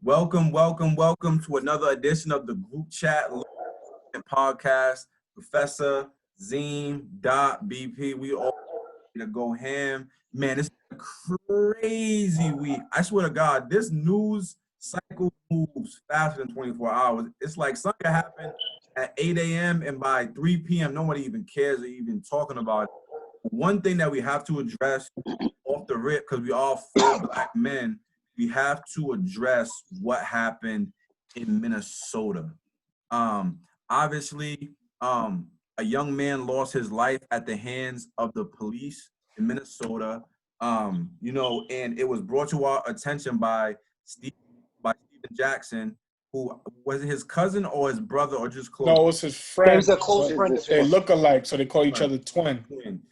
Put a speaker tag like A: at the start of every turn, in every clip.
A: Welcome to another edition of the Group Chat Podcast. Professor Zeem BP. We all to go ham. Man, it's a crazy week. I swear to God, this news cycle moves faster than 24 hours. It's like something happened at 8 a.m. and by 3 p.m. nobody even cares or even talking about it. One thing that we have to address off the rip, because we all four Black men, we have to address what happened in Minnesota. Obviously, a young man lost his life at the hands of the police in Minnesota. And it was brought to our attention by Stephen Jackson, who was it his cousin or his brother or just close?
B: No, it was his friend.
C: He's a close friend.
B: They look alike, so they call each other twin.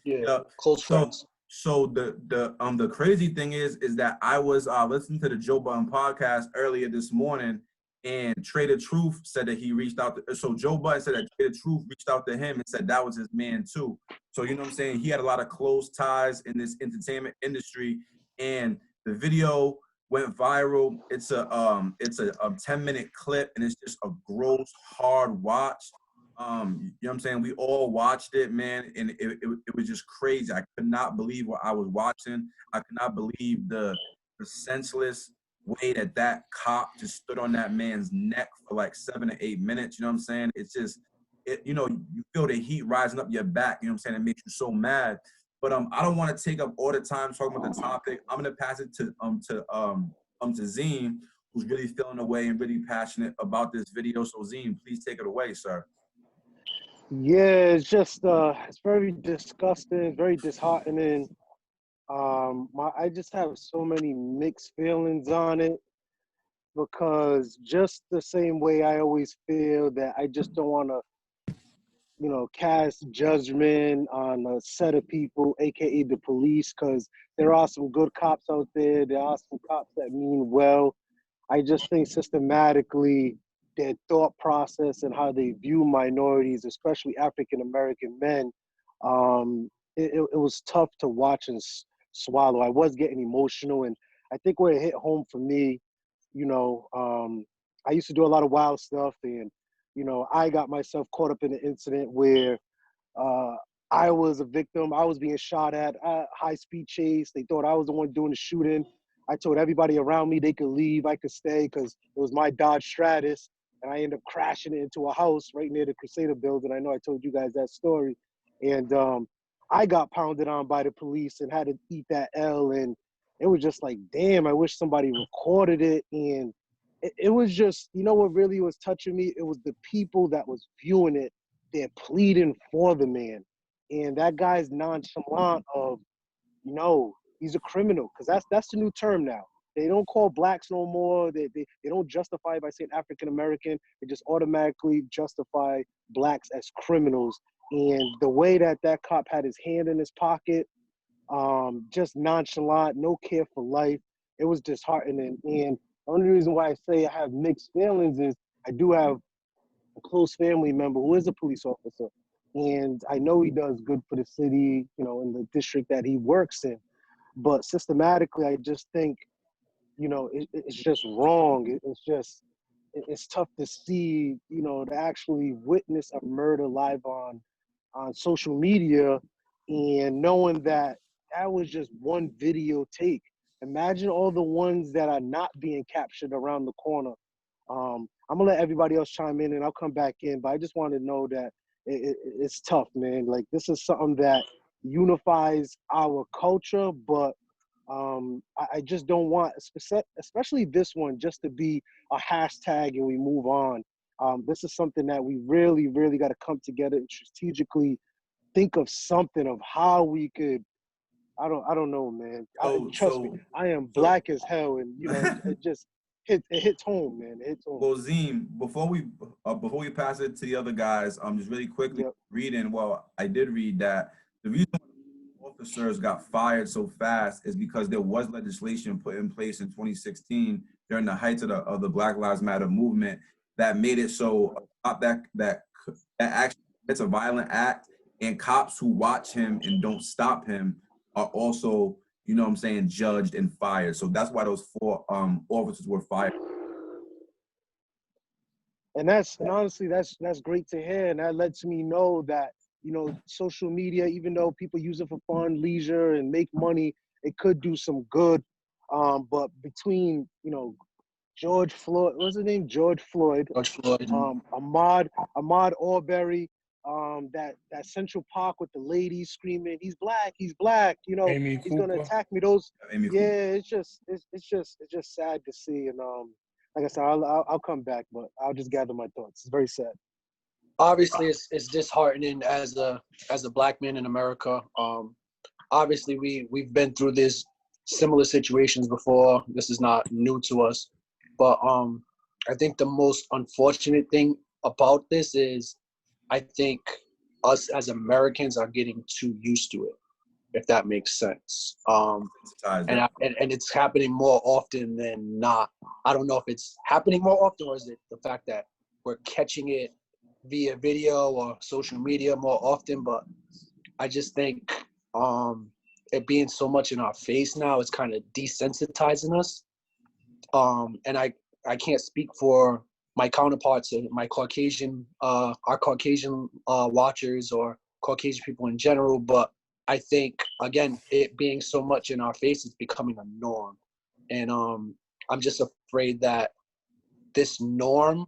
C: Yeah, close friends.
A: So the crazy thing is that I was listening to the Joe Budden podcast earlier this morning, and Trader Truth said that he reached out so Joe Budden said that Trader Truth reached out to him and said that was his man too. So you know what I'm saying? He had a lot of close ties in this entertainment industry, and the video went viral. It's a 10-minute clip, and it's just a gross, hard watch. You know what I'm saying? We all watched it, man, and it was just crazy. I could not believe what I was watching. I could not believe the senseless way that cop just stood on that man's neck for like 7 to 8 minutes. You know what I'm saying? It's just, you feel the heat rising up your back. You know what I'm saying? It makes you so mad. But I don't want to take up all the time talking about the topic. I'm gonna pass it to Zeem, who's really feeling away and really passionate about this video. So Zeem, please take it away, sir.
D: Yeah, it's just it's very disgusting, very disheartening. I just have so many mixed feelings on it, because just the same way I always feel that I just don't want to, cast judgment on a set of people, aka the police, because there are some good cops out there. There are some cops that mean well. I just think systematically their thought process and how they view minorities, especially African American men, it was tough to watch and swallow. I was getting emotional, and I think where it hit home for me, I used to do a lot of wild stuff, and I got myself caught up in an incident where I was a victim. I was being shot at, high-speed chase. They thought I was the one doing the shooting. I told everybody around me they could leave, I could stay, because it was my Dodge Stratus, and I ended up crashing it into a house right near the Crusader building. I know I told you guys that story. And I got pounded on by the police and had to eat that L, and it was just like, damn, I wish somebody recorded it. And it was just, what really was touching me? It was the people that was viewing it. They're pleading for the man. And that guy's nonchalant of, he's a criminal, because that's the new term now. They don't call blacks no more. They don't justify it by saying African American. They just automatically justify blacks as criminals. And the way that cop had his hand in his pocket, just nonchalant, no care for life, it was disheartening. And the only reason why I say I have mixed feelings is I do have a close family member who is a police officer. And I know he does good for the city, in the district that he works in. But systematically, I just think, it's just wrong. It's tough to see, to actually witness a murder live on social media, and knowing that was just one video take. Imagine all the ones that are not being captured around the corner. I'm gonna let everybody else chime in, and I'll come back in, but I just want to know that it's tough, man. Like, this is something that unifies our culture, but I just don't want, especially this one, just to be a hashtag and we move on. This is something that we really, really got to come together and strategically think of something of how we could. I don't know, man. Trust me, I am black as hell, and it just hits home, man. It hits home.
A: Well, Zeem, before we pass it to the other guys, just really quickly reading. Well, I did read that the reason officers got fired so fast is because there was legislation put in place in 2016 during the height of the Black Lives Matter movement that made it so that actually it's a violent act, and cops who watch him and don't stop him are also, judged and fired. So that's why those 4 officers were fired.
D: And honestly, that's great to hear, and that lets me know that, you know, social media, even though people use it for fun, leisure, and make money, it could do some good. But between, you know, George Floyd, what's his name? George Floyd,
C: George Floyd.
D: Ahmaud Arbery, that Central Park with the ladies screaming, he's black, you know,
B: Amy
D: he's gonna
B: Cooper.
D: attack me. Those,
A: Amy
D: yeah,
A: Cooper.
D: it's just sad to see. And like I said, I'll come back, but I'll just gather my thoughts. It's very sad.
C: Obviously, it's disheartening as a black man in America. Obviously, we've been through this similar situations before. This is not new to us, but I think the most unfortunate thing about this is I think us as Americans are getting too used to it, if that makes sense. And it's happening more often than not. I don't know if it's happening more often, or is it the fact that we're catching it via video or social media more often. But I just think it being so much in our face now is kind of desensitizing us. And I can't speak for my counterparts and my Caucasian, our Caucasian watchers or Caucasian people in general, but I think, again, it being so much in our face is becoming a norm. And I'm just afraid that this norm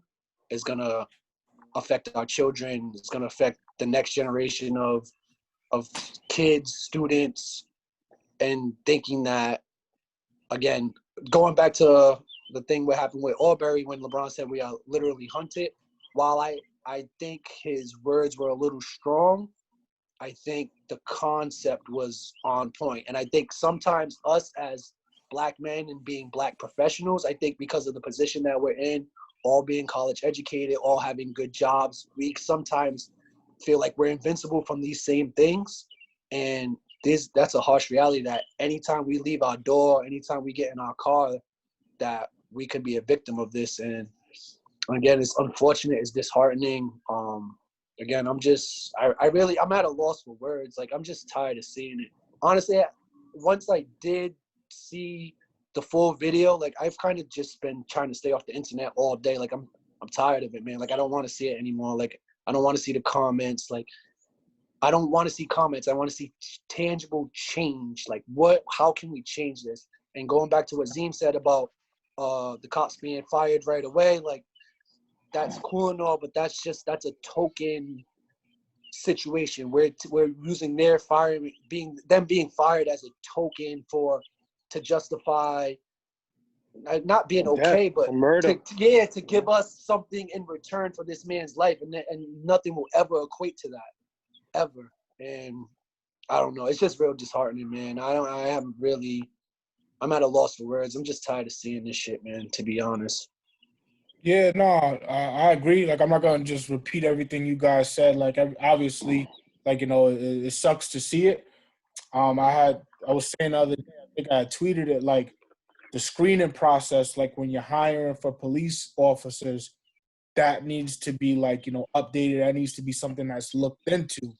C: is going to affect our children. It's going to affect the next generation of kids, students, and thinking that, again, going back to the thing what happened with Arbery when LeBron said we are literally hunted, while I think his words were a little strong, I think the concept was on point. And I think sometimes us as black men and being black professionals, I think because of the position that we're in, all being college educated, all having good jobs, we sometimes feel like we're invincible from these same things. And that's a harsh reality that anytime we leave our door, anytime we get in our car, that we could be a victim of this. And again, it's unfortunate, it's disheartening. Again, I'm at a loss for words. Like, I'm just tired of seeing it. Honestly, once I did see the full video, like, I've kind of just been trying to stay off the internet all day. Like, I'm tired of it, man. Like, I don't want to see it anymore. Like, I don't want to see the comments. Like, I don't want to see comments. I want to see tangible change. Like, how can we change this? And going back to what Zeem said about the cops being fired right away, like, that's cool and all, but that's a token situation where we're using their being fired as a token to justify not being okay, but
D: murder.
C: to give us something in return for this man's life, and nothing will ever equate to that, ever. And I don't know, it's just real disheartening, man. I'm at a loss for words. I'm just tired of seeing this shit, man, to be honest.
B: Yeah, no, I agree. Like, I'm not gonna just repeat everything you guys said. Like, obviously, like, you know, it sucks to see it. I was saying the other day, I think I tweeted it, like, the screening process, like when you're hiring for police officers, that needs to be, like, you know, updated. That needs to be something that's looked into,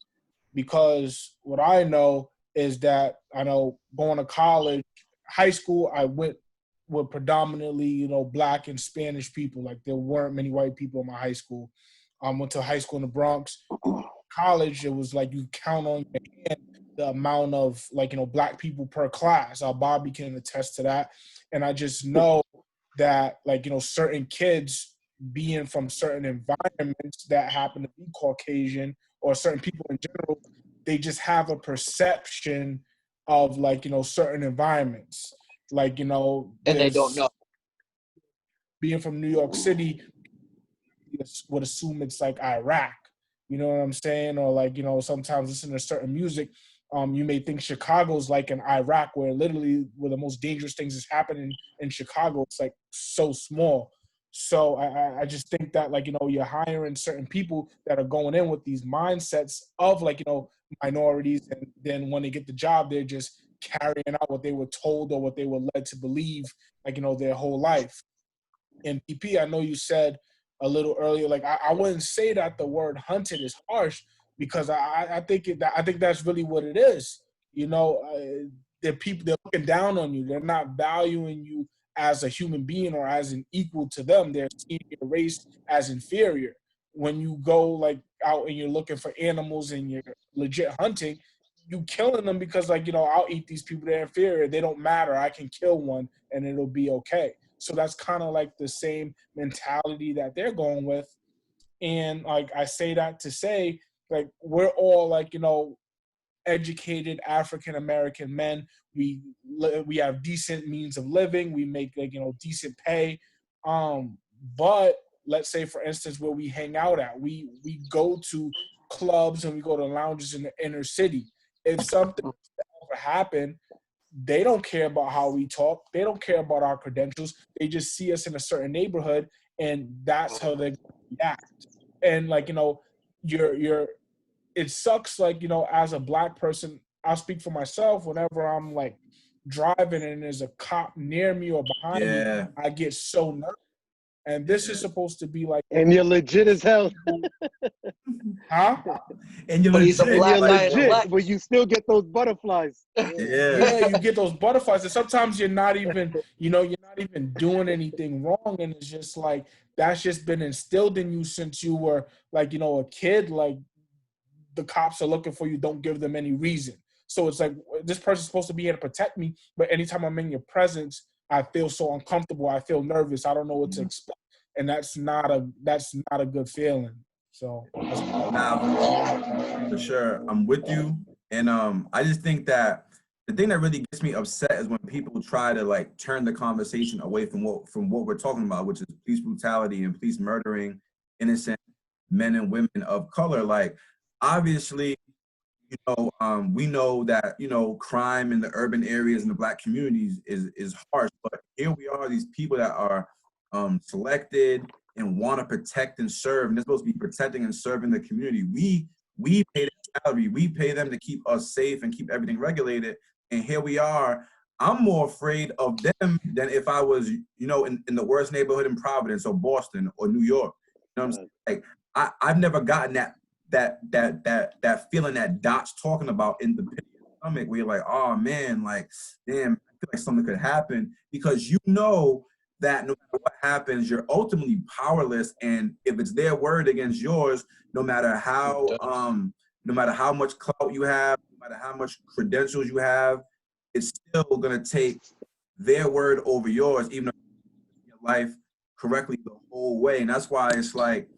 B: because what I know is that I know going to college, high school, I went with predominantly, you know, Black and Spanish people. Like, there weren't many white people in my high school. Went to high school in the Bronx. College, it was like you count on your hand the amount of, like, you know, Black people per class. Bobby can attest to that. And I just know that, like, you know, certain kids being from certain environments that happen to be Caucasian, or certain people in general, they just have a perception of, like, you know, certain environments. Like, you know,
C: And they don't know.
B: Being from New York City, would assume it's like Iraq. You know what I'm saying? Or, like, you know, sometimes listening to certain music, you may think Chicago's like in Iraq, where the most dangerous things is happening in Chicago. It's like so small. So I just think that, like, you know, you're hiring certain people that are going in with these mindsets of, like, you know, minorities, and then when they get the job, they're just carrying out what they were told or what they were led to believe, like, you know, their whole life. And PP, I know you said a little earlier, like, I wouldn't say that the word hunted is harsh, because I think that's really what it is. You know, they're looking down on you. They're not valuing you as a human being or as an equal to them. They're seeing your race as inferior. When you go like out and you're looking for animals and you're legit hunting, you killing them because like, you know, I'll eat these people, they're inferior, they don't matter, I can kill one and it'll be okay. So that's kind of like the same mentality that they're going with. And like I say that to say, like, we're all like, you know, educated African American men. We have decent means of living. We make like, you know, decent pay. But let's say for instance where we hang out at, we go to clubs and we go to lounges in the inner city. If something ever happened, they don't care about how we talk. They don't care about our credentials. They just see us in a certain neighborhood and that's how they react. And like, you know, you're it sucks, like, you know, as a black person, I'll speak for myself, whenever I'm like driving and there's a cop near me or behind me,
A: Yeah.
B: I get so nervous. And this is supposed to be like,
D: And you're legit as hell.
B: huh?
A: And you're
C: But he's a
A: legit.
D: And
C: black
D: you're
C: guy in a
D: legit,
C: black.
D: but you still get those butterflies.
A: Yeah.
B: Yeah, you get those butterflies, and sometimes you're not even, you know, you're not even doing anything wrong, and it's just like that's just been instilled in you since you were like, you know, a kid. Like, the cops are looking for you, don't give them any reason. So it's like, this person's supposed to be here to protect me, but anytime I'm in your presence, I feel so uncomfortable, I feel nervous, I don't know what to expect, and that's not a good feeling. So
A: Nah, for sure, I'm with you. And I just think that the thing that really gets me upset is when people try to like turn the conversation away from what we're talking about, which is police brutality and police murdering innocent men and women of color. Like, obviously, you know, we know that, you know, crime in the urban areas and the black communities is harsh, but here we are, these people that are selected and want to protect and serve, and they're supposed to be protecting and serving the community. We pay their salary, we pay them to keep us safe and keep everything regulated, and here we are. I'm more afraid of them than if I was, you know, in the worst neighborhood in Providence or Boston or New York. You know what I'm saying? Like, I've never gotten that feeling that Dot's talking about in the pit of your stomach, where you're like, oh man, like, damn, I feel like something could happen, because you know that no matter what happens, you're ultimately powerless, and if it's their word against yours, no matter how much clout you have, no matter how much credentials you have, it's still gonna take their word over yours, even though you live your life correctly the whole way. And that's why it's like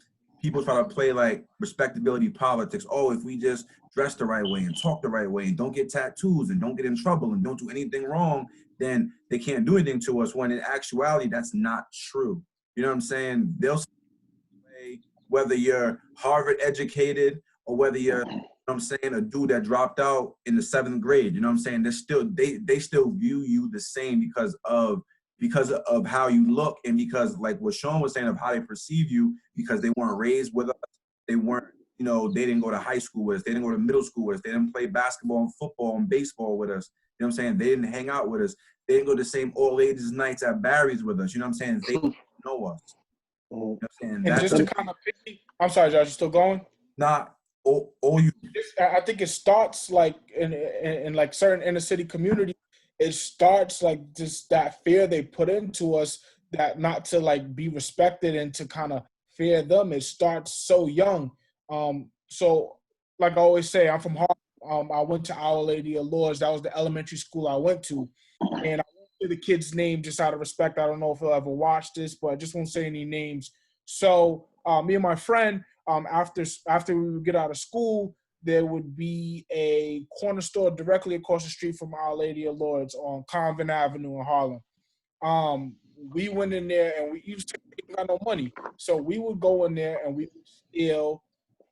A: people try to play like respectability politics. Oh, if we just dress the right way and talk the right way and don't get tattoos and don't get in trouble and don't do anything wrong, then they can't do anything to us, when in actuality, that's not true. You know what I'm saying? They'll say, whether you're Harvard educated or whether you're, you know what I'm saying, a dude that dropped out in the 7th grade, you know what I'm saying? They still view you the same because of how you look, and because, like what Sean was saying, of how they perceive you, because they weren't raised with us. They weren't, you know, they didn't go to high school with us. They didn't go to middle school with us. They didn't play basketball and football and baseball with us. You know what I'm saying? They didn't hang out with us. They didn't go to the same all ladies nights at Barry's with us. You know what I'm saying? They don't know us. You know what I'm saying?
B: and just to kind of, I'm sorry, Josh, you still going?
A: Not all you.
B: I think it starts like in like certain inner city communities. It starts like just that fear they put into us, that not to like be respected and to kind of fear them. It starts so young. So like I always say, I'm from Harlem. I went to Our Lady of Lourdes. That was the elementary school I went to, and I won't say the kid's name just out of respect. I don't know if he'll ever watch this, but I just won't say any names. So me and my friend, after we would get out of school, there would be a corner store directly across the street from Our Lady of Lourdes on Convent Avenue in Harlem. We went in there and we used to didn't got no money, so we would go in there and we would steal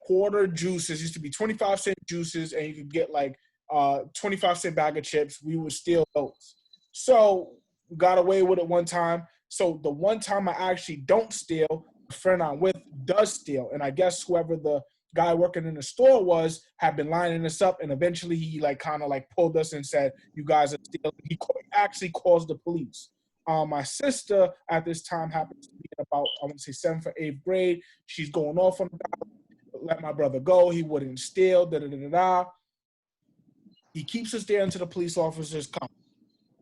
B: quarter juices. It used to be 25-cent juices, and you could get like 25-cent bag of chips. We would steal those. So we got away with it one time. So the one time I actually don't steal, the friend I'm with does steal, and I guess whoever the guy working in the store had been lining us up, and eventually he like kind of like pulled us and said, "You guys are stealing." He actually calls the police. My sister at this time happens to be in about, I want to say 7th or 8th grade. She's going off on the guy. Let my brother go. He wouldn't steal. Da da da da da. He keeps us there until the police officers come.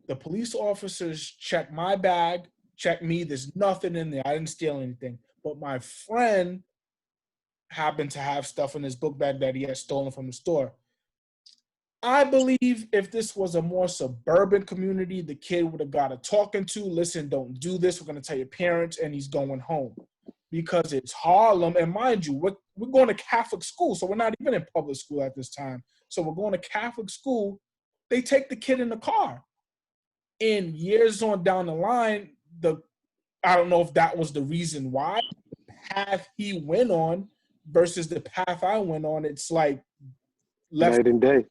B: The police officers check my bag, check me. There's nothing in there. I didn't steal anything. But my friend happened to have stuff in his book bag that he had stolen from the store. I believe if this was a more suburban community, the kid would have got a talking to. Listen, don't do this. We're going to tell your parents, and he's going home. Because it's Harlem, and mind you, we're going to Catholic school, so we're not even in public school at this time. So we're going to Catholic school. They take the kid in the car. And years on down the line, I don't know if that was the reason why. The path he went on versus the path I went on, it's like left
D: night and day.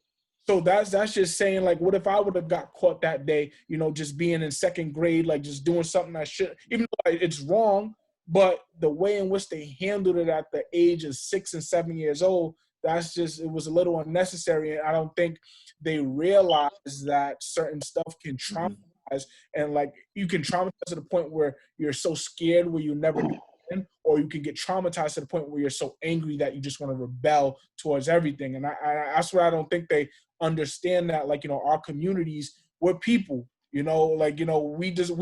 B: So that's just saying, like, what if I would have got caught that day, just being in second grade, like just doing something I should, even though it's wrong, but the way in which they handled it at the age of 6 and 7 years old, it was a little unnecessary. And I don't think they realized that certain stuff can traumatize, and like you can traumatize to the point where you're so scared where you never do it again, or you can get traumatized to the point where you're so angry that you just want to rebel towards everything. And that's where I don't think they understand that, like, our communities, we're people, we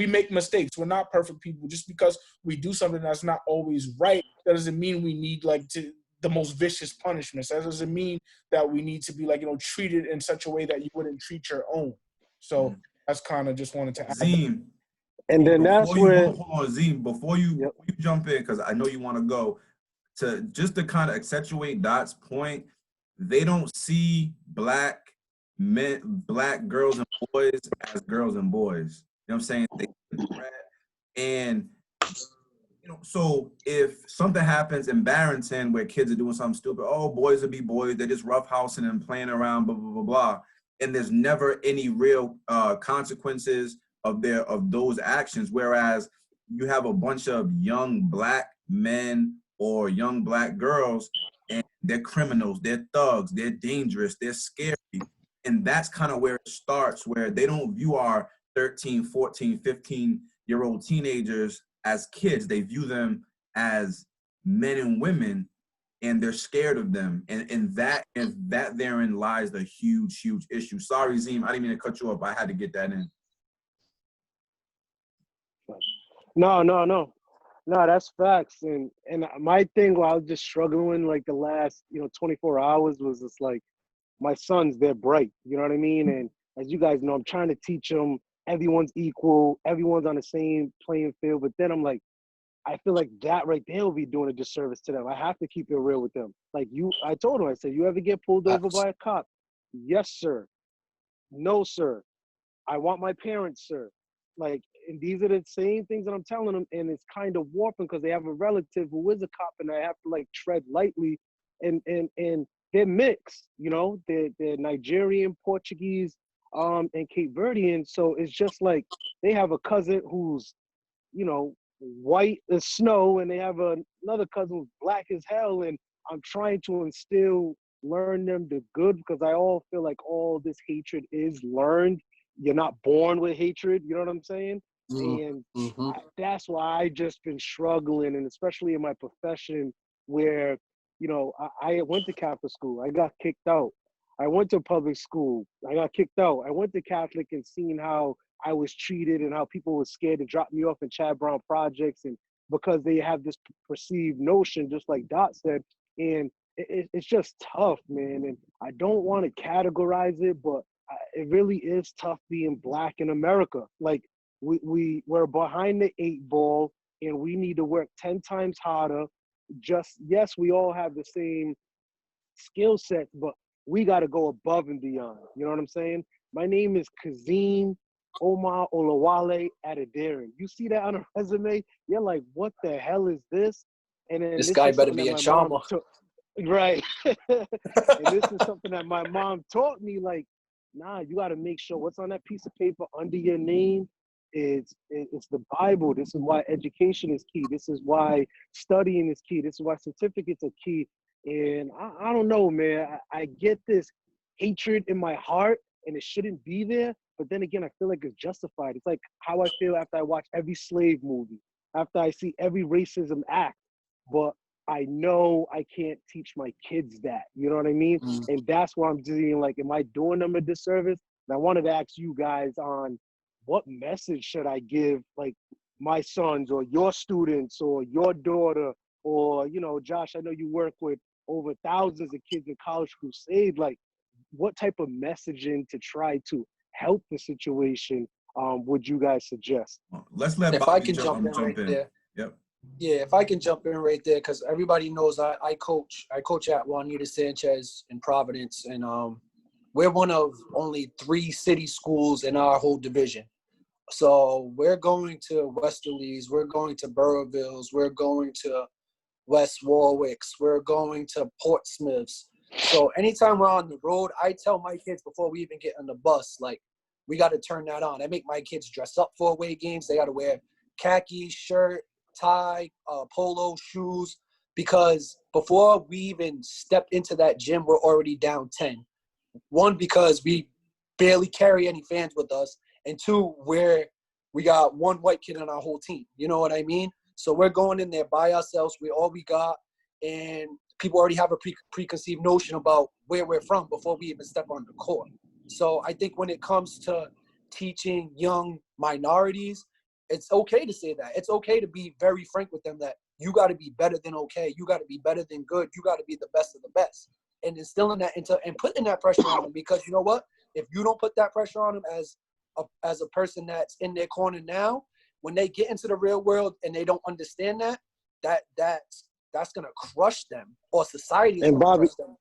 B: make mistakes. We're not perfect people. Just because we do something that's not always right, that doesn't mean we need the most vicious punishments. That doesn't mean that we need to be treated in such a way that you wouldn't treat your own. So that's kind of just wanted to add.
A: Zeem.
D: And then that's where,
A: hold on, Zeem, before you jump in, because I know you want to go, to kind of accentuate Dot's point, they don't see black men, black girls and boys as girls and boys. You know what I'm saying? And so if something happens in Barrington where kids are doing something stupid, boys will be boys, they're just roughhousing and playing around, blah, blah, blah, blah. And there's never any real consequences of those actions. Whereas you have a bunch of young black men or young black girls, and they're criminals, they're thugs, they're dangerous, they're scary. And that's kind of where it starts, where they don't view our 13, 14, 15-year-old teenagers as kids. They view them as men and women, and they're scared of them. And that therein lies the huge, huge issue. Sorry, Zeem, I didn't mean to cut you up. I had to get that in.
D: No, that's facts. And my thing while I was just struggling like the last, 24 hours was just like, my sons, they're bright, you know what I mean? And as you guys know, I'm trying to teach them everyone's equal, everyone's on the same playing field. But then I'm like, I feel like that right there will be doing a disservice to them. I have to keep it real with them. Like I told them, I said, you ever get pulled over by a cop? Yes, sir. No, sir. I want my parents, sir. Like, and these are the same things that I'm telling them, and it's kind of warping because they have a relative who is a cop, and I have to like tread lightly, and they're mixed, they're Nigerian, Portuguese, and Cape Verdean. So it's just like they have a cousin who's, white as snow, and they have another cousin who's black as hell, and I'm trying to learn them the good, because I all feel like all this hatred is learned. You're not born with hatred, you know what I'm saying? And that's why I just been struggling, and especially in my profession where, I went to Catholic school, I got kicked out. I went to public school, I got kicked out. I went to Catholic and seen how I was treated and how people were scared to drop me off in Chad Brown projects, and because they have this perceived notion, just like Dot said, and it's just tough, man. And I don't want to categorize it, but it really is tough being black in America. Like we're behind the 8 ball, and we need to work 10 times harder. Yes, we all have the same skill sets, but we got to go above and beyond. You know what I'm saying? My name is Kazeem Omar Olawale Adedarian. You see that on a resume? You're like, what the hell is this? And then
C: this guy better be a charmer.
D: Right. And this is something that my mom taught me, like, nah, you got to make sure what's on that piece of paper under your name it's the Bible. This is why education is key. This is why studying is key. This is why certificates are key. And I don't know, man. I get this hatred in my heart, and it shouldn't be there. But then again, I feel like it's justified. It's like how I feel after I watch every slave movie, after I see every racism act. But I know I can't teach my kids that. You know what I mean? And that's why I'm just like, am I doing them a disservice? And I wanted to ask you guys on what message should I give, like, my sons or your students or your daughter, or, you know, Josh, I know you work with over thousands of kids in College Crusade. Like, what type of messaging to try to help the situation would you guys suggest?
A: Let's let
C: If I
A: Bobby
C: can jump in right there.
A: Yep.
C: Yeah, if I can jump in right there, because everybody knows I coach at Juanita Sanchez in Providence, and we're one of only 3 city schools in our whole division. So we're going to Westerlies, we're going to Burrowvilles, we're going to West Warwicks, we're going to Portsmouths. So anytime we're on the road, I tell my kids before we even get on the bus, like, we got to turn that on. I make my kids dress up for away games. They got to wear khaki, shirt, tie, polo, shoes, because before we even step into that gym, we're already down 10. 1, because we barely carry any fans with us, and 2, we got 1 white kid on our whole team. You know what I mean? So we're going in there by ourselves. We all we got, and people already have a preconceived notion about where we're from before we even step on the court. So I think when it comes to teaching young minorities, it's okay to say that. It's okay to be very frank with them that you got to be better than okay. You got to be better than good. You got to be the best of the best. And instilling that and putting that pressure on them, because you know what? If you don't put that pressure on them as a person that's in their corner now, when they get into the real world and they don't understand that's gonna crush them, or society is gonna crush them.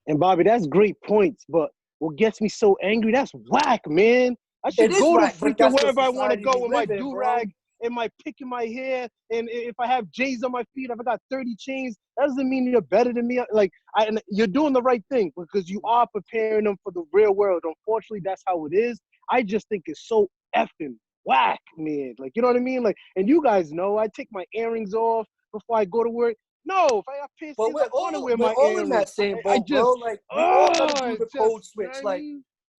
D: And Bobby, that's great points, but what gets me so angry, that's whack, man. I should go to freaking wherever I want to go with my do-rag and my pick in my hair, and if I have J's on my feet, if I got 30 chains, that doesn't mean you're better than me. Like, and you're doing the right thing, because you are preparing them for the real world. Unfortunately, that's how it is. I just think it's so effing whack, man. Like, you know what I mean? Like, and you guys know, I take my earrings off before I go to work. No, if I have piercings, I want to wear my earrings.
C: In that same boat, bro. Like, we all gotta do the code switch. Like,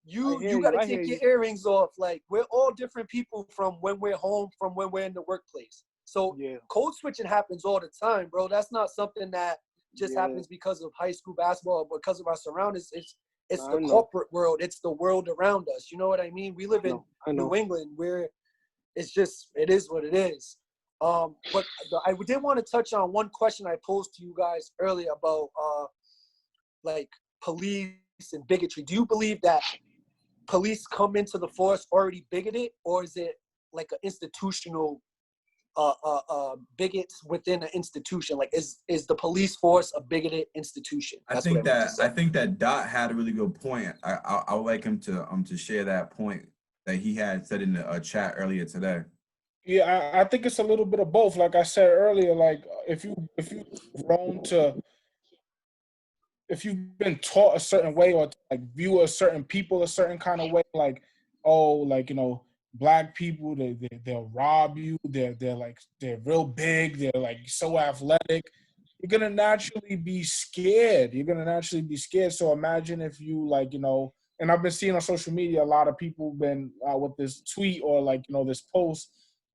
C: you gotta take your earrings off. Like, we're all different people from when we're home, from when we're in the workplace. So code switching happens all the time, bro. That's not something that just happens because of high school basketball or because of our surroundings. It's the corporate world. It's the world around us. You know what I mean? We live in New England, where it's just, it is what it is. But I did want to touch on one question I posed to you guys earlier about like police and bigotry. Do you believe that police come into the force already bigoted, or is it like an institutional bigots within an institution? Like, is the police force a bigoted institution?
A: I think that Dot had a really good point. I would like him to share that point that he had said in the chat earlier today.
B: Yeah, I think it's a little bit of both. Like I said earlier, like if you've been taught a certain way, or like view a certain people a certain kind of way, like, oh, like, you know, black people, they'll rob you, they're real big, they're like so athletic, you're gonna naturally be scared. So imagine if you, like, you know, and I've been seeing on social media a lot of people been with this tweet, or like, you know, this post.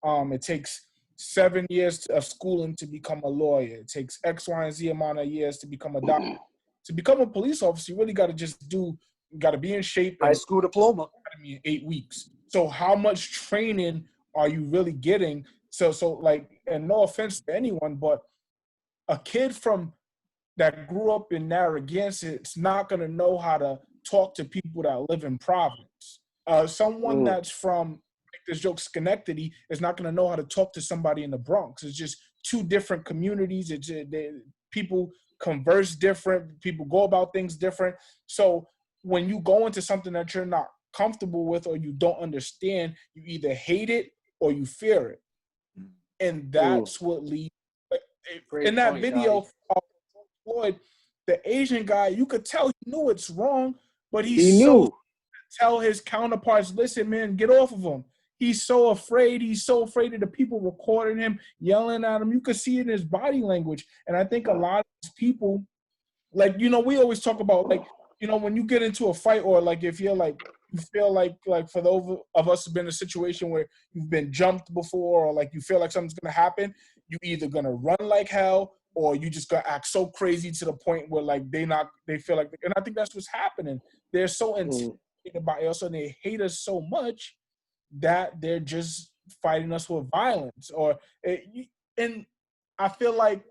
B: It takes 7 years of schooling to become a lawyer. It takes X, Y, and Z amount of years to become a doctor. To become a police officer, you really got to be in shape.
C: High school diploma.
B: In 8 weeks. So how much training are you really getting? So like, and no offense to anyone, but a kid that grew up in Narragansett, it's not going to know how to talk to people that live in Providence. Someone that's from, this joke, Schenectady, is not going to know how to talk to somebody in the Bronx. It's just 2 different communities. People converse different. People go about things different. So when you go into something that you're not comfortable with, or you don't understand, you either hate it or you fear it. And that's what leads. Like, in that video of George Floyd, the Asian guy, you could tell he knew it's wrong, but he knew. Tell his counterparts, listen, man, get off of him. He's so afraid. He's so afraid of the people recording him, yelling at him. You could see it in his body language. And I think a lot of these people, like, you know, we always talk about, like, you know, when you get into a fight, or like if you're like, you feel like for those of us who've been in a situation where you've been jumped before, or like you feel like something's going to happen, you either going to run like hell, or you just going to act so crazy to the point where like they feel like, and I think that's what's happening. They're so intimidated by us, and they hate us so much that they're just fighting us with violence. And I feel like,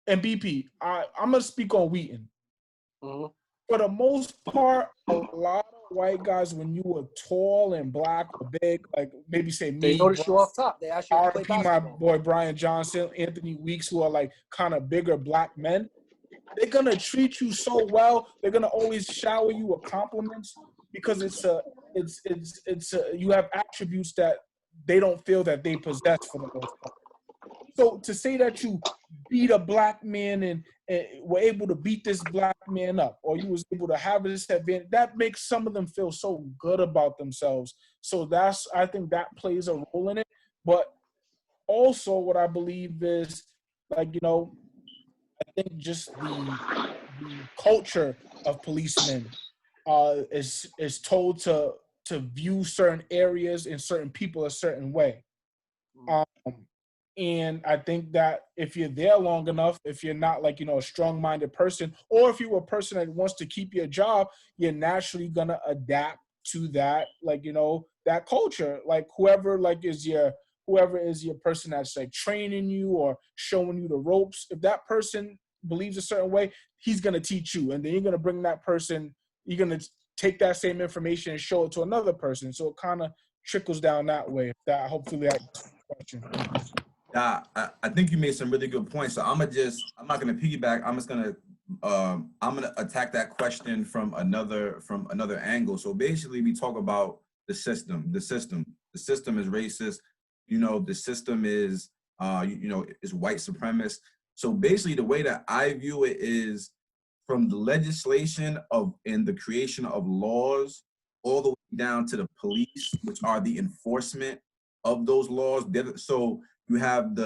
B: and BP, I'm gonna speak on Wheaton.
C: Mm-hmm.
B: For the most part, a lot of white guys, when you were tall and black or big, like maybe say
C: They
B: me,
C: notice you off top. They ask you to play
B: RP, my
C: basketball.
B: boy Brian Johnson, Anthony Weeks, who are like kind of bigger black men, they're gonna treat you so well. They're gonna always shower you with compliments because you have attributes that they don't feel that they possess for the most part. So to say that you beat a black man and were able to beat this black man up, or you was able to have this advantage, that makes some of them feel so good about themselves. So I think that plays a role in it. But also what I believe is, like, I think just the culture of policemen is told to view certain areas and certain people a certain way. Um, and I think that if you're there long enough, if you're not like, a strong-minded person, or if you're a person that wants to keep your job, you're naturally gonna adapt to that, like, that culture. Like whoever is your person that's like training you or showing you the ropes, if that person believes a certain way, he's gonna teach you. And then you're gonna bring that person, you're gonna take that same information and show it to another person. So it kind of trickles down that way. That hopefully that question.
A: I think you made some really good points. So I'm not gonna piggyback. I'm gonna attack that question from another angle. So basically, we talk about the system. The system is racist. The system is is white supremacist. So basically, the way that I view it is from the legislation and the creation of laws all the way down to the police, which are the enforcement of those laws. So you have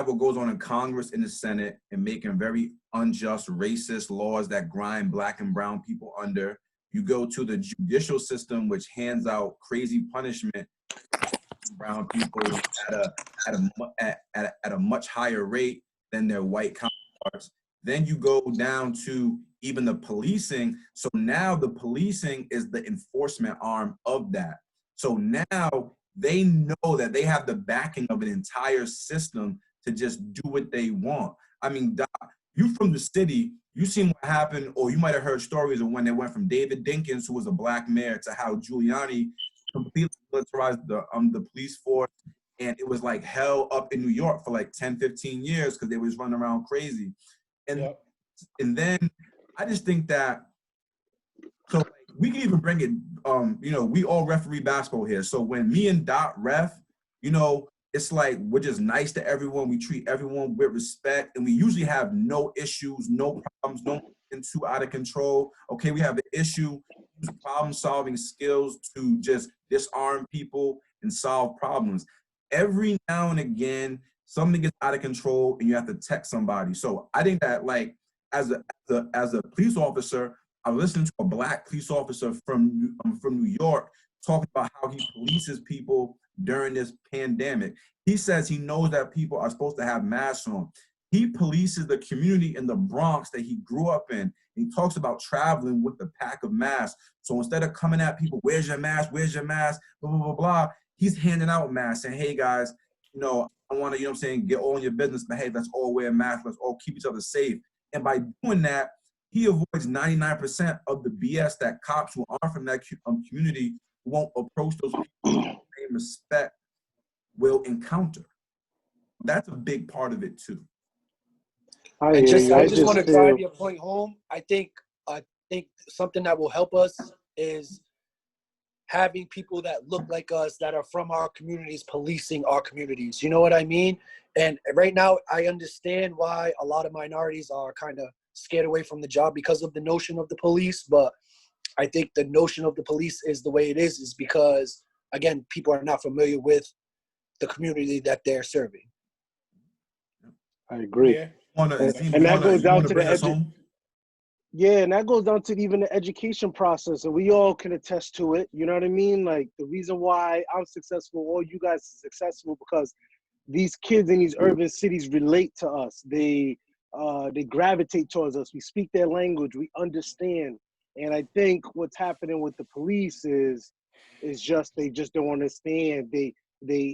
A: what goes on in Congress and the Senate and making very unjust, racist laws that grind black and brown people under. You go to the judicial system, which hands out crazy punishment to brown people at a much higher rate than their white counterparts. Then you go down to even the policing. So now the policing is the enforcement arm of that. So now they know that they have the backing of an entire system to just do what they want. I mean, Doc, you from the city, you seen what happened, or you might have heard stories of when they went from David Dinkins, who was a black mayor, to how Giuliani completely militarized the police force. And it was like hell up in New York for like 10, 15 years because they was running around crazy. And then I just think that, so we can even bring it, we all referee basketball here. So when me and Dot ref, it's like we're just nice to everyone. We treat everyone with respect, and we usually have no issues, no problems, no too out of control. Okay, we have the issue, use problem-solving skills to just disarm people and solve problems. Every now and again, something gets out of control, and you have to text somebody. So I think that, like, as a police officer, I listened to a black police officer from New York talking about how he polices people during this pandemic. He says he knows that people are supposed to have masks on. He polices the community in the Bronx that he grew up in. And he talks about traveling with a pack of masks. So instead of coming at people, where's your mask, blah, blah, blah, blah, he's handing out masks saying, hey guys, I want to, get all in your business, but hey, let's all wear masks, let's all keep each other safe. And by doing that, he avoids 99% of the BS that cops who aren't from that community won't approach those people with the same respect will encounter. That's a big part of it too.
C: I just want to drive your point home. I think something that will help us is having people that look like us that are from our communities policing our communities. You know what I mean? And right now, I understand why a lot of minorities are kind of scared away from the job because of the notion of the police. But I think the notion of the police is the way it is because, again, people are not familiar with the community that they're serving.
D: I agree.
B: Yeah.
D: And that goes down to and that goes down to even the education process, and we all can attest to it. You know what I mean? Like, the reason why I'm successful, all you guys are successful, because these kids in these urban cities relate to us. They gravitate towards us. We speak their language. We understand. And I think what's happening with the police is It's just they just don't understand. They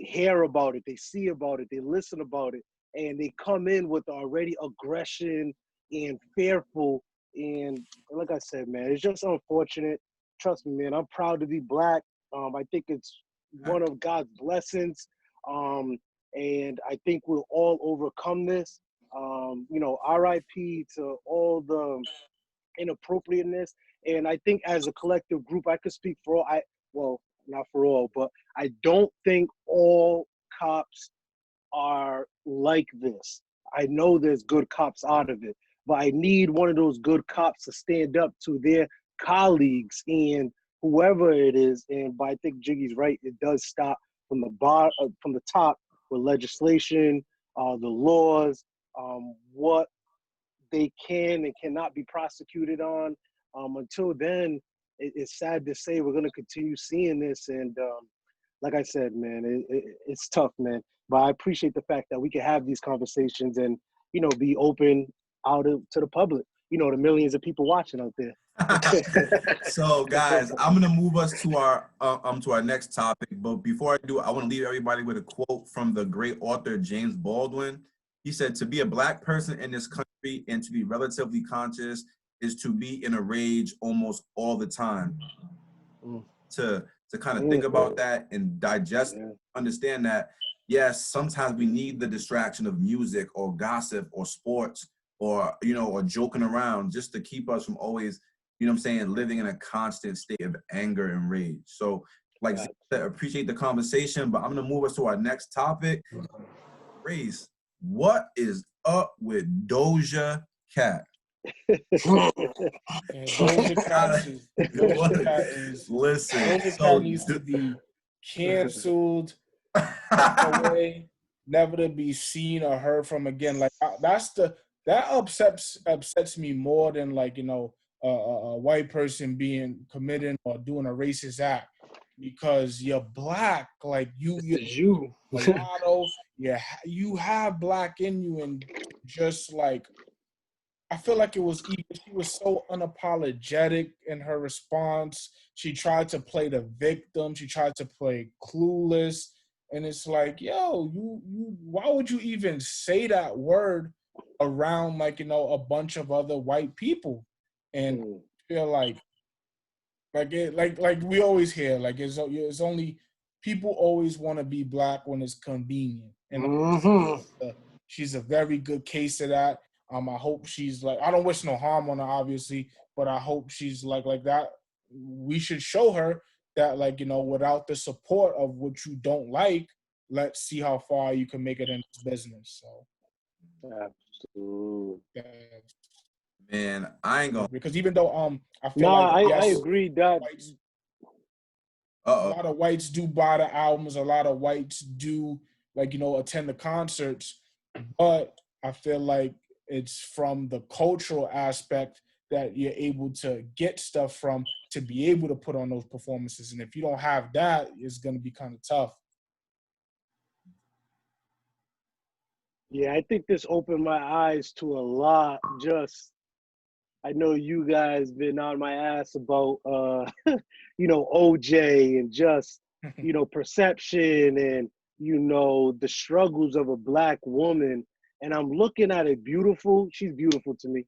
D: hear about it, they see about it, they listen about it, and they come in with already aggression and fearful. And like I said, man, it's just unfortunate. Trust me, man. I'm proud to be black. I think it's one of God's blessings. And I think we'll all overcome this. RIP to all the inappropriateness. And I think as a collective group, I could speak for all. Well, not for all, but I don't think all cops are like this. I know there's good cops out of it, but I need one of those good cops to stand up to their colleagues and whoever it is. And but I think Jiggy's right. It does start from from the top with legislation, the laws, what they can and cannot be prosecuted on. Until then, it's sad to say we're going to continue seeing this. And like I said, man, it's tough, man. But I appreciate the fact that we can have these conversations and, be open to the public, the millions of people watching out there.
A: So guys, I'm gonna move us to our next topic. But before I do, I want to leave everybody with a quote from the great author James Baldwin. He said, "To be a black person in this country and to be relatively conscious is to be in a rage almost all the time." To kind of think about that and digest, understand that, yes, sometimes we need the distraction of music or gossip or sports or, or joking around just to keep us from always, living in a constant state of anger and rage. So, like I said, appreciate the conversation, but I'm going to move us to our next topic. Race, what is up with Doja Cat?
B: Doja Cat needs to be canceled, away, never to be seen or heard from again. Like that upsets me more than a white person being committing or doing a racist act, because you're black. Like you mulatto, you have black in you, and just like. I feel like she was so unapologetic in her response. She tried to play the victim. She tried to play clueless. And it's like, yo, why would you even say that word around a bunch of other white people? And I feel like we always hear, it's only people always want to be black when it's convenient. And she's a very good case of that. I hope she's I don't wish no harm on her, obviously, but I hope she's like that. We should show her that, without the support of what you don't like, let's see how far you can make it in this business. So,
D: absolutely.
A: Man, I ain't gonna.
B: Because even though I feel
D: I agree that
B: a lot of whites do buy the albums, a lot of whites do attend the concerts, but I feel like it's from the cultural aspect that you're able to get stuff from to be able to put on those performances. And if you don't have that, it's going to be kind of tough.
D: Yeah, I think this opened my eyes to a lot. I know you guys been on my ass about, OJ and just, perception and, the struggles of a black woman. And I'm looking at it beautiful. She's beautiful to me.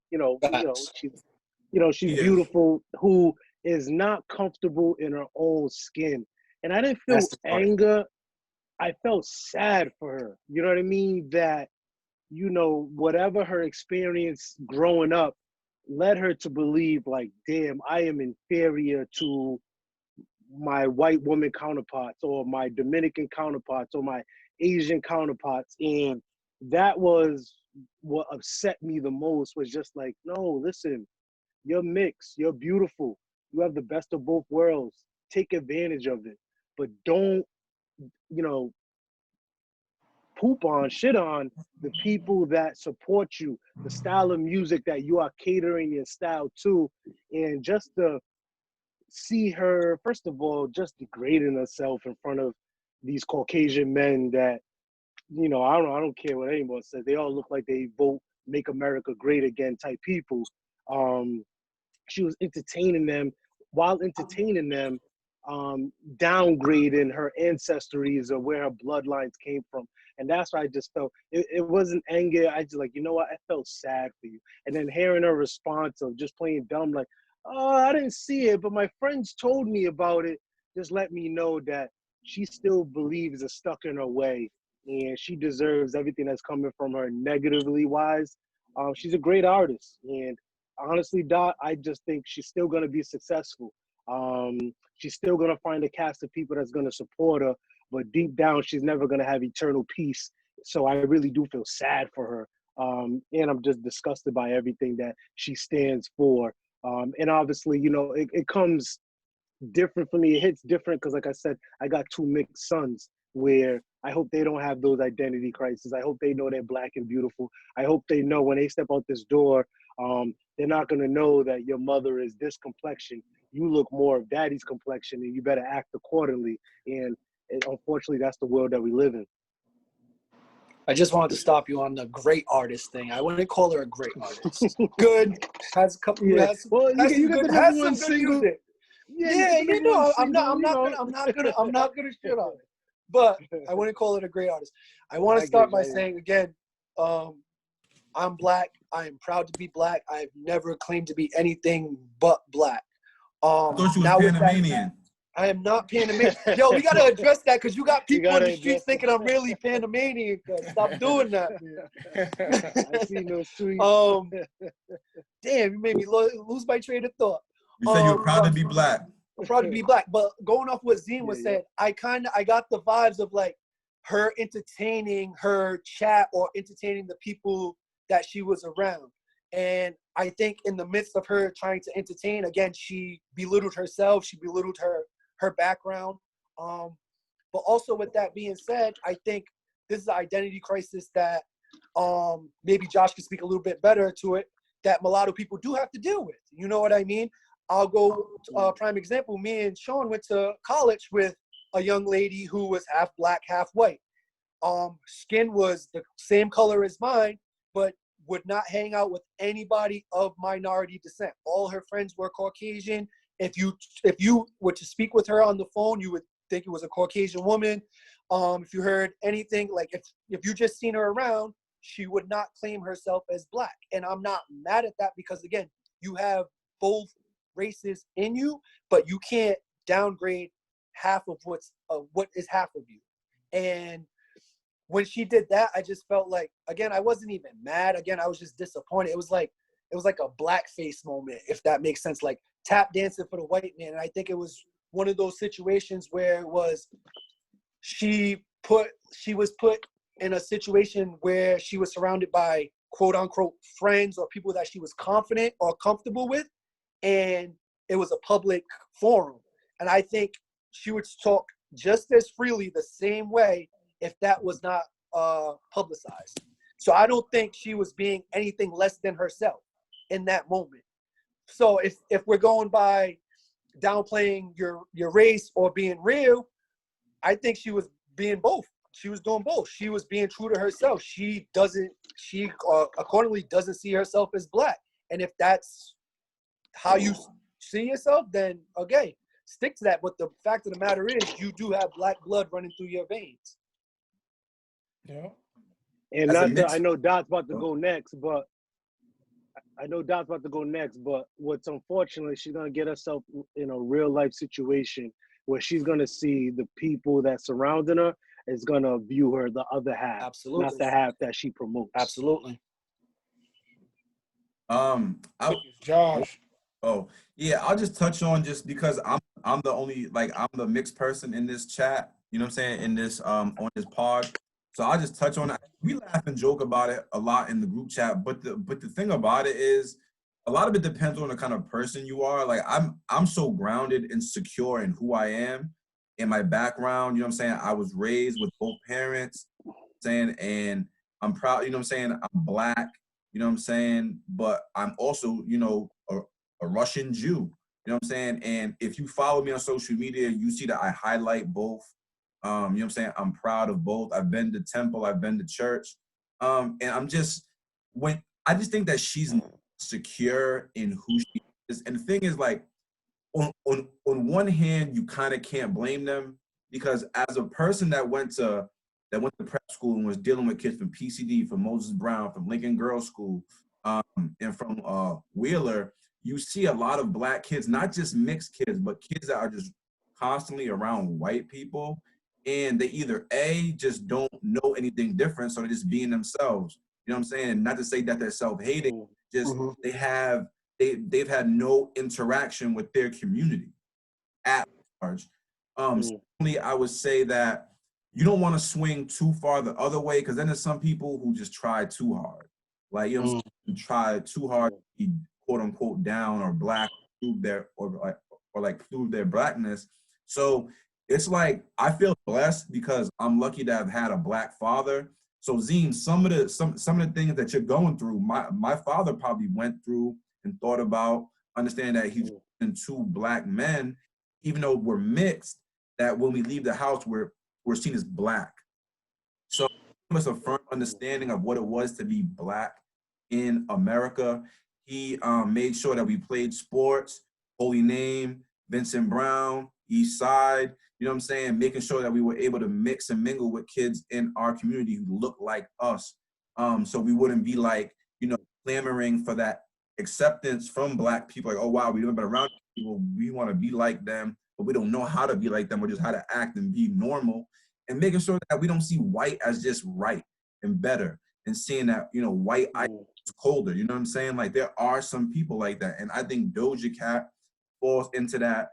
D: She's beautiful, who is not comfortable in her own skin. And I didn't feel anger. I felt sad for her. You know what I mean? That, whatever her experience growing up led her to believe damn, I am inferior to my white woman counterparts or my Dominican counterparts or my Asian counterparts. And that was what upset me the most, was just no, listen, you're mixed, you're beautiful, you have the best of both worlds, take advantage of it, but don't shit on the people that support you, the style of music that you are catering your style to. And just to see her, first of all, just degrading herself in front of these Caucasian men that, I don't care what anyone says. They all look like they vote "Make America Great Again" type people. She was entertaining them. While entertaining them, downgrading her ancestries or where her bloodlines came from. And that's why I just felt it wasn't anger. I just like, you know what? I felt sad for you. And then hearing her response of just playing dumb, like, oh, I didn't see it, but my friends told me about it. Just let me know that she still believes it's stuck in her way, and she deserves everything that's coming from her negatively wise. She's a great artist, and honestly, Dot, I just think she's still gonna be successful. She's still gonna find a cast of people that's gonna support her, but deep down, she's never gonna have eternal peace. So I really do feel sad for her, and I'm just disgusted by everything that she stands for. And obviously, you know, it comes different for me. It hits different because, like I said, I got two mixed sons where I hope they don't have those identity crises. I hope they know they're black and beautiful. I hope they know when they step out this door, they're not going to know that your mother is this complexion. You look more of daddy's complexion and you better act accordingly. And unfortunately, that's the world that we live in.
C: I just wanted to stop you on the great artist thing. I wouldn't call her a great artist. Good, has a couple.
D: Yeah.
C: Has,
D: Well,
C: has
D: you
C: some
D: got
C: good,
D: the number
C: has
D: one
C: some good
D: single.
C: music. Yeah,
D: you
C: no, I'm
D: single,
C: not gonna shit on it. But I wouldn't call it a great artist. I want to start by saying again, I'm black. I am proud to be black. I've never claimed to be anything but black.
A: I thought you was
C: Now with
A: Panamanian.
C: I am not Panamanian. Yo, we gotta address that because you got people in the streets
D: address
C: thinking I'm really Panamanian. Stop doing that, man.
D: I seen those tweets.
C: Damn, you made me lose my train of thought.
A: You said you were proud to be black.
C: I'm proud to be black, but going off what Zeem was saying, I got the vibes of like her entertaining her chat or entertaining the people that she was around. And I think in the midst of her trying to entertain, again, she belittled herself, she belittled her background. But also with that being said, I think this is an identity crisis that maybe Josh could speak a little bit better to it, that mulatto people do have to deal with. You know what I mean? I'll go prime example. Me and Sean went to college with a young lady who was half black, half white. Skin was the same color as mine, but would not hang out with anybody of minority descent. All her friends were Caucasian. If you were to speak with her on the phone, you would think it was a Caucasian woman. If you heard anything, like if you just seen her around, she would not claim herself as black. And I'm not mad at that because, again, you have both races in you, but you can't downgrade half of what is half of you. And when she did that, I just felt like, again, I wasn't even mad. Again, I was just disappointed. It was like a blackface moment, if that makes sense, like tap dancing for the white man. And I think it was one of those situations where it was she was put in a situation where she was surrounded by quote unquote friends or people that she was confident or comfortable with, and it was a public forum. And I think she would talk just as freely the same way if that was not publicized. So I don't think she was being anything less than herself in that moment. So if we're going by downplaying your race or being real, I think she was being both. She was doing both. She was being true to herself. She accordingly doesn't see herself as black. And if that's how you see yourself, then okay, stick to that. But the fact of the matter is, you do have black blood running through your veins.
B: Yeah.
D: And I know Dot's about to go next, but what's unfortunate, she's gonna get herself in a real life situation where she's gonna see the people that surrounding her is gonna view her the other half,
C: Absolutely.
D: not the half that she promotes.
C: Absolutely.
B: Josh.
A: Oh yeah, I'll just touch on just because I'm the only I'm the mixed person in this chat. You know what I'm saying, in this on this pod. So I'll just touch on it. We laugh and joke about it a lot in the group chat, but the thing about it is a lot of it depends on the kind of person you are. Like I'm so grounded and secure in who I am, in my background. You know what I'm saying? I was raised with both parents, and I'm proud. You know what I'm saying? I'm black. You know what I'm saying? But I'm also, a Russian Jew. You know what I'm saying? And if you follow me on social media, you see that I highlight both. You know what I'm saying? I'm proud of both. I've been to temple, I've been to church. And I just think that she's secure in who she is. And the thing is, on one hand, you kind of can't blame them, because as a person that went to prep school and was dealing with kids from PCD, from Moses Brown, from Lincoln Girls School, and from Wheeler, you see a lot of Black kids, not just mixed kids, but kids that are just constantly around white people, and they either just don't know anything different, so they're just being themselves. You know what I'm saying? And not to say that they're self-hating, just they've had no interaction with their community at large. Certainly, I would say that you don't want to swing too far the other way, because then there's some people who just try too hard. Like, you know what I'm saying? Try too hard to be quote unquote down or Black, prove their prove their Blackness. So it's like, I feel blessed because I'm lucky to have had a Black father. So Zeem, some of the things that you're going through, my father probably went through and thought about, understand that he's in two Black men, even though we're mixed, that when we leave the house, we're seen as Black. So give us a firm understanding of what it was to be Black in America. He made sure that we played sports, Holy Name, Vincent Brown, East Side, you know what I'm saying? Making sure that we were able to mix and mingle with kids in our community who look like us. So we wouldn't be like, you know, clamoring for that acceptance from Black people. Like, oh, wow, we've been around people, we want to be like them, but we don't know how to be like them or just how to act and be normal. And making sure that we don't see white as just right and better, and seeing that, you know, white ice is colder. You know what I'm saying? Like, there are some people like that. And I think Doja Cat falls into that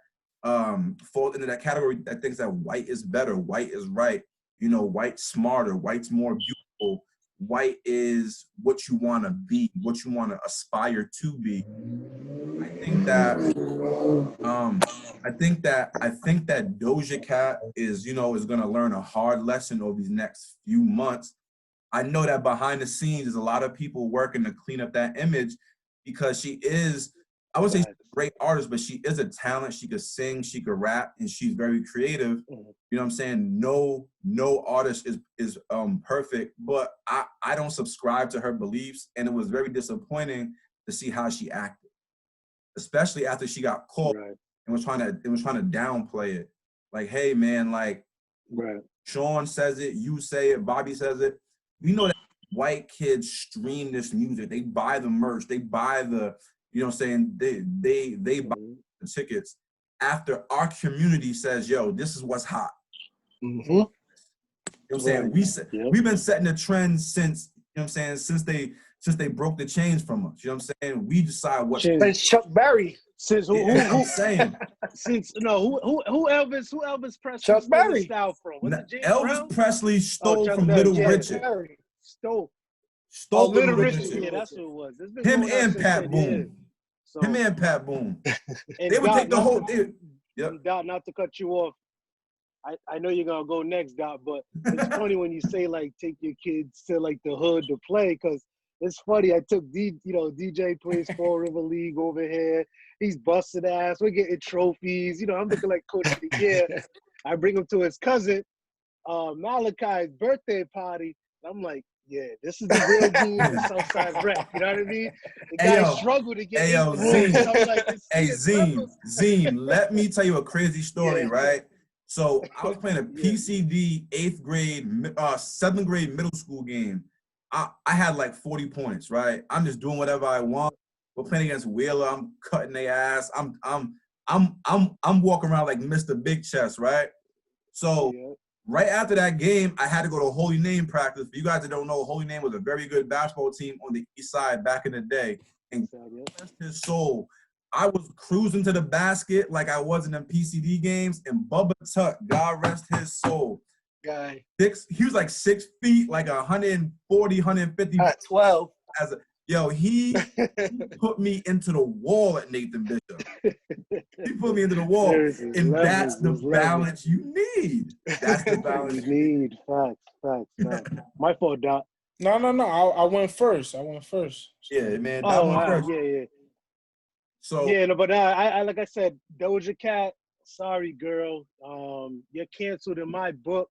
A: category that thinks that white is better, white is right, you know, white's smarter, white's more beautiful, white is what you want to be, what you want to aspire to be. I think that Doja Cat is, you know, is gonna learn a hard lesson over these next few months. I know that behind the scenes, there's a lot of people working to clean up that image, because she is, I would say she's a great artist, but she is a talent. She could sing, she could rap, and she's very creative. You know what I'm saying? No artist is perfect, but I don't subscribe to her beliefs, and it was very disappointing to see how she acted, especially after she got caught and was trying to downplay it. Like, hey man, like Sean says it, you say it, Bobby says it. We know that white kids stream this music. They buy the merch. They buy the, you know what I'm saying? They buy the tickets after our community says, yo, this is what's hot. You know what I'm saying? We've been setting the trend since, you know what I'm saying, since they broke the chains from us. You know what I'm saying? We decide what's
C: since Chuck Berry.
D: Since
A: who I'm saying.
D: Since who Elvis Presley
C: Chuck
D: stole
C: Berry.
D: the style from? Was it James
A: Elvis
D: Brown?
A: Presley stole
D: Chuck
A: from
D: Berry,
A: Little
D: yeah,
A: Richard.
D: Stole
A: Stole from
D: Little
A: Little
D: Richard.
A: Richard.
D: Yeah, that's what it was. It's been
A: Him
D: going on
A: and
D: since
A: Pat
D: then,
A: Boone.
D: yeah. So,
A: Him and Pat Boone.
D: and
A: They would
D: Doc,
A: take the whole.
D: Doc, not to cut you off. I know you're gonna go next, Doc, but it's funny when you say like take your kids to like the hood to play, because it's funny. I took DJ plays Fall River League over here. He's busting ass. We're getting trophies. You know, I'm looking like coach of the year. I bring him to his cousin Malachi's birthday party. I'm like, yeah, this is the real dude in the Southside rep. You know what I mean? The guy struggled to get into the room. So I'm like,
A: Zeem, let me tell you a crazy story, right? So I was playing a PCD 8th grade, 7th grade middle school game. I had like 40 points, right? I'm just doing whatever I want. We're playing against Wheeler. I'm cutting their ass. I'm walking around like Mr. Big Chest, right? So right after that game, I had to go to Holy Name practice. For you guys that don't know, Holy Name was a very good basketball team on the East Side back in the day. And rest his soul, I was cruising to the basket like I was in the PCD games, and Bubba Tuck, God rest his soul. He was like 6 feet, like 140, 150.
C: At 12.
A: He put me into the wall at Nathan Bishop. He put me into the wall. And that's the balance you need. That's the balance you need.
D: Facts. My fault, Doc.
B: No. I went first.
A: Yeah, man.
D: Yeah.
A: So
D: but I like I said, Doja Cat, sorry, girl. You're canceled in my book.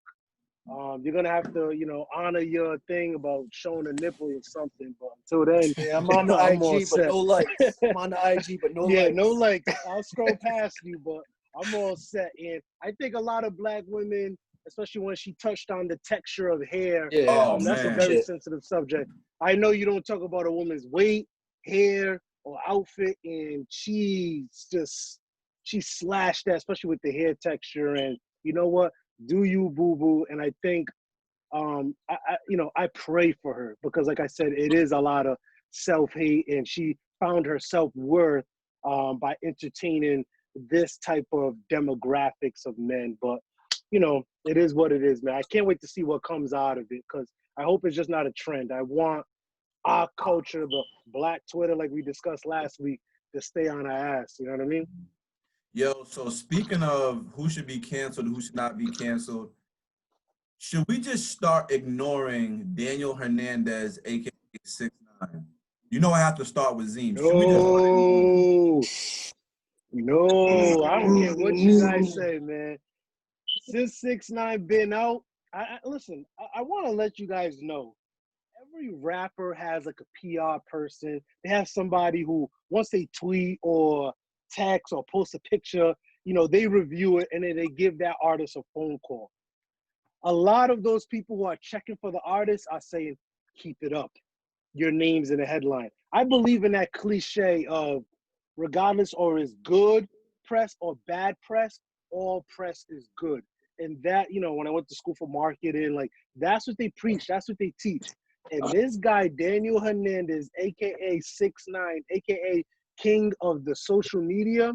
D: You're gonna have to, honor your thing about showing a nipple or something. But until then,
C: Yeah, I'm on the
D: I'm all
C: IG, but
D: set.
C: no likes. I'm on the IG, but no
D: Yeah,
C: likes.
D: no likes. I'll scroll past you, but I'm all set. And I think a lot of black women, especially when she touched on the texture of hair,
C: Yeah,
A: Oh,
C: on
D: that's a
A: man.
D: very
C: shit.
D: sensitive subject. I know you don't talk about a woman's weight, hair, or outfit, and she slashed that, especially with the hair texture. And you know what? Do you, boo boo? And I think I pray for her because, like I said, it is a lot of self-hate, and she found her self-worth by entertaining this type of demographics of men. But it is what it is, man. I can't wait to see what comes out of it because I hope it's just not a trend. I want our culture, the black Twitter, like we discussed last week, to stay on our ass. You know what I mean?
A: Yo, so speaking of who should be canceled, who should not be canceled, should we just start ignoring Daniel Hernandez, aka 6ix9ine? You know I have to start with Zeem. Should we just start ignoring?
D: No, I don't care what you guys say, man. Since 6ix9ine been out, listen. I want to let you guys know. Every rapper has like a PR person. They have somebody who, once they tweet or text or post a picture, they review it and then they give that artist a phone call. A lot of those people who are checking for the artist are saying, keep it up. Your name's in the headline. I believe in that cliche of regardless or is good press or bad press, all press is good. And that, when I went to school for marketing, like that's what they preach, that's what they teach. And this guy, Daniel Hernandez, aka 6ix9ine, aka king of the social media,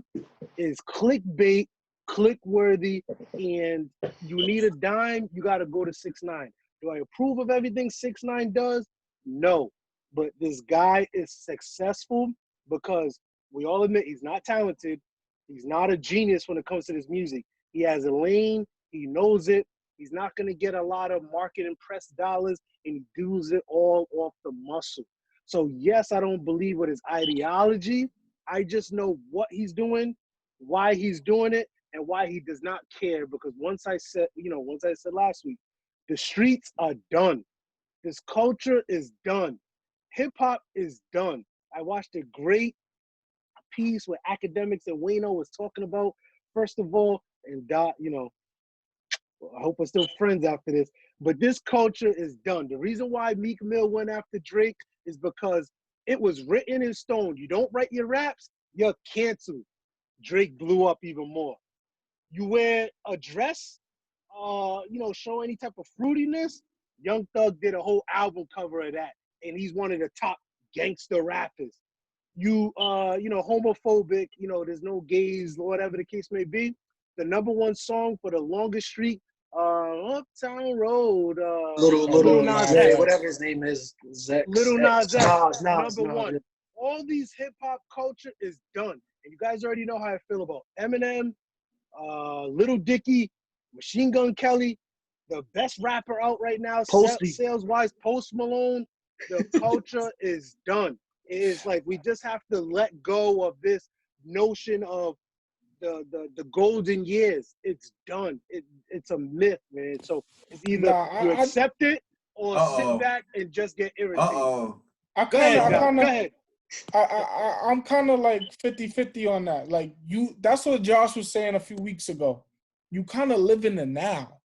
D: is clickbait, click worthy, and you need a dime, you got to go to 6ix9ine. Do I approve of everything 6ix9ine does? No. But this guy is successful because we all admit he's not talented. He's not a genius when it comes to this music. He has a lane. He knows it. He's not going to get a lot of marketing press dollars, and he does it all off the muscle. So, yes, I don't believe with his ideology. I just know what he's doing, why he's doing it, and why he does not care. Because once I said last week, the streets are done. This culture is done. Hip hop is done. I watched a great piece with academics that Wayno was talking about. First of all, and I hope we're still friends after this. But this culture is done. The reason why Meek Mill went after Drake is because it was written in stone. You don't write your raps, you're canceled. Drake blew up even more. You wear a dress, show any type of fruitiness. Young Thug did a whole album cover of that, and he's one of the top gangster rappers. You, homophobic, there's no gays, whatever the case may be. The number one song for the longest streak, Uptown Road,
C: Little
D: Nas
C: Nas,
D: X.
C: whatever his name is,
D: Little Nas X,
C: Nas,
D: number one. All these hip hop culture is done. And you guys already know how I feel about Eminem, Little Dicky, Machine Gun Kelly, the best rapper out right now, sales-wise, Post Malone. The culture is done. It is like we just have to let go of this notion of the golden years. It's done. It's a myth, man. So it's either you accept it or sit back and just get irritated.
A: Uh-oh.
D: Go ahead.
B: I'm kind of like 50-50 on that. Like that's what Josh was saying a few weeks ago. You kind of live in the now.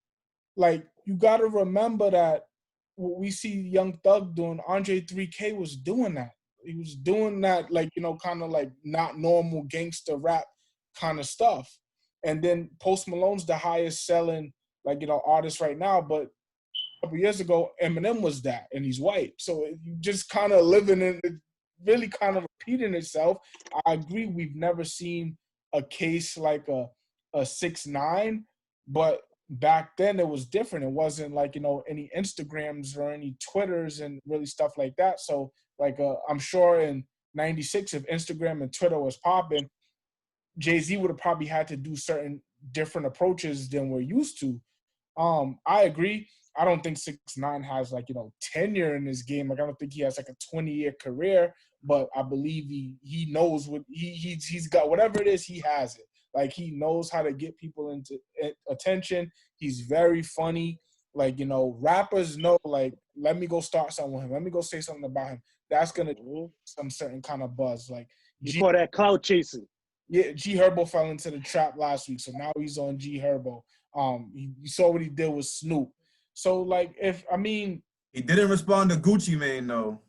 B: Like you got to remember that what we see Young Thug doing, Andre 3K was doing that. He was doing that, like, kind of like not normal gangster rap kind of stuff. And then Post Malone's the highest selling, artist right now. But a couple years ago, Eminem was that, and he's white. So you just kind of living in it, really kind of repeating itself. I agree. We've never seen a case like a 6ix9ine, but back then it was different. It wasn't like, any Instagrams or any Twitters and really stuff like that. So I'm sure in 96, if Instagram and Twitter was popping, Jay-Z would have probably had to do certain different approaches than we're used to. I agree. I don't think 6ix9ine has tenure in this game. I don't think he has a 20-year career, but I believe he knows what he's got. Whatever it is, he has it. He knows how to get people into attention. He's very funny. Like, you know, rappers know, like, let me go start something with him. Let me go say something about him. That's gonna some certain kind of buzz. Like
D: You call that clout chasing.
B: yeah, G Herbo fell into the trap last week, so now he's on G Herbo. You saw what he did with Snoop. So like,
A: he didn't respond to Gucci Mane though.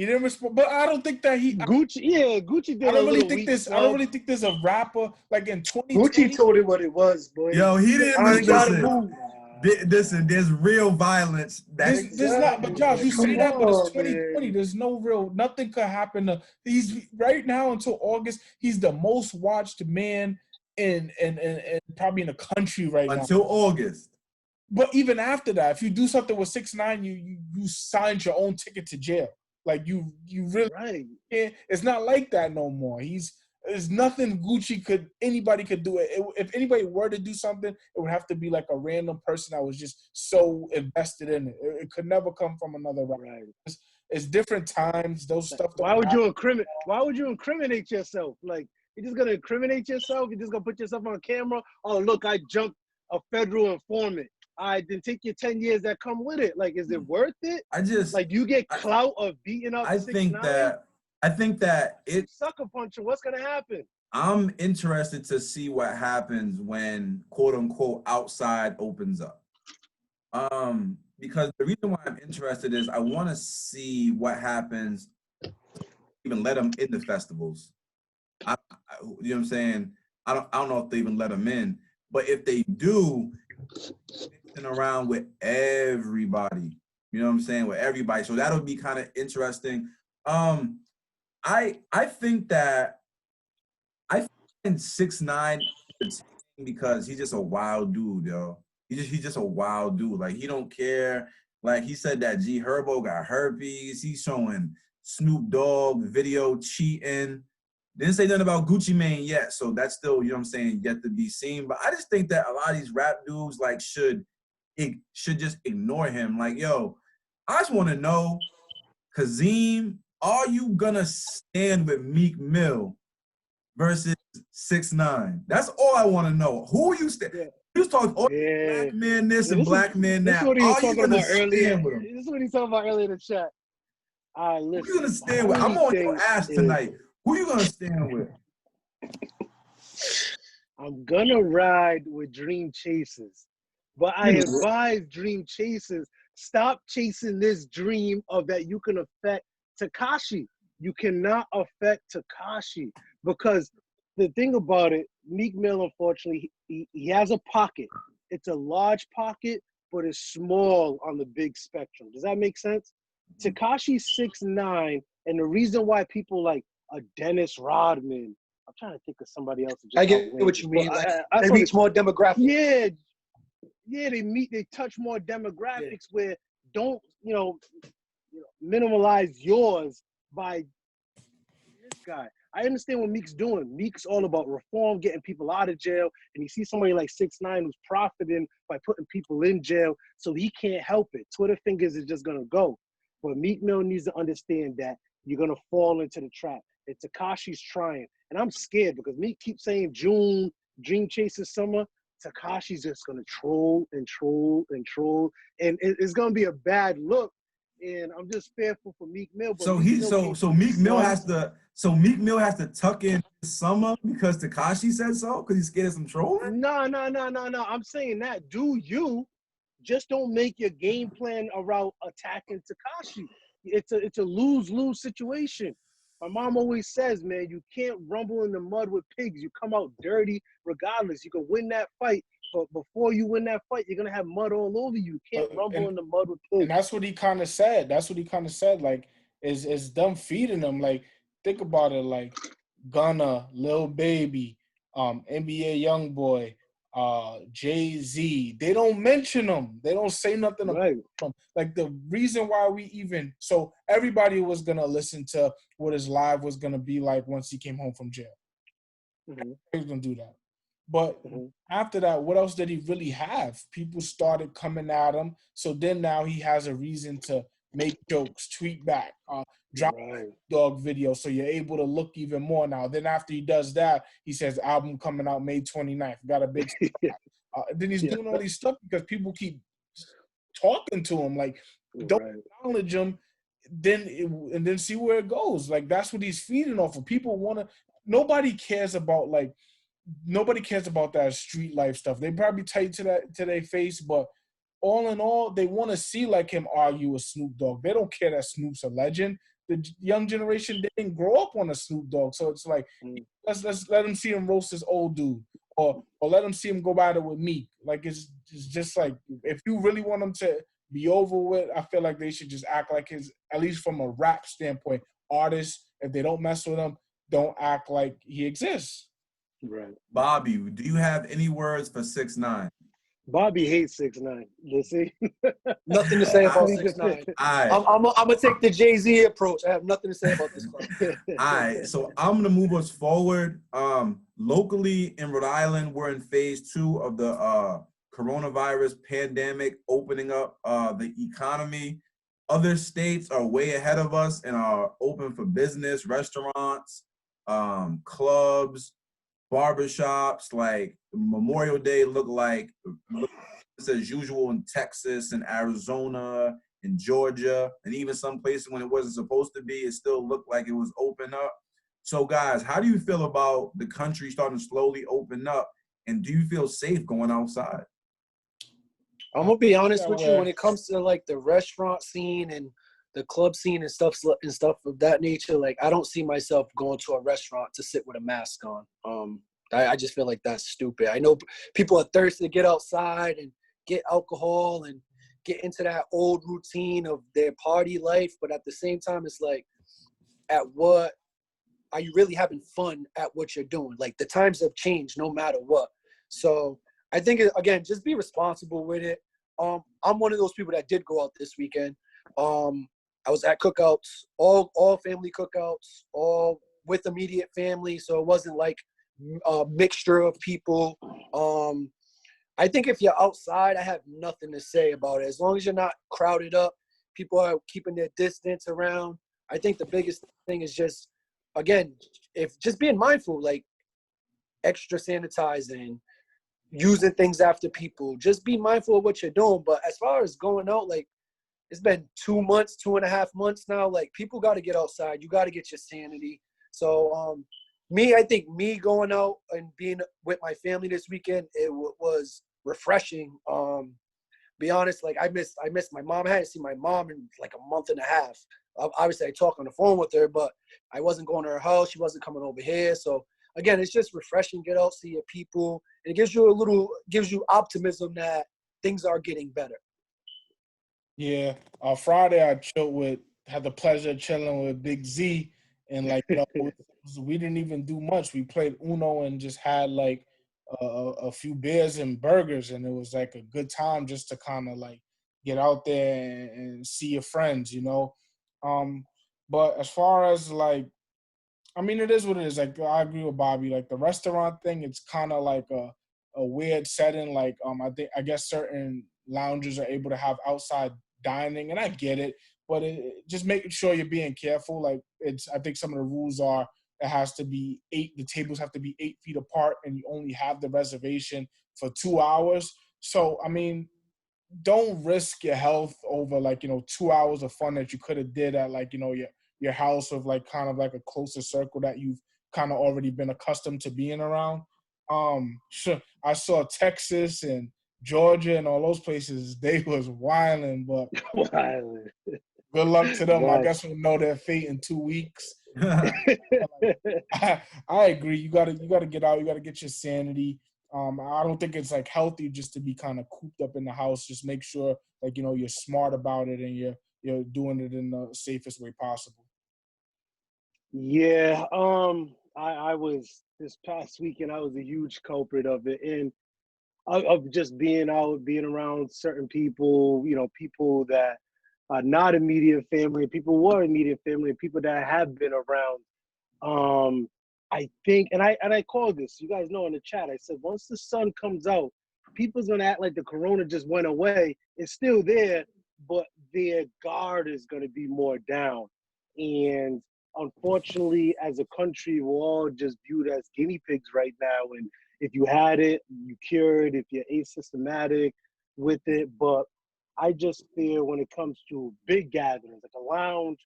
B: he didn't respond, but I don't think that
D: Gucci did
B: I don't
D: a
B: really
D: little
B: think
D: weak
B: this.
D: stuff.
B: I don't really think there's a rapper like in 2020.
C: Gucci told it what it was, boy.
A: Yo, he didn't
C: I ain't gotta
A: listen.
C: move.
A: Listen, there's real violence.
B: There's not, but Josh, you say
C: Come
B: that, but it's
C: on,
B: 2020.
C: man.
B: There's no real, nothing could happen. He's right now until August. He's the most watched man in probably in the country right now.
A: Until August.
B: But even after that, if you do something with 6ix9ine, you signed your own ticket to jail. Like you really
D: Right.
B: can't. It's not like that no more. There's nothing anybody could do. If anybody were to do something, it would have to be like a random person that was just so invested in it. It could never come from another rapper.
D: Right.
B: It's different times. Those stuff.
D: Why would you incriminate yourself? Like, you're just gonna incriminate yourself? You're just gonna put yourself on camera? Oh, look, I jumped a federal informant. I didn't take your 10 years that come with it. Like, is it worth it? Like, you get clout of beating up 6ix9ine?
A: I think that it
D: sucker puncher. What's gonna happen?
A: I'm interested to see what happens when quote unquote outside opens up. Because the reason why I'm interested is I want to see what happens. Even let them in the festivals. You know what I'm saying? I don't know if they even let them in, but if they do, mixing around with everybody. You know what I'm saying? With everybody. So that'll be kind of interesting. I think that I find 6ix9ine because he's just a wild dude, yo. He's just a wild dude. Like, he don't care. Like, he said that G Herbo got herpes. He's showing Snoop Dogg video cheating. Didn't say nothing about Gucci Mane yet, so that's still, you know what I'm saying, yet to be seen. But I just think that a lot of these rap dudes like should just ignore him. Like, yo, I just want to know, Kazeem, are you gonna stand with Meek Mill versus 6ix9ine? That's all I want to know. Who are you stand?
D: Yeah.
A: He was talking black man this and black man that.
D: This is what he was talking about earlier.
A: With him?
D: This is what he was talking about earlier in the chat. Listen,
A: who you gonna stand with? I'm on your ass tonight. Who you gonna stand with?
D: I'm gonna ride with Dream Chasers, but I advise Dream Chasers, stop chasing this dream of that you can affect Tekashi. You cannot affect Tekashi, because the thing about it, Meek Mill, unfortunately, he has a pocket. It's a large pocket, but it's small on the big spectrum. Does that make sense? Tekashi's 6'9", and the reason why people like a Dennis Rodman, I'm trying to think of somebody else.
C: I get what you mean. They reach more demographics.
D: Yeah, they touch more demographics where don't minimalize yours by this guy. I understand what Meek's doing. Meek's all about reform, getting people out of jail, and you see somebody like 6ix9ine who's profiting by putting people in jail, so he can't help it. Twitter fingers is just gonna go. But Meek Mill needs to understand that you're gonna fall into the trap. And Tekashi's trying, and I'm scared because Meek keeps saying June, Dream Chasers summer. Tekashi's just gonna troll and troll and troll, and it's gonna be a bad look. And I'm just fearful for Meek Mill. But
A: Meek Mill has to tuck in this summer because Tekashi said so, because he's scared of some trolling?
D: No. I'm saying that. Just don't make your game plan around attacking Tekashi. It's a lose-lose situation. My mom always says, man, you can't rumble in the mud with pigs. You come out dirty regardless. You can win that fight, but before you win that fight, you're going to have mud all over you. You can't rumble in the mud with pigs.
B: And that's what he kind of said. Like, is them feeding him. Like, think about it. Like, Gunna, Lil Baby, NBA Youngboy, Jay-Z. They don't mention them. They don't say nothing about them. Like, the reason why so everybody was going to listen to what his live was going to be like once he came home from jail.
D: Mm-hmm.
B: He was going to do that. But after that, what else did he really have? People started coming at him. So then now he has a reason to make jokes, tweet back, drop a dog video. So you're able to look even more now. Then after he does that, he says album coming out May 29th. Got a big then he's doing all these stuff because people keep talking to him. Like, don't
D: Right.
B: acknowledge him, and then see where it goes. Like, that's what he's feeding off of. People want to. Nobody cares about that street life stuff. They probably tight to their face, but all in all, they want to see like him argue with Snoop Dogg. They don't care that Snoop's a legend. The young generation didn't grow up on a Snoop Dogg, so it's like let's let him see him roast this old dude, or let him see him go at it with Meek. Like it's just like, if you really want him to be over with, I feel like they should just act like his, at least from a rap standpoint, artists. If they don't mess with him, don't act like he exists.
D: Right.
A: Bobby, do you have any words for 6ix9ine?
D: Bobby hates 6ix9ine. You see?
C: Nothing to say about
A: I-
C: 6ix9ine.
A: All
C: I'm gonna take the Jig Zeem approach. I have nothing to say about this one.
A: right, so I'm gonna move us forward. Locally in Rhode Island, we're in phase 2 of the coronavirus pandemic, opening up the economy. Other states are way ahead of us and are open for business, restaurants, clubs, barbershops. Like Memorial Day looked as usual in Texas and Arizona and Georgia, and even some places when it wasn't supposed to be, it still looked like it was open up. So guys, how do you feel about the country starting to slowly open up, and do you feel safe going outside?
C: I'm gonna be honest with you, when it comes to like the restaurant scene and the club scene and stuff of that nature, like I don't see myself going to a restaurant to sit with a mask on. I just feel like that's stupid. I know people are thirsty to get outside and get alcohol and get into that old routine of their party life, but at the same time, it's like, at what are you really having fun at what you're doing? Like, the times have changed no matter what. So I think, again, just be responsible with it. I'm one of those people that did go out this weekend. I was at cookouts, all family cookouts, all with immediate family. So it wasn't like a mixture of people. I think if you're outside, I have nothing to say about it. As long as you're not crowded up, people are keeping their distance around. I think the biggest thing is just, again, just being mindful, like extra sanitizing, using things after people. Just be mindful of what you're doing. But as far as going out, like, it's been 2 months, 2.5 months now. Like, people got to get outside. You got to get your sanity. So I think me going out and being with my family this weekend, it was refreshing. Be honest, like I missed my mom. I hadn't seen my mom in like a month and a half. Obviously, I talk on the phone with her, but I wasn't going to her house. She wasn't coming over here. So again, it's just refreshing. Get out, see your people. And it gives you optimism that things are getting better.
B: Yeah. Friday, I had the pleasure of chilling with Big Z, and like, we didn't even do much. We played Uno and just had like a few beers and burgers, and it was like a good time just to kind of like get out there and see your friends, But as far as like, I mean, it is what it is. Like, I agree with Bobby. Like, the restaurant thing, it's kind of like a weird setting. Like, I guess certain lounges are able to have outside dining, and I get it, but just making sure you're being careful. Like, I think some of the rules are the tables have to be 8 feet apart, and you only have the reservation for 2 hours. So, I mean, don't risk your health over 2 hours of fun that you could have did at your house with like kind of like a closer circle that you've kind of already been accustomed to being around. Sure, I saw Texas and Georgia and all those places, they was wilding, but good luck to them. I guess we'll know their fate in 2 weeks. I agree. You gotta get out. You gotta get your sanity. I don't think it's like healthy just to be kind of cooped up in the house. Just make sure you're smart about it and you're doing it in the safest way possible.
D: Yeah, I was this past weekend. I was a huge culprit of it, and of just being out, being around certain people. People that are not immediate family, people who are immediate family, and people that have been around. I think, and I called this. You guys know in the chat. I said once the sun comes out, people's gonna act like the corona just went away. It's still there, but their guard is gonna be more down, and unfortunately, as a country, we're all just viewed as guinea pigs right now. And if you had it, you cured. If you're asymptomatic with it, but I just fear when it comes to big gatherings, like a lounge,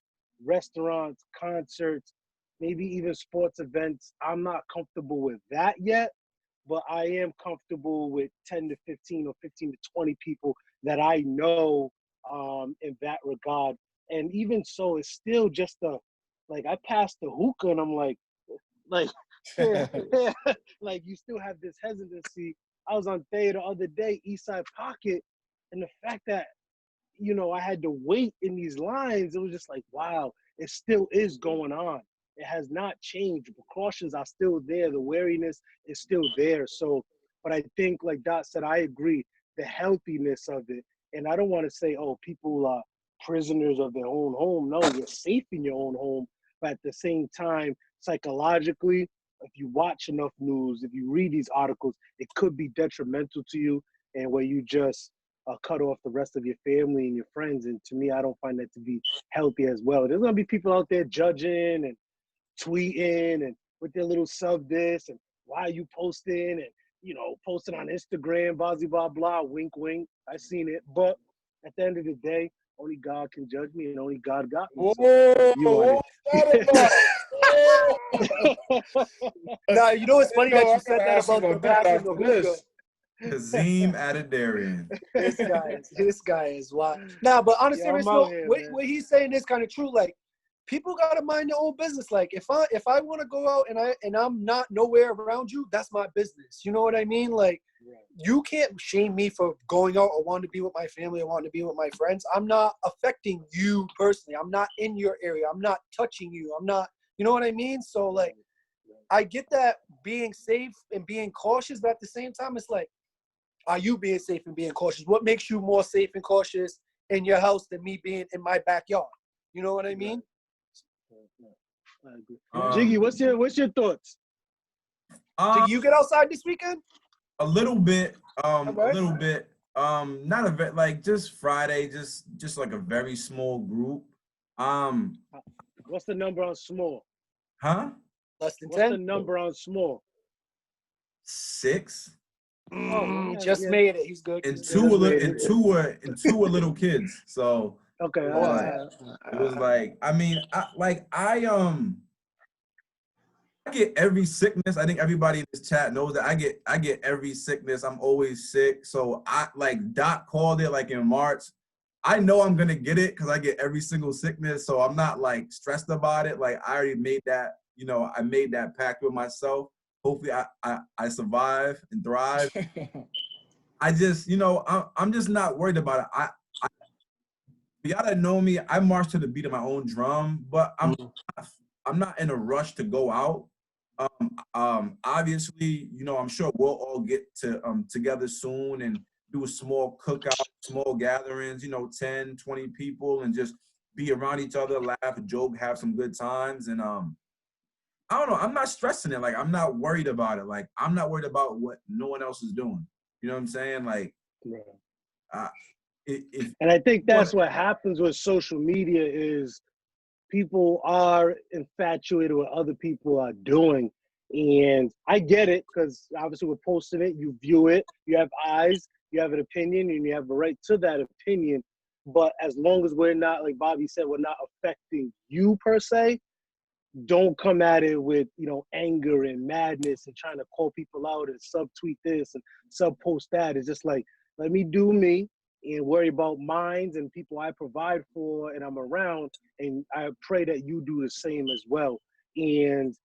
D: restaurants, concerts, maybe even sports events, I'm not comfortable with that yet, but I am comfortable with 10 to 15 or 15 to 20 people that I know in that regard. And even so, it's still just like I passed the hookah and I'm like, yeah, like you still have this hesitancy. I was on Thea the other day, Eastside Pocket, and the fact that, I had to wait in these lines, it was just like, wow, it still is going on. It has not changed. The precautions are still there. The wariness is still there. So, but I think, like Dot said, I agree, the healthiness of it. And I don't want to say, oh, people are prisoners of their own home. No, you're safe in your own home. But at the same time, psychologically, if you watch enough news, if you read these articles, it could be detrimental to you, and where you just cut off the rest of your family and your friends. And to me, I don't find that to be healthy as well. There's gonna be people out there judging and tweeting and with their little sub this and why are you posting and posting on Instagram, blah blah blah, wink wink. I seen it, but at the end of the day, only God can judge me, and only God got me.
B: Whoa,
D: You on
C: Nah, you know what's funny that
B: I
C: you said
B: gotta
C: that
B: ask you
C: about the
B: about that
C: passing the
B: after
C: hookah.
B: this.
A: Kazim Adadarian.
C: This guy is wild. Nah, but on a serious note, what he's saying is kind of true. Like, people gotta mind their own business. Like, if I want to go out and I'm not nowhere around you, that's my business. You know what I mean? Like, you can't shame me for going out or wanting to be with my family or wanting to be with my friends. I'm not affecting you personally. I'm not in your area. I'm not touching you. I'm not. You know what I mean? So, like, I get that being safe and being cautious, but at the same time, it's like, are you being safe and being cautious? What makes you more safe and cautious in your house than me being in my backyard? You know what I mean?
D: Jiggy, what's your thoughts?
C: Jiggy, you get outside this weekend?
A: A little bit.
C: Right.
A: A little bit. Not a bit, like just Friday, just like a very small group.
D: What's the number on small?
A: Huh?
C: Less than 10?
D: What's the number on small?
A: 6.
C: Just made it. He's good.
A: And two were little kids. So
D: okay.
A: it was like, I mean, I get every sickness. I think everybody in this chat knows that I get every sickness. I'm always sick. So I, like Doc called it like in March. I know I'm gonna get it because I get every single sickness. So I'm not like stressed about it. Like I already made that, I made that pact with myself. Hopefully I survive and thrive. I just, I'm just not worried about it. You gotta know me. I march to the beat of my own drum, but I'm not in a rush to go out. Obviously, I'm sure we'll all get to together soon and do a small cookout, small gatherings, 10, 20 people, and just be around each other, laugh, joke, have some good times. And I don't know, I'm not stressing it. Like, I'm not worried about it. Like, I'm not worried about what no one else is doing. You know what I'm saying? Like,
D: and I think that's what happens with social media is people are infatuated with what other people are doing. And I get it, because obviously we're posting it, you view it, you have eyes, you have an opinion, and you have a right to that opinion. But as long as we're not, like Bobby said, we're not affecting you per se, don't come at it with, anger and madness and trying to call people out and subtweet this and subpost that. It's just like, let me do me and worry about minds and people I provide for and I'm around. And I pray that you do the same as well. And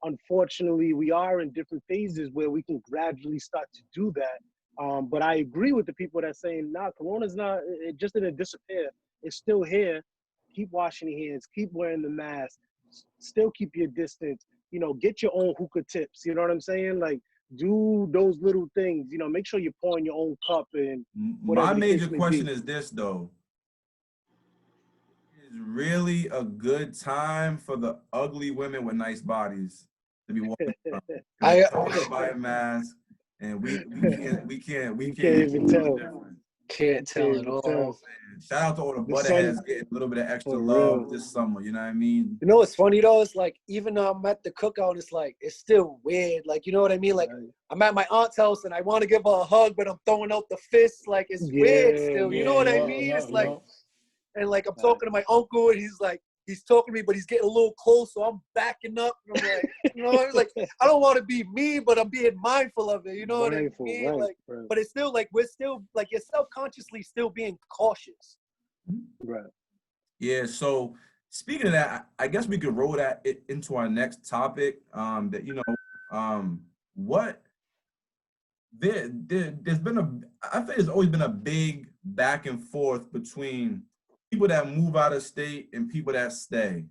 D: unfortunately, we are in different phases where we can gradually start to do that. But I agree with the people that are saying, nah, Corona's not, it just didn't disappear. It's still here. Keep washing your hands, keep wearing the mask, still keep your distance, get your own hookah tips. You know what I'm saying? Like, do those little things, make sure you're pouring your own cup and whatever.
A: My major question is this, though. Is really a good time for the ugly women with nice bodies to be walking around. I buy a mask, and we can't even tell.
C: Can't tell at all.
A: Shout out to all the
D: The sun-
A: butterheads getting a little bit of extra
D: For
A: love
D: real.
A: this summer. You know what I mean?
C: You know what's funny though? It's like even though I'm at the cookout, it's like it's still weird. Like you know what I mean? Like I'm at my aunt's house and I want to give her a hug, but I'm throwing out the fists. Like it's weird still. You know what I mean? It's like, and like I'm talking to my uncle and he's talking to me, but he's getting a little close, so I'm backing up. And I'm like, you know, I'm like I don't want to be me, but I'm being mindful of it. You know what I mean?
D: Right,
C: like,
D: right.
C: but it's still like we're still like you're subconsciously still being cautious.
D: Right.
A: Yeah. So speaking of that, I guess we could roll that into our next topic. That what there's been I think there's always been a big back and forth between people that move out of state and people that stay.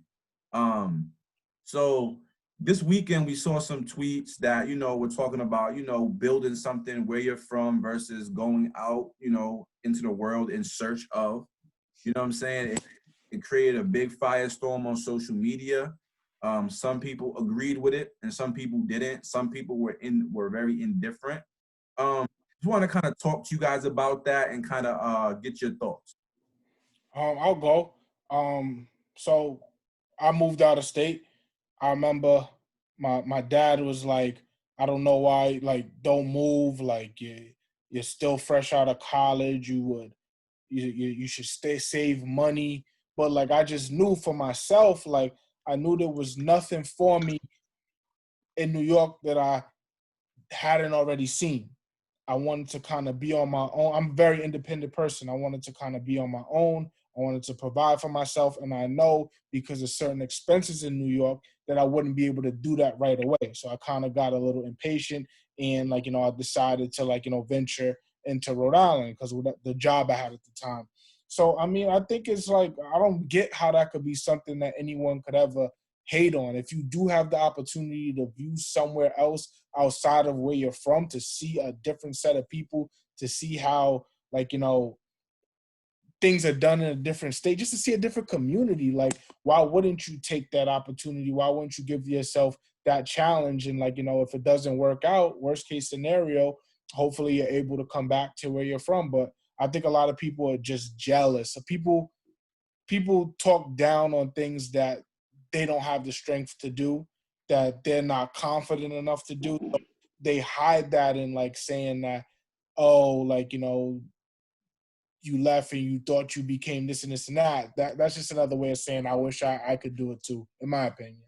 A: So this weekend we saw some tweets that, we're talking about, building something where you're from versus going out, into the world in search of, you know what I'm saying? It created a big firestorm on social media. Some people agreed with it and some people didn't. Some people were very indifferent. Just want to kind of talk to you guys about that and kind of get your thoughts.
B: I'll go. So I moved out of state. I remember my dad was like, I don't know why, like, don't move. Like you're still fresh out of college. You should save money. But like I just knew for myself, like I knew there was nothing for me in New York that I hadn't already seen. I wanted to kind of be on my own. I'm a very independent person. I wanted to kind of be on my own. I wanted to provide for myself. And I know because of certain expenses in New York that I wouldn't be able to do that right away. So I kind of got a little impatient and I decided to venture into Rhode Island because of the job I had at the time. So, I mean, I think it's like, I don't get how that could be something that anyone could ever hate on. If you do have the opportunity to view somewhere else outside of where you're from, to see a different set of people, to see how things are done in a different state, just to see a different community, like why wouldn't you take that opportunity? Why wouldn't you give yourself that challenge? And if it doesn't work out, worst case scenario, hopefully you're able to come back to where you're from. But I think a lot of people are just jealous. So people talk down on things that they don't have the strength to do, that they're not confident enough to do. So they hide that in saying that, you left and you thought you became this and this and that. That's just another way of saying I wish I could do it too, in my opinion.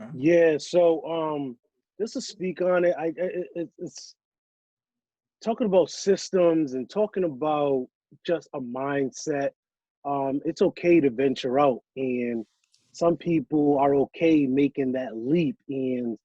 D: Okay. Yeah, so just to speak on it, it's talking about systems and talking about just a mindset. It's okay to venture out, and some people are okay making that leap. And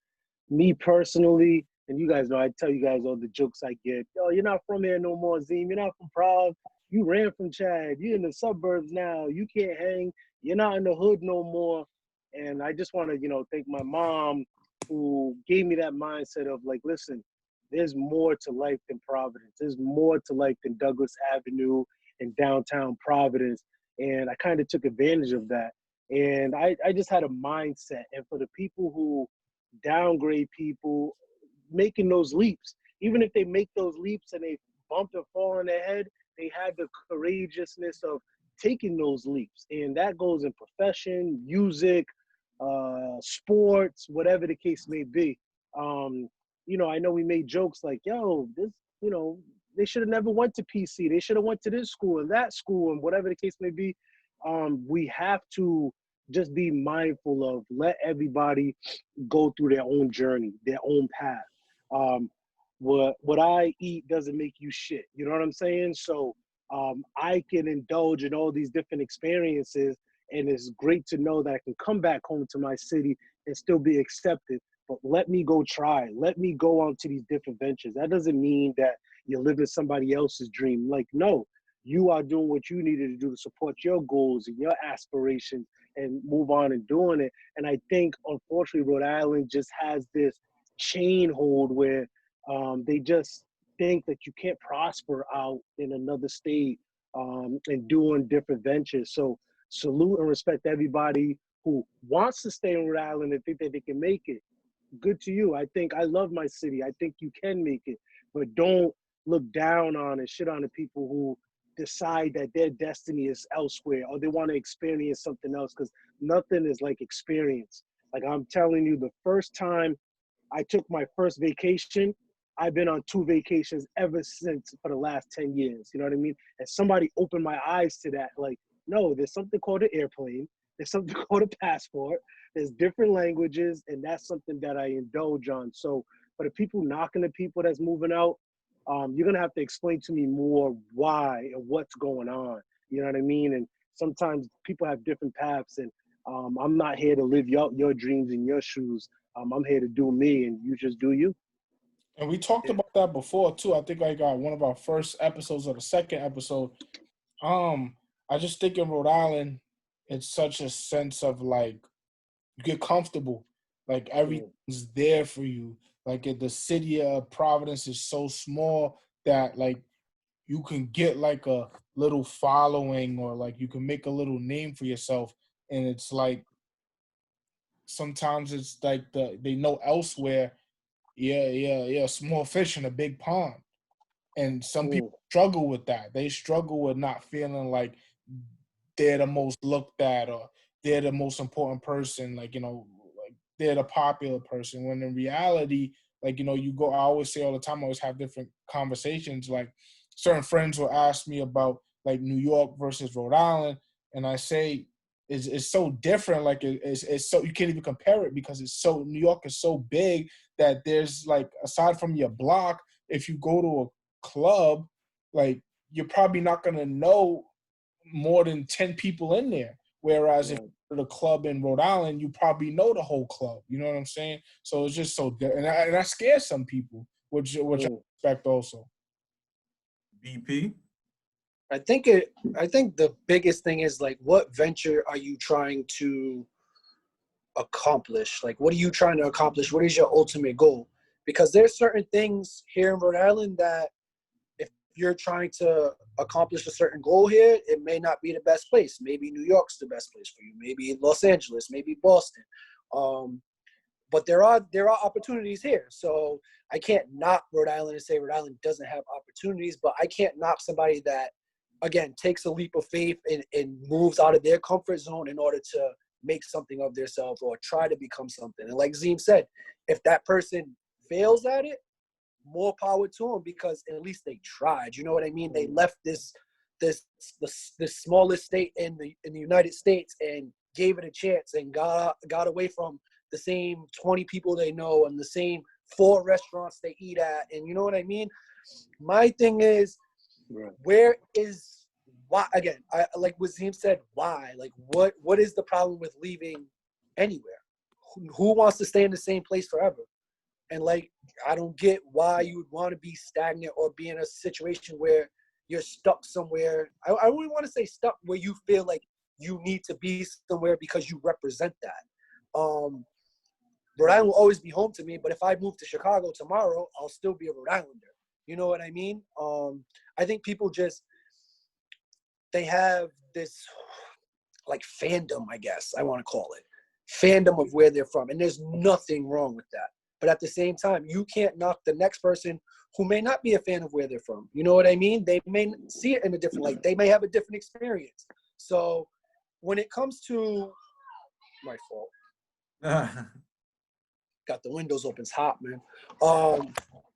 D: me personally, and you guys know, I tell you guys all the jokes I get. Yo, you're not from here no more, Zeem. You're not from Prague. You ran from Chad. You're in the suburbs now. You can't hang. You're not in the hood no more. And I just want to, thank my mom who gave me that mindset of listen, there's more to life than Providence. There's more to life than Douglas Avenue and downtown Providence. And I kind of took advantage of that. And I just had a mindset. And for the people who downgrade people making those leaps, even if they make those leaps and they bump and fall on their head, they had the courageousness of taking those leaps. And that goes in profession, music, sports, whatever the case may be. I know we made jokes like, yo, this, they should have never went to PC. They should have went to this school and that school and whatever the case may be. We have to just be mindful of let everybody go through their own journey, their own path. What I eat doesn't make you shit. You know what I'm saying? So I can indulge in all these different experiences, and it's great to know that I can come back home to my city and still be accepted. But let me go try. Let me go on to these different ventures. That doesn't mean that you're living somebody else's dream. No, you are doing what you needed to do to support your goals and your aspirations and move on and doing it. And I think, unfortunately, Rhode Island just has this chain hold where they just think that you can't prosper out in another state and doing different ventures. So salute and respect everybody who wants to stay in Rhode Island and think that they can make it. Good to you. I love my city. I think you can make it. but don't look down on and shit on the people who decide that their destiny is elsewhere or they want to experience something else, because nothing is like experience. Like I'm telling you, the first time I took my first vacation, I've been on 2 vacations ever since for the last 10 years. You know what I mean? And somebody opened my eyes to that. Like, no, there's something called an airplane. There's something called a passport. There's different languages, and that's something that I indulge on. So for the people knocking the people that's moving out, you're gonna have to explain to me more why and what's going on. You know what I mean? And sometimes people have different paths, and I'm not here to live your dreams in your shoes. I'm here to do me, and you just do you.
B: And we talked about that before too. I think like one of our first episodes or the second episode. I just think in Rhode Island, it's such a sense of like you get comfortable, like everything's there for you. Like the city of Providence is so small that like you can get like a little following or like you can make a little name for yourself. And it's like sometimes it's like they know elsewhere, yeah, small fish in a big pond. And some people struggle with that. They struggle with not feeling like they're the most looked at or they're the most important person, like, like they're the popular person. When in reality, like, you go, I always say all the time, I always have different conversations. Like certain friends will ask me about like New York versus Rhode Island. And I say, it's so different. Like it's so, you can't even compare it because New York is so big that there's like, aside from your block, if you go to a club, like you're probably not going to know more than 10 people in there. Whereas if you're at a club in Rhode Island, you probably know the whole club. You know what I'm saying? So it's just so, and that scares some people, which I respect also.
A: BP?
C: I think the biggest thing is like, what venture are you trying to accomplish? Like, what are you trying to accomplish? What is your ultimate goal? Because there's certain things here in Rhode Island that if you're trying to accomplish a certain goal here, it may not be the best place. Maybe New York's the best place for you. Maybe Los Angeles, maybe Boston. But there are opportunities here. So I can't knock Rhode Island and say Rhode Island doesn't have opportunities, but I can't knock somebody that, again, takes a leap of faith and moves out of their comfort zone in order to make something of themselves or try to become something. And like Zeem said, if that person fails at it, more power to them, because at least they tried. You know what I mean? They left this smallest state in the United States and gave it a chance and got away from the same 20 people they know and the same 4 restaurants they eat at. And you know what I mean? My thing is, where is why? Again, I like what Zeem said. Why? Like, what is the problem with leaving anywhere? Who wants to stay in the same place forever? And like, I don't get why you would want to be stagnant or be in a situation where you're stuck somewhere. I wouldn't want to say stuck where you feel like you need to be somewhere because you represent that. Rhode Island will always be home to me, but if I move to Chicago tomorrow, I'll still be a Rhode Islander. You know what I mean? I think people they have this like fandom, I guess I want to call it. Fandom of where they're from. And there's nothing wrong with that. But at the same time, you can't knock the next person who may not be a fan of where they're from. You know what I mean? They may see it in a different light. They may have a different experience. So when it comes to my fault. Got the windows open. It's hot, man.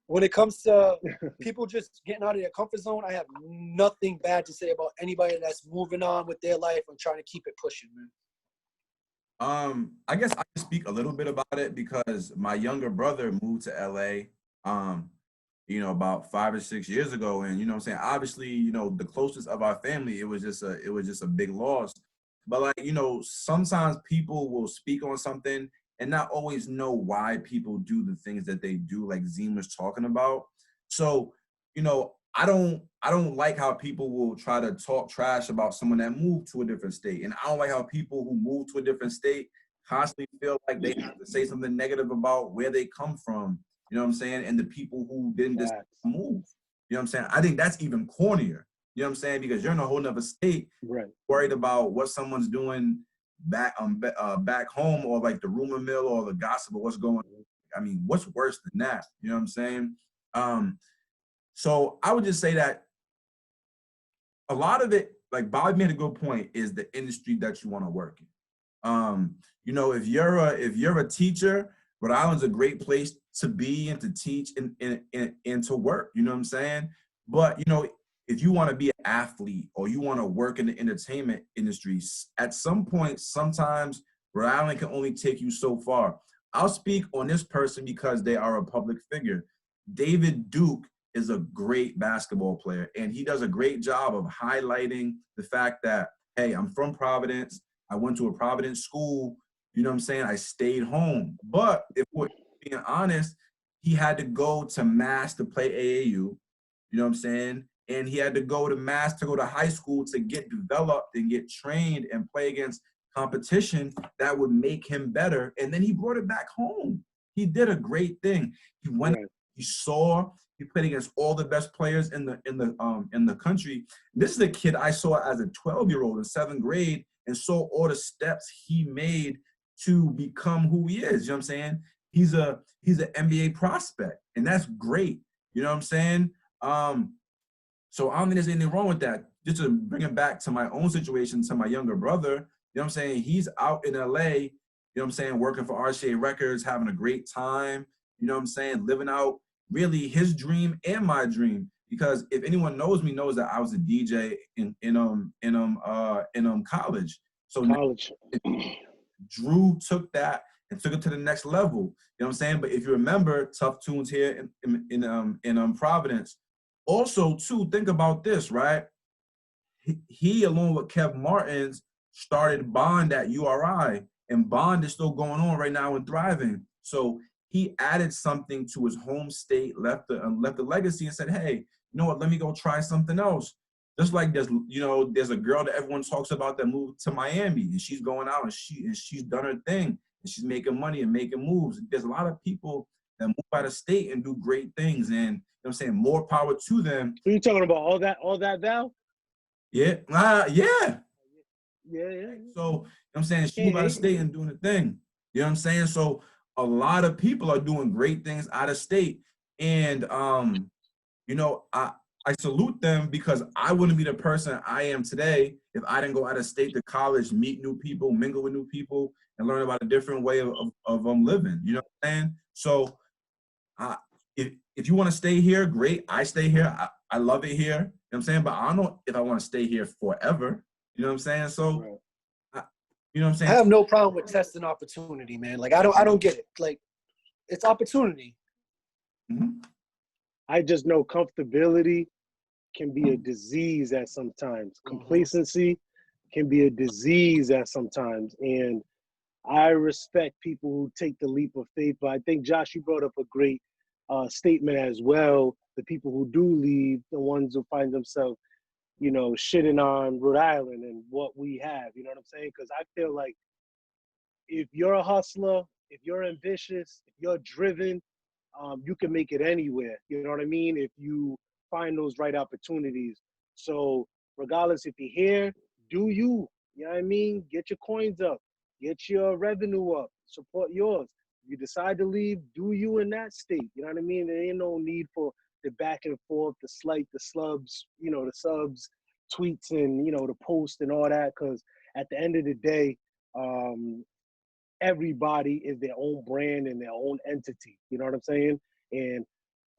C: When it comes to people just getting out of their comfort zone, I have nothing bad to say about anybody that's moving on with their life and trying to keep it pushing, man.
A: I guess I can speak a little bit about it because my younger brother moved to LA, about 5 or 6 years ago. And, what I'm saying, obviously, the closest of our family, it was just a big loss. But like, sometimes people will speak on something and not always know why people do the things that they do, like Zeem was talking about. So, I don't like how people will try to talk trash about someone that moved to a different state. And I don't like how people who move to a different state constantly feel like they have to say something negative about where they come from, you know what I'm saying? And the people who didn't just move, you know what I'm saying? I think that's even cornier, you know what I'm saying? Because you're in a whole nother state, worried about what someone's doing back home, or like the rumor mill or the gossip of what's going on. I mean, what's worse than that? You know what I'm saying? So I would just say that a lot of it, like Bobby made a good point, is the industry that you want to work in. You know, if you're a teacher, Rhode Island's a great place to be and to teach and to work. You know what I'm saying? But you know, if you want to be an athlete or you want to work in the entertainment industry, at some point, sometimes Rhode Island can only take you so far. I'll speak on this person because they are a public figure. David Duke is a great basketball player, and he does a great job of highlighting the fact that, hey, I'm from Providence. I went to a Providence school. You know what I'm saying? I stayed home. But if we're being honest, he had to go to Mass to play AAU. You know what I'm saying? And he had to go to Mass to go to high school to get developed and get trained and play against competition that would make him better. And then he brought it back home. He did a great thing. He went, he saw, he played against all the best players in the country. This is a kid I saw as a 12-year-old in 7th grade and saw all the steps he made to become who he is. You know what I'm saying? He's an NBA prospect, and that's great. You know what I'm saying? So I don't think there's anything wrong with that. Just to bring it back to my own situation, to my younger brother, you know what I'm saying? He's out in LA, you know what I'm saying, working for RCA Records, having a great time, you know what I'm saying, living out really his dream and my dream. Because if anyone knows me, knows that I was a DJ in college. So
D: college.
A: Drew took that and took it to the next level. You know what I'm saying? But if you remember, Tough Tunes here in Providence. Also, too, think about this, right? He along with Kev Martins started Bond at URI, and Bond is still going on right now and thriving. So he added something to his home state, left the legacy, and said, "Hey, you know what? Let me go try something else." Just like there's a girl that everyone talks about that moved to Miami, and she's going out and she's done her thing, and she's making money and making moves. There's a lot of people that move out of state and do great things, and you know what I'm saying, more power to them.
D: So you talking about all that Val?
A: Yeah,
D: Yeah.
A: So, you know what I'm saying, she moved out of state and doing the thing. You know what I'm saying? So a lot of people are doing great things out of state. And, you know, I salute them because I wouldn't be the person I am today if I didn't go out of state to college, meet new people, mingle with new people, and learn about a different way of living. You know what I'm saying? So if you want to stay here, great. I stay here. I love it here. You know what I'm saying? But I don't know if I want to stay here forever. You know what I'm saying? So, you know what I'm saying?
C: I have no problem with testing opportunity, man. Like I don't get it. Like it's opportunity.
A: Mm-hmm.
D: I just know comfortability can be a disease at sometimes. Complacency can be a disease at sometimes. And I respect people who take the leap of faith. But I think, Josh, you brought up a great statement as well. The people who do leave, the ones who find themselves, you know, shitting on Rhode Island and what we have. You know what I'm saying? Because I feel like if you're a hustler, if you're ambitious, if you're driven, you can make it anywhere. You know what I mean? If you find those right opportunities. So regardless if you're here, do you. You know what I mean? Get your coins up. Get your revenue up. Support yours. If you decide to leave, do you in that state. You know what I mean? There ain't no need for the back and forth, the slight, the slubs, you know, the subs, tweets, and, you know, the post and all that. Because at the end of the day, everybody is their own brand and their own entity. You know what I'm saying? And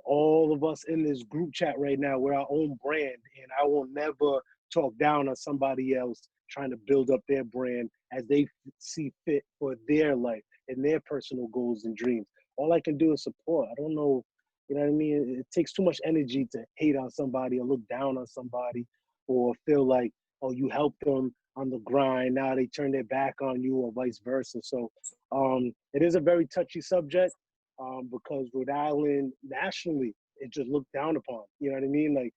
D: all of us in this group chat right now, we're our own brand. And I will never talk down on somebody else trying to build up their brand as they see fit for their life and their personal goals and dreams. All I can do is support. I don't know, you know what I mean? It takes too much energy to hate on somebody or look down on somebody or feel like, oh, you helped them on the grind, now they turn their back on you or vice versa. So it is a very touchy subject because Rhode Island nationally, it just looked down upon. You know what I mean? Like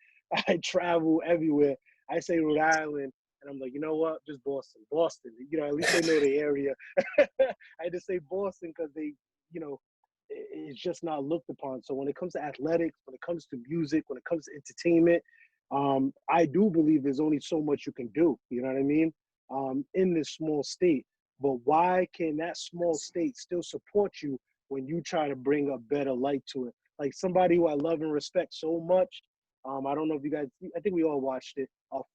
D: I travel everywhere. I say Rhode Island and I'm like, you know what? Just Boston. Boston. You know, at least they know the area. I just say Boston because they, you know, it's just not looked upon. So when it comes to athletics, when it comes to music, when it comes to entertainment, I do believe there's only so much you can do, you know what I mean, in this small state. But why can that small state still support you when you try to bring a better light to it? Like somebody who I love and respect so much, I don't know if you guys. I think we all watched it.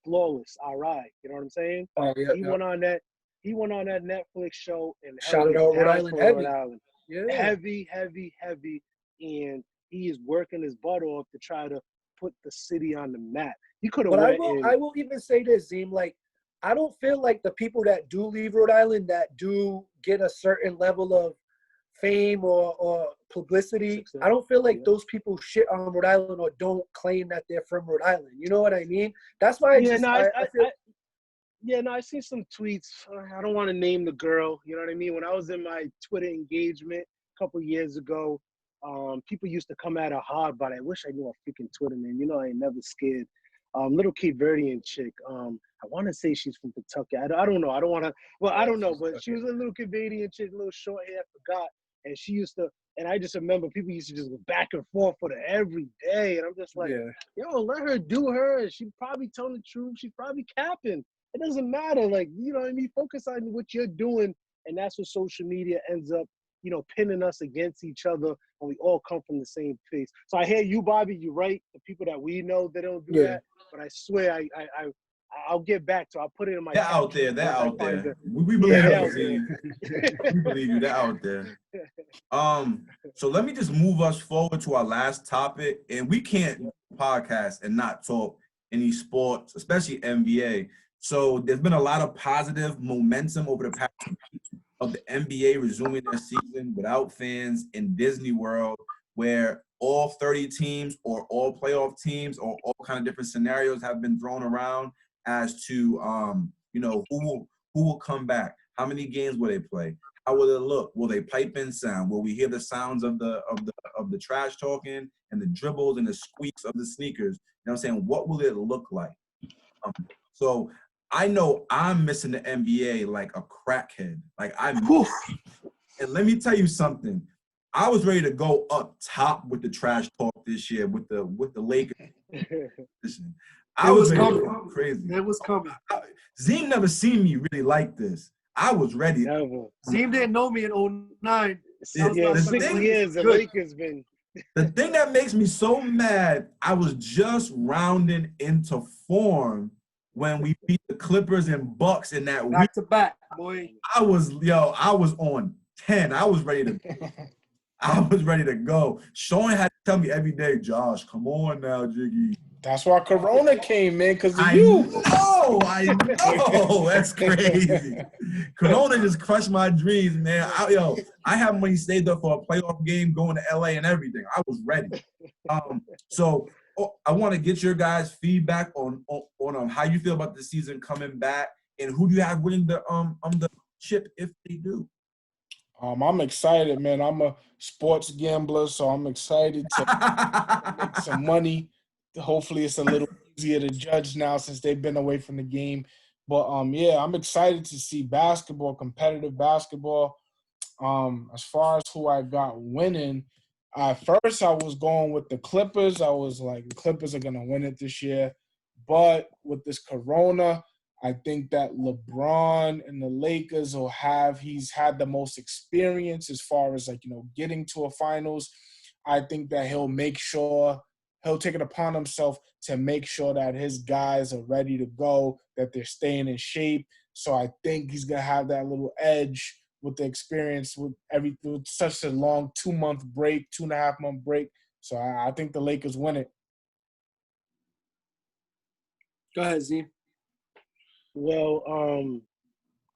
D: Flawless. All right. You know what I'm saying?
C: Oh yeah,
D: He went on that. He went on that Netflix show and held
C: Shouted
D: it
C: out Rhode
D: down
C: Island
D: for
C: heavy.
D: Rhode Island.
C: Yeah.
D: Heavy, and he is working his butt off to try to put the city on the map. He could have
C: But
D: went in.
C: I will even say this, Zeem, like I don't feel like the people that do leave Rhode Island that do get a certain level of fame or publicity,
D: Success.
C: I don't feel like those people shit on Rhode Island or don't claim that they're from Rhode Island. You know what I mean? That's why
D: I seen some tweets. I don't want to name the girl. You know what I mean? When I was in my Twitter engagement a couple years ago, people used to come at her hard, but I wish I knew her freaking Twitter name. You know, I ain't never scared. Little Cape Verdean chick. I want to say she's from Kentucky. I don't know. I don't want to. Well, I don't know, but she was a little Cape Verdean chick, little short hair. I forgot. And she used to. And I just remember people used to just go back and forth with her every day. And I'm just like, yo, let her do her. She probably telling the truth. She's probably capping. It doesn't matter. Like, you know what I mean? Focus on what you're doing. And that's what social media ends up, you know, pinning us against each other. And we all come from the same place. So I hear you, Bobby. You're right. The people that we know, they don't do that. But I swear, I'll get back to. I'll put it in my.
A: They're out there. They're out there. We believe you. We believe you. They're out there. So let me just move us forward to our last topic, and we can't podcast and not talk any sports, especially NBA. So there's been a lot of positive momentum over the past week of the NBA resuming their season without fans in Disney World, where all 30 teams or all playoff teams or all kind of different scenarios have been thrown around as to you know, who will come back, how many games will they play, how will it look, will they pipe in sound, will we hear the sounds of the trash talking and the dribbles and the squeaks of the sneakers, you know what I'm saying, what will it look like? So I know I'm missing the NBA like a crackhead, like and let me tell you something, I was ready to go up top with the trash talk this year with the Lakers. I was ready to go crazy.
C: It was coming.
A: Zeem never seen me really like this. I was ready.
D: Never.
C: Zeem didn't know me in 2009.
D: Yeah, 6 years the Lakers been.
A: The thing that makes me so mad, I was just rounding into form when we beat the Clippers and Bucks in that week.
C: Back to back, boy.
A: I was on 10. I was ready to go. Sean had to tell me every day, Josh, come on now, Jiggy.
B: That's why Corona came, man, because of
A: I know. That's crazy. Corona just crushed my dreams, man. I have money saved up for a playoff game, going to LA and everything. I was ready. So I want to get your guys' feedback on how you feel about the season coming back and who do you have winning the chip if they do.
B: I'm excited, man. I'm a sports gambler, so I'm excited to make some money. Hopefully it's a little easier to judge now since they've been away from the game. But yeah, I'm excited to see basketball, competitive basketball. As far as who I got winning, at first I was going with the Clippers. I was like, the Clippers are gonna win it this year. But with this Corona, I think that LeBron and the Lakers he's had the most experience as far as like, you know, getting to a finals. I think that he'll take it upon himself to make sure that his guys are ready to go, that they're staying in shape. So I think he's going to have that little edge with the experience with such a long 2-month break, 2.5-month break. So I think the Lakers win it.
C: Go ahead, Z.
D: Well,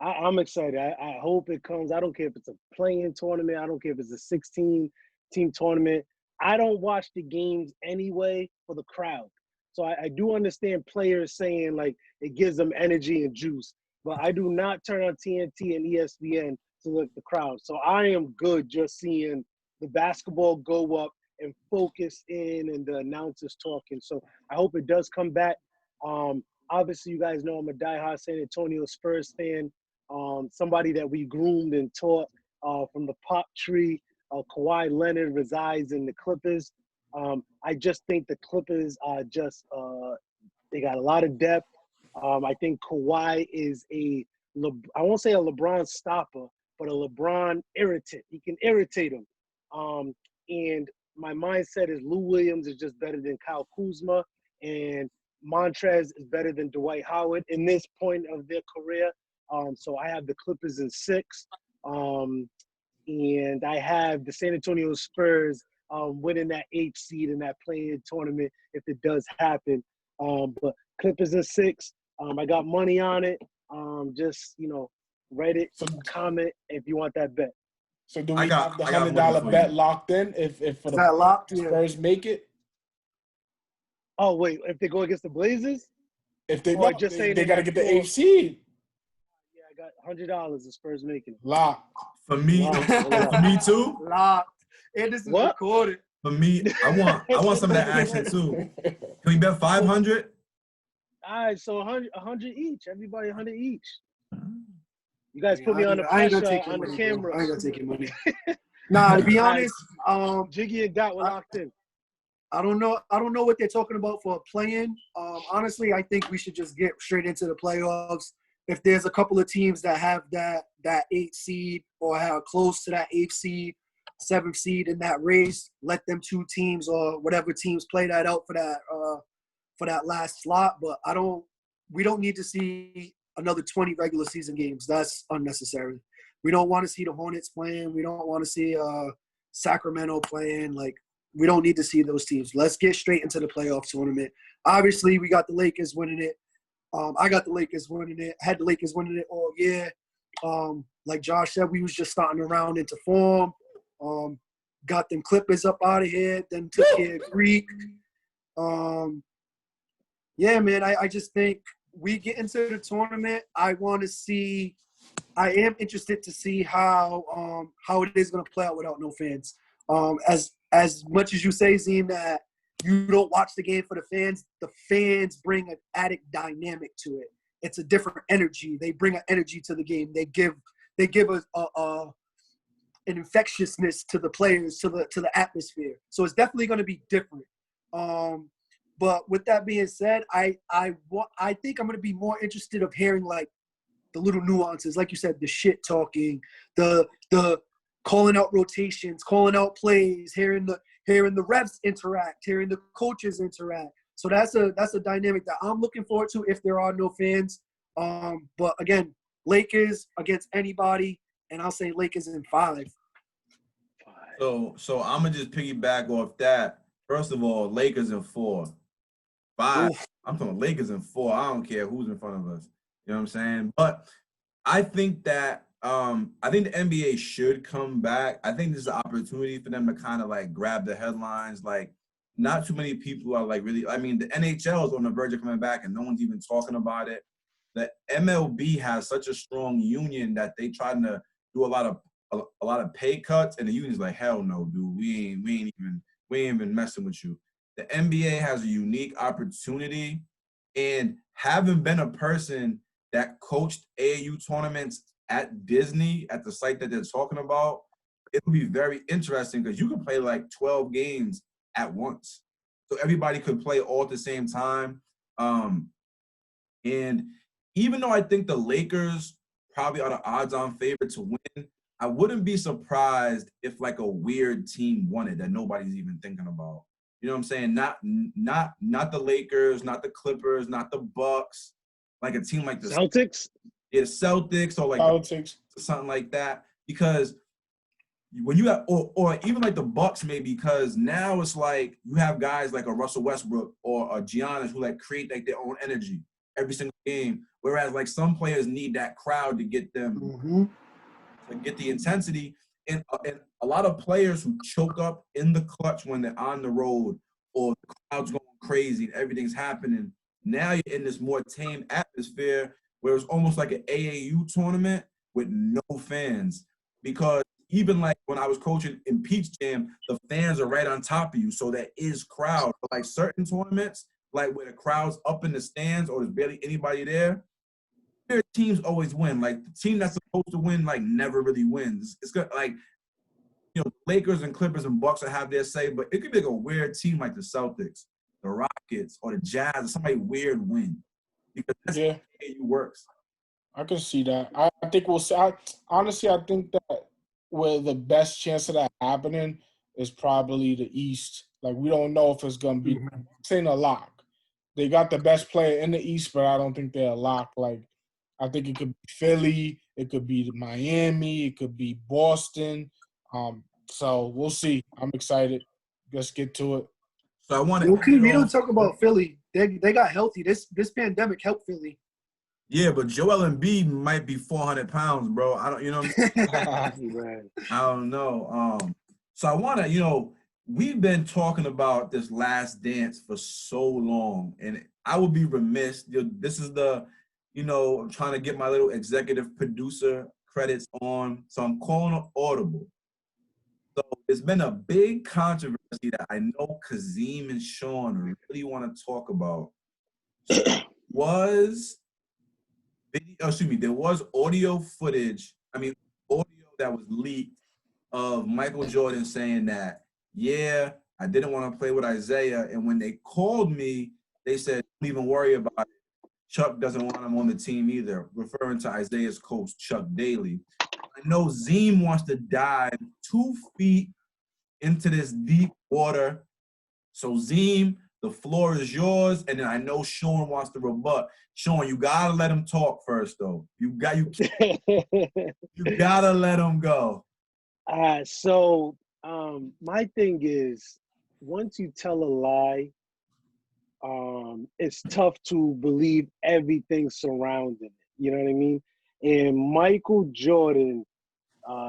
D: I'm excited. I hope it comes. I don't care if it's a playing tournament. I don't care if it's a 16-team tournament. I don't watch the games anyway for the crowd. So I do understand players saying, like, it gives them energy and juice. But I do not turn on TNT and ESPN to look at the crowd. So I am good just seeing the basketball go up and focus in and the announcers talking. So I hope it does come back. Obviously, you guys know I'm a diehard San Antonio Spurs fan. Somebody that we groomed and taught from the pop tree. Kawhi Leonard resides in the Clippers. I just think the Clippers are just they got a lot of depth. I think Kawhi is I won't say a LeBron stopper, but a LeBron irritant. He can irritate him. And my mindset is Lou Williams is just better than Kyle Kuzma. and Montrez is better than Dwight Howard in this point of their career. So I have the Clippers in 6. And I have the San Antonio Spurs winning that 8th seed in that play-in tournament if it does happen. But Clippers in 6. I got money on it. Just, write it, comment if you want that bet.
B: So do we have the
A: I got
B: $100
A: money
B: bet
A: for you.
B: locked in if for
E: Is that locked?
B: Spurs make it?
D: Oh, wait, if they go against the Blazers?
B: If they
D: Or
B: don't,
D: just saying
B: they
D: they
B: got to
D: have
B: get the
D: four-
B: 8th seed.
D: Yeah, I got $100. The Spurs making it.
B: Lock.
A: For me,
D: Wow.
A: for me too.
E: Locked. And this is
D: What?
E: recorded.
A: For me, I want some of that action too. Can we bet 500?
D: All right, so 100 each. Everybody 100 each. You guys put me
E: I
D: on the
E: ain't gonna
D: pressure
E: take your
D: on the
E: money, bro.
D: camera.
E: I ain't gonna take your money. Nah, to be
D: All right.
E: honest,
D: Jiggy and Dot were locked in.
E: I don't know what they're talking about for a play-in. Honestly, I think we should just get straight into the playoffs. If there's a couple of teams that have that 8th seed or have close to that 8th seed, 7th seed in that race, let them 2 teams or whatever teams play that out for that last slot. But we don't need to see another 20 regular season games. That's unnecessary. We don't want to see the Hornets playing. We don't want to see Sacramento playing. Like, we don't need to see those teams. Let's get straight into the playoff tournament. Obviously, we got the Lakers winning it. I got the Lakers winning it. Had the Lakers winning it all year. Like Josh said, we was just starting to round into form. Got them Clippers up out of here. Then took care of Greek. Yeah, man, I just think we get into the tournament. I am interested to see how it is going to play out without no fans. As much as you say, Zeem, that you don't watch the game for the fans bring an added dynamic to it. It's a different energy. They bring an energy to the game. They give an infectiousness to the players, to the atmosphere. So it's definitely going to be different. But with that being said, I think I'm going to be more interested of hearing like the little nuances, like you said, the shit talking, the calling out rotations, calling out plays, hearing the refs interact, hearing the coaches interact. So that's a dynamic that I'm looking forward to if there are no fans. But again, Lakers against anybody, and I'll say Lakers in 5.
A: So I'm gonna just piggyback off that. First of all, Lakers in 4. 5.
E: Oof.
A: I'm talking Lakers in 4. I don't care who's in front of us. You know what I'm saying? But I think that I think the NBA should come back. I think this is an opportunity for them to kind of like grab the headlines. Like, not too many people are like really. I mean, the NHL is on the verge of coming back, and no one's even talking about it. The MLB has such a strong union that they trying to do a lot of pay cuts, and the union's like, hell no, dude, we ain't even messing with you. The NBA has a unique opportunity, and having been a person that coached AAU tournaments at Disney, at the site that they're talking about, it'll be very interesting because you can play like 12 games at once. So everybody could play all at the same time. And even though I think the Lakers probably are the odds-on favorite to win, I wouldn't be surprised if like a weird team won it that nobody's even thinking about. You know what I'm saying? Not the Lakers, not the Clippers, not the Bucks, like a team like the
D: Celtics?
A: Yeah, Celtics or like
B: Politics.
A: something like that. Because when you have, or even like the Bucks maybe, because now it's like you have guys like a Russell Westbrook or a Giannis who like create like their own energy every single game. Whereas like some players need that crowd to get them to get the intensity. And a lot of players who choke up in the clutch when they're on the road or the crowd's going crazy and everything's happening. Now you're in this more tame atmosphere where it's almost like an AAU tournament with no fans. Because even like when I was coaching in Peach Jam, the fans are right on top of you. So there is crowd. But like certain tournaments, like where the crowd's up in the stands or there's barely anybody there, their teams always win. Like the team that's supposed to win, like never really wins. It's good. Like, you know, Lakers and Clippers and Bucks will have their say, but it could be like a weird team like the Celtics, the Rockets, or the Jazz, or somebody weird win. Because that's how it works.
B: I can see that. I think we'll see. Honestly, I think that where the best chance of that happening is probably the East. Like, we don't know if it's going to be – it's ain't a lock. they got the best player in the East, but I don't think they're a lock. Like, I think it could be Philly, it could be Miami, it could be Boston. So we'll see. I'm excited. Let's get to it.
A: So I want
E: Okay, we
A: to.
E: don't talk about Philly. They got healthy. This pandemic helped Philly.
A: Yeah, but Joel Embiid might be 400 pounds, bro. I don't, you know what I'm saying?
D: Right.
A: I don't know. So I want to, we've been talking about this Last Dance for so long, and I would be remiss. This is I'm trying to get my little executive producer credits on, so I'm calling an audible. So there's been a big controversy that I know Kazeem and Sean really want to talk about. So there was audio footage, audio that was leaked of Michael Jordan saying that, yeah, I didn't want to play with Isiah. And when they called me, they said, don't even worry about it. Chuck doesn't want him on the team either, referring to Isaiah's coach, Chuck Daly. I know Zeem wants to dive 2 feet into this deep water. So Zeem, the floor is yours, and then I know Sean wants to rebut. Sean, you gotta let him talk first, though. You gotta let him go.
D: So my thing is, once you tell a lie, it's tough to believe everything surrounding it. You know what I mean? And Michael Jordan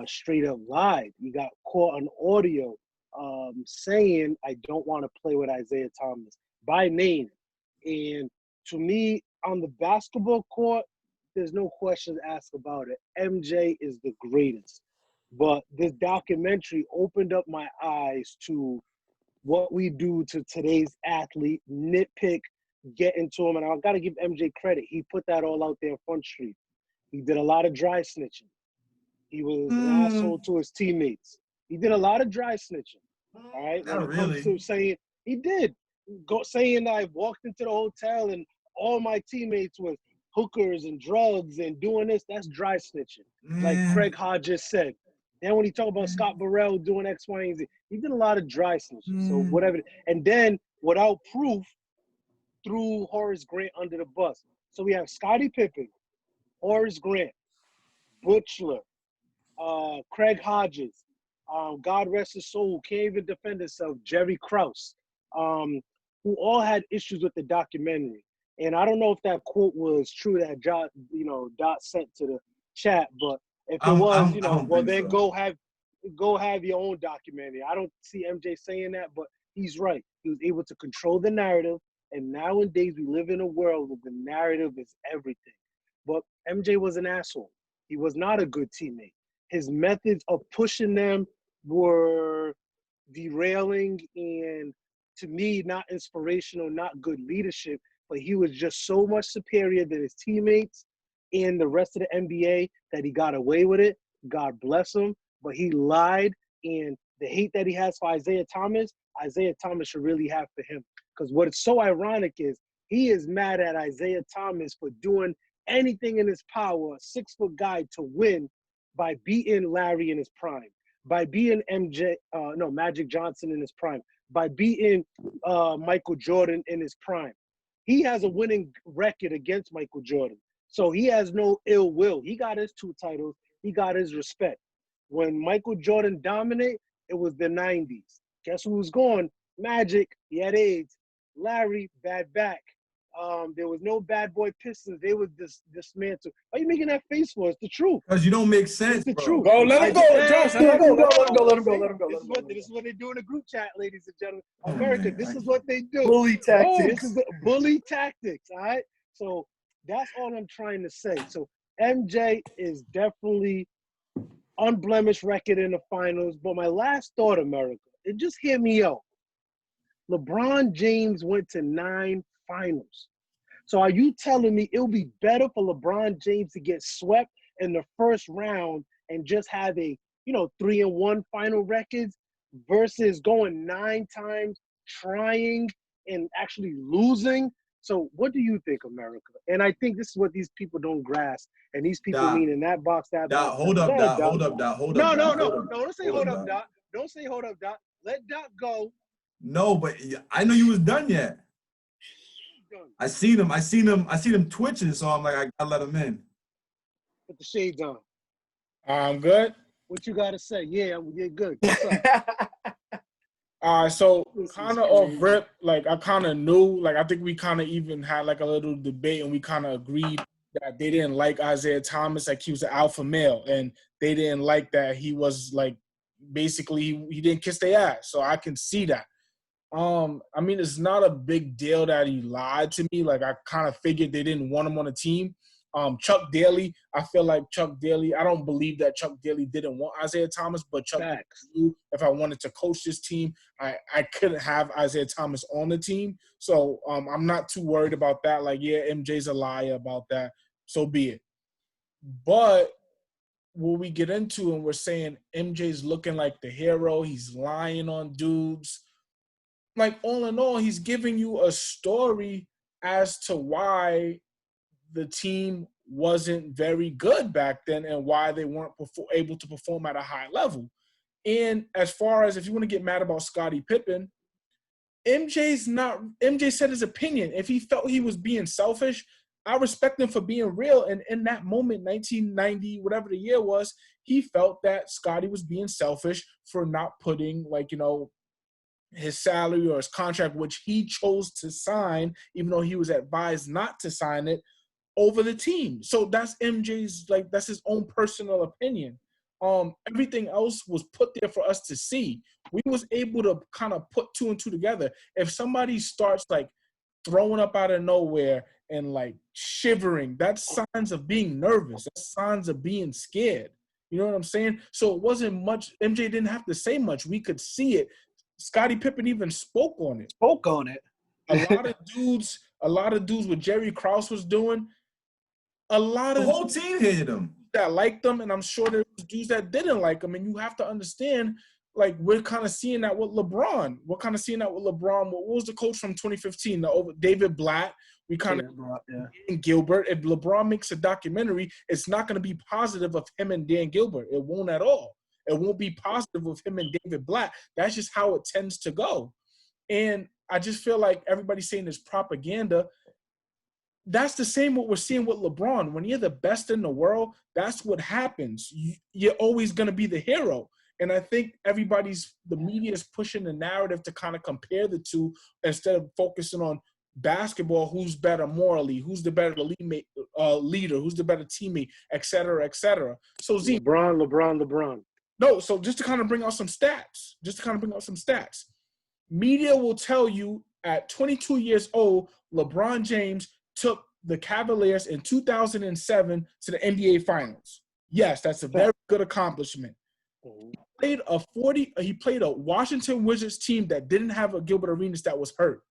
D: straight up lied. He got caught on audio saying, I don't want to play with Isiah Thomas by name. And to me, on the basketball court, there's no questions asked about it. MJ is the greatest. But this documentary opened up my eyes to what we do to today's athlete, nitpick, get into him. And I got to give MJ credit. He put that all out there in Front Street. He did a lot of dry snitching. He was an asshole to his teammates. He did a lot of dry snitching. All right?
A: Not
D: when it comes
A: really.
D: to saying, he did. Saying I walked into the hotel and all my teammates was hookers and drugs and doing this, that's dry snitching. Like Craig Hodges said. Then when he talked about Scott Burrell doing X, Y, and Z, he did a lot of dry snitching. So whatever. And then without proof, threw Horace Grant under the bus. So we have Scottie Pippen, Horace Grant, Butchler, Craig Hodges, God rest his soul, who can't even defend himself, Jerry Krause, who all had issues with the documentary. And I don't know if that quote was true that Dot sent to the chat, but if it was, well then so. go have your own documentary. I don't see MJ saying that, but he's right. He was able to control the narrative, and nowadays we live in a world where the narrative is everything. But MJ was an asshole. He was not a good teammate. His methods of pushing them were derailing and, to me, not inspirational, not good leadership. But he was just so much superior than his teammates and the rest of the NBA that he got away with it. God bless him. But he lied, and the hate that he has for Isiah Thomas should really have for him. Because what is so ironic is he is mad at Isiah Thomas for doing anything in his power, a 6-foot guy, to win by beating Larry in his prime, by beating Magic Johnson in his prime, by beating Michael Jordan in his prime. He has a winning record against Michael Jordan. So he has no ill will. He got his 2 titles. He got his respect. When Michael Jordan dominated, it was the 90s. Guess who was gone? Magic, he had AIDS. Larry, bad back. There was no bad boy Pistons. They were dismantled. Why are you making that face for? It's the truth.
A: Because you don't make sense,
D: It's the
A: bro.
D: truth.
B: Go, let him go, Josh. Let him go.
E: Let him go.
D: This is what they do in the group chat, ladies and gentlemen. America, this is what they do.
E: Bully tactics.
D: This is the bully tactics, all right? So that's all I'm trying to say. So MJ is definitely unblemished record in the finals. But my last thought, America, and just hear me out. LeBron James went to 9 finals. So are you telling me it'll be better for LeBron James to get swept in the first round and just have a 3-1 final records versus going 9 times, trying and actually losing? So what do you think, America? And I think this is what these people don't grasp. And these people mean in that box, that box.
A: Hold up, Dot.
D: No, don't say hold up, Dot. Don't say hold up, Dot. Let Dot go.
A: No, but I know you was done yet. I seen him twitching, so I'm like, I gotta let him in.
D: Put the shades on.
B: I'm good.
D: What you gotta say? Yeah, you're good. What's up?
B: So
E: This
B: kind
E: is
B: of off
E: crazy.
B: rip, like I kind of knew, like I think we kind of even had like a little debate, and we kind of agreed that they didn't like Isiah Thomas, like he was an alpha male, and they didn't like that he was like basically he didn't kiss their ass. So I can see that. I mean, it's not a big deal that he lied to me. Like I kind of figured they didn't want him on the team. Chuck Daly, I feel like Chuck Daly, I don't believe that Chuck Daly didn't want Isiah Thomas, but Chuck Daly knew if I wanted to coach this team, I couldn't have Isiah Thomas on the team. So I'm not too worried about that. Like, yeah, MJ's a liar about that. So be it. But what we get into and we're saying MJ's looking like the hero, he's lying on dudes. Like, all in all, he's giving you a story as to why the team wasn't very good back then and why they weren't able to perform at a high level. And as far as if you want to get mad about Scottie Pippen, MJ said his opinion. If he felt he was being selfish, I respect him for being real. And in that moment, 1990, whatever the year was, he felt that Scottie was being selfish for not putting, like, you know, his salary or his contract, which he chose to sign, even though he was advised not to sign it, over the team. So that's MJ's, like, that's his own personal opinion. Everything else was put there for us to see. We was able to kind of put two and two together. If somebody starts like throwing up out of nowhere and like shivering, that's signs of being nervous. That's signs of being scared. You know what I'm saying? So it wasn't much. MJ didn't have to say much. We could see it. Scottie Pippen even spoke on it. A lot of dudes what Jerry Krause was doing, a lot
A: The
B: of
A: whole team hated him.
B: that liked them, and I'm sure there was dudes that didn't like him. And you have to understand, like, we're kind of seeing that with LeBron. We're kind of seeing that with LeBron. What was the coach from 2015? David Blatt. We kind of Dan Gilbert. If LeBron makes a documentary, it's not going to be positive of him and Dan Gilbert. It won't at all. It won't be positive of him and David Blatt. That's just how it tends to go. And I just feel like everybody's saying this propaganda. That's the same what we're seeing with LeBron. When you're the best in the world, that's what happens. You're always going to be the hero. And I think the media is pushing the narrative to kind of compare the two instead of focusing on basketball, who's better morally, who's the better leader, who's the better teammate, et cetera, et cetera. So
D: LeBron.
B: No, so just to kind of bring out some stats, media will tell you at 22 years old, LeBron James took the Cavaliers in 2007 to the NBA Finals. Yes, that's a very good accomplishment. He played a Washington Wizards team that didn't have a Gilbert Arenas that was hurt.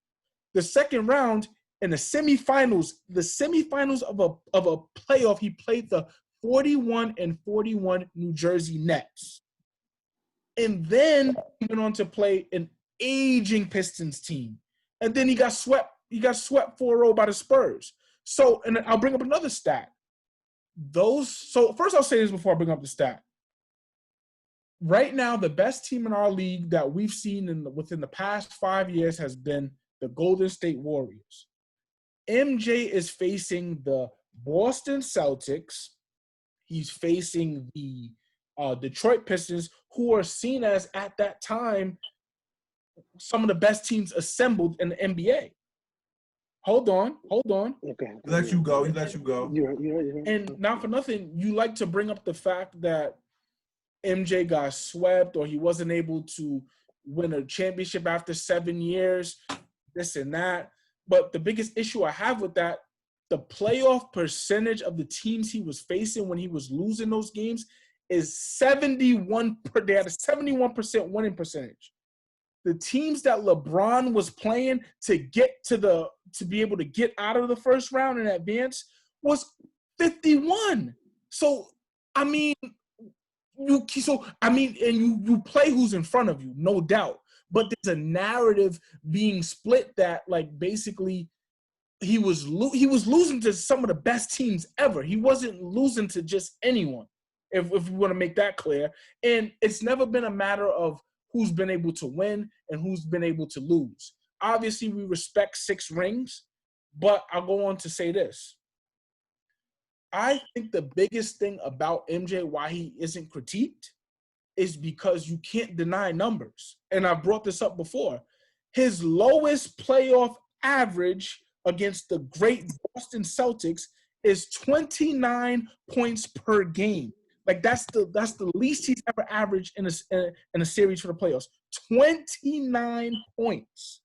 B: The second round in the semifinals of a playoff, he played the 41-41 New Jersey Nets. And then he went on to play an aging Pistons team. And then he got swept 4-0 by the Spurs. So, and I'll bring up another stat. So first I'll say this before I bring up the stat. Right now, the best team in our league that we've seen within the past 5 years has been the Golden State Warriors. MJ is facing the Boston Celtics. He's facing the Detroit Pistons, who are seen as, at that time, some of the best teams assembled in the NBA. Hold on.
D: Okay.
A: He let you go.
D: You're
B: And not for nothing, you like to bring up the fact that MJ got swept or he wasn't able to win a championship after 7 years, this and that. But the biggest issue I have with that, the playoff percentage of the teams he was facing when he was losing those games is 71. They had a 71% winning percentage. The teams that LeBron was playing to be able to get out of the first round and advance was 51. So I mean, you play who's in front of you, no doubt. But there's a narrative being split that, like, basically he was losing to some of the best teams ever. He wasn't losing to just anyone, if we want to make that clear. And it's never been a matter of who's been able to win and who's been able to lose. Obviously, we respect 6 rings, But I'll go on to say this. I think the biggest thing about MJ, why he isn't critiqued, is because you can't deny numbers. And I brought this up before. His lowest playoff average against the great Boston Celtics is 29 points per game. Like that's the least he's ever averaged in a series for the playoffs. 29 points.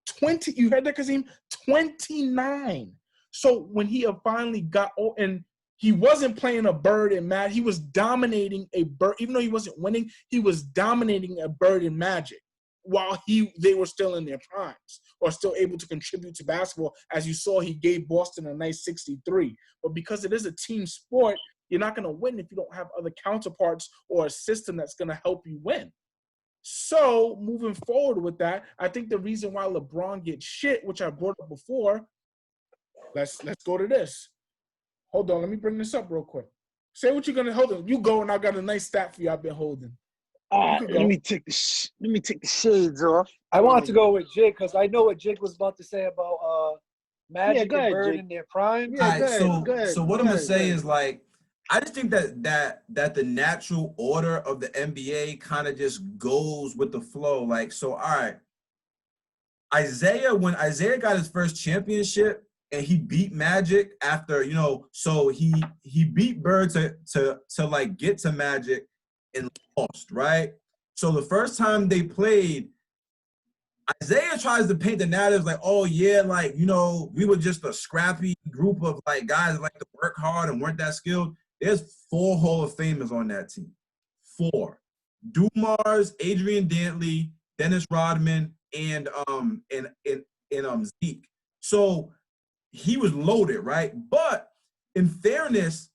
B: 20. You heard that, Kazeem? 29. So when he finally got, and he wasn't playing a Bird and Magic, he was dominating a Bird. Even though he wasn't winning, he was dominating a Bird and Magic while they were still in their primes or still able to contribute to basketball. As you saw, he gave Boston a nice 63. But because it is a team sport, you're not going to win if you don't have other counterparts or a system that's going to help you win. So moving forward with that, I think the reason why LeBron gets shit, which I brought up before, let's go to this. Hold on, let me bring this up real quick. Say what you're gonna hold on. You go, and I got a nice stat for you. I've been holding.
D: Let me take the shades off.
E: I want to go with Jig because I know what Jig was about to say about Magic
D: go ahead,
E: and Bird
D: Jig.
E: in their prime.
D: Yeah, go ahead.
A: So what I'm gonna say is like, I just think that the natural order of the NBA kind of just goes with the flow. Like, so all right, when Isiah got his first championship and he beat Magic after, so he beat Bird to like get to Magic and lost, right? So the first time they played, Isiah tries to paint the narrative like, oh yeah, like, we were just a scrappy group of like guys that like to work hard and weren't that skilled. There's 4 Hall of Famers on that team. 4. Dumars, Adrian Dantley, Dennis Rodman, and Zeke. So he was loaded, right? But in fairness,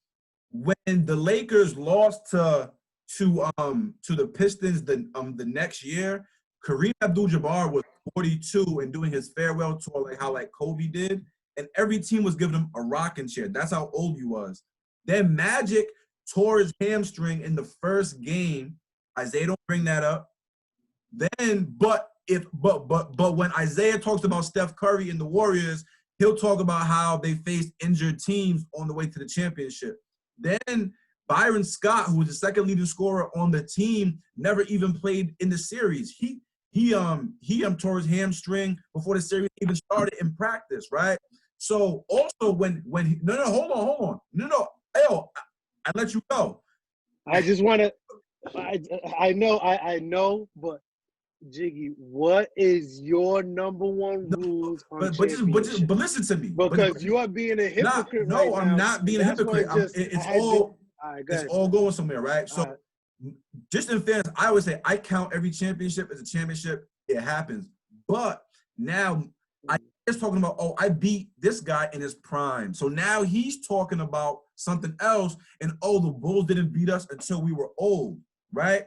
A: when the Lakers lost to the Pistons the next year, Kareem Abdul-Jabbar was 42 and doing his farewell tour like how like Kobe did, and every team was giving him a rocking chair. That's how old he was. Then Magic tore his hamstring in the first game. Isiah don't bring that up. Then, but when Isiah talks about Steph Curry and the Warriors, he'll talk about how they faced injured teams on the way to the championship. Then Byron Scott, who was the second leading scorer on the team, never even played in the series. He tore his hamstring before the series even started in practice, right? So also when hold on. I let you go.
D: I just want to. I know, but Jiggy, what is your number one rules on championships?
A: But listen to me.
D: Because you are being a hypocrite.
A: No, I'm not being a hypocrite. It's all going somewhere, right? So, just in fairness, I always say I count every championship as a championship. It happens, but now I is talking about, oh, I beat this guy in his prime. So now he's talking about something else, and oh, the Bulls didn't beat us until we were old, right?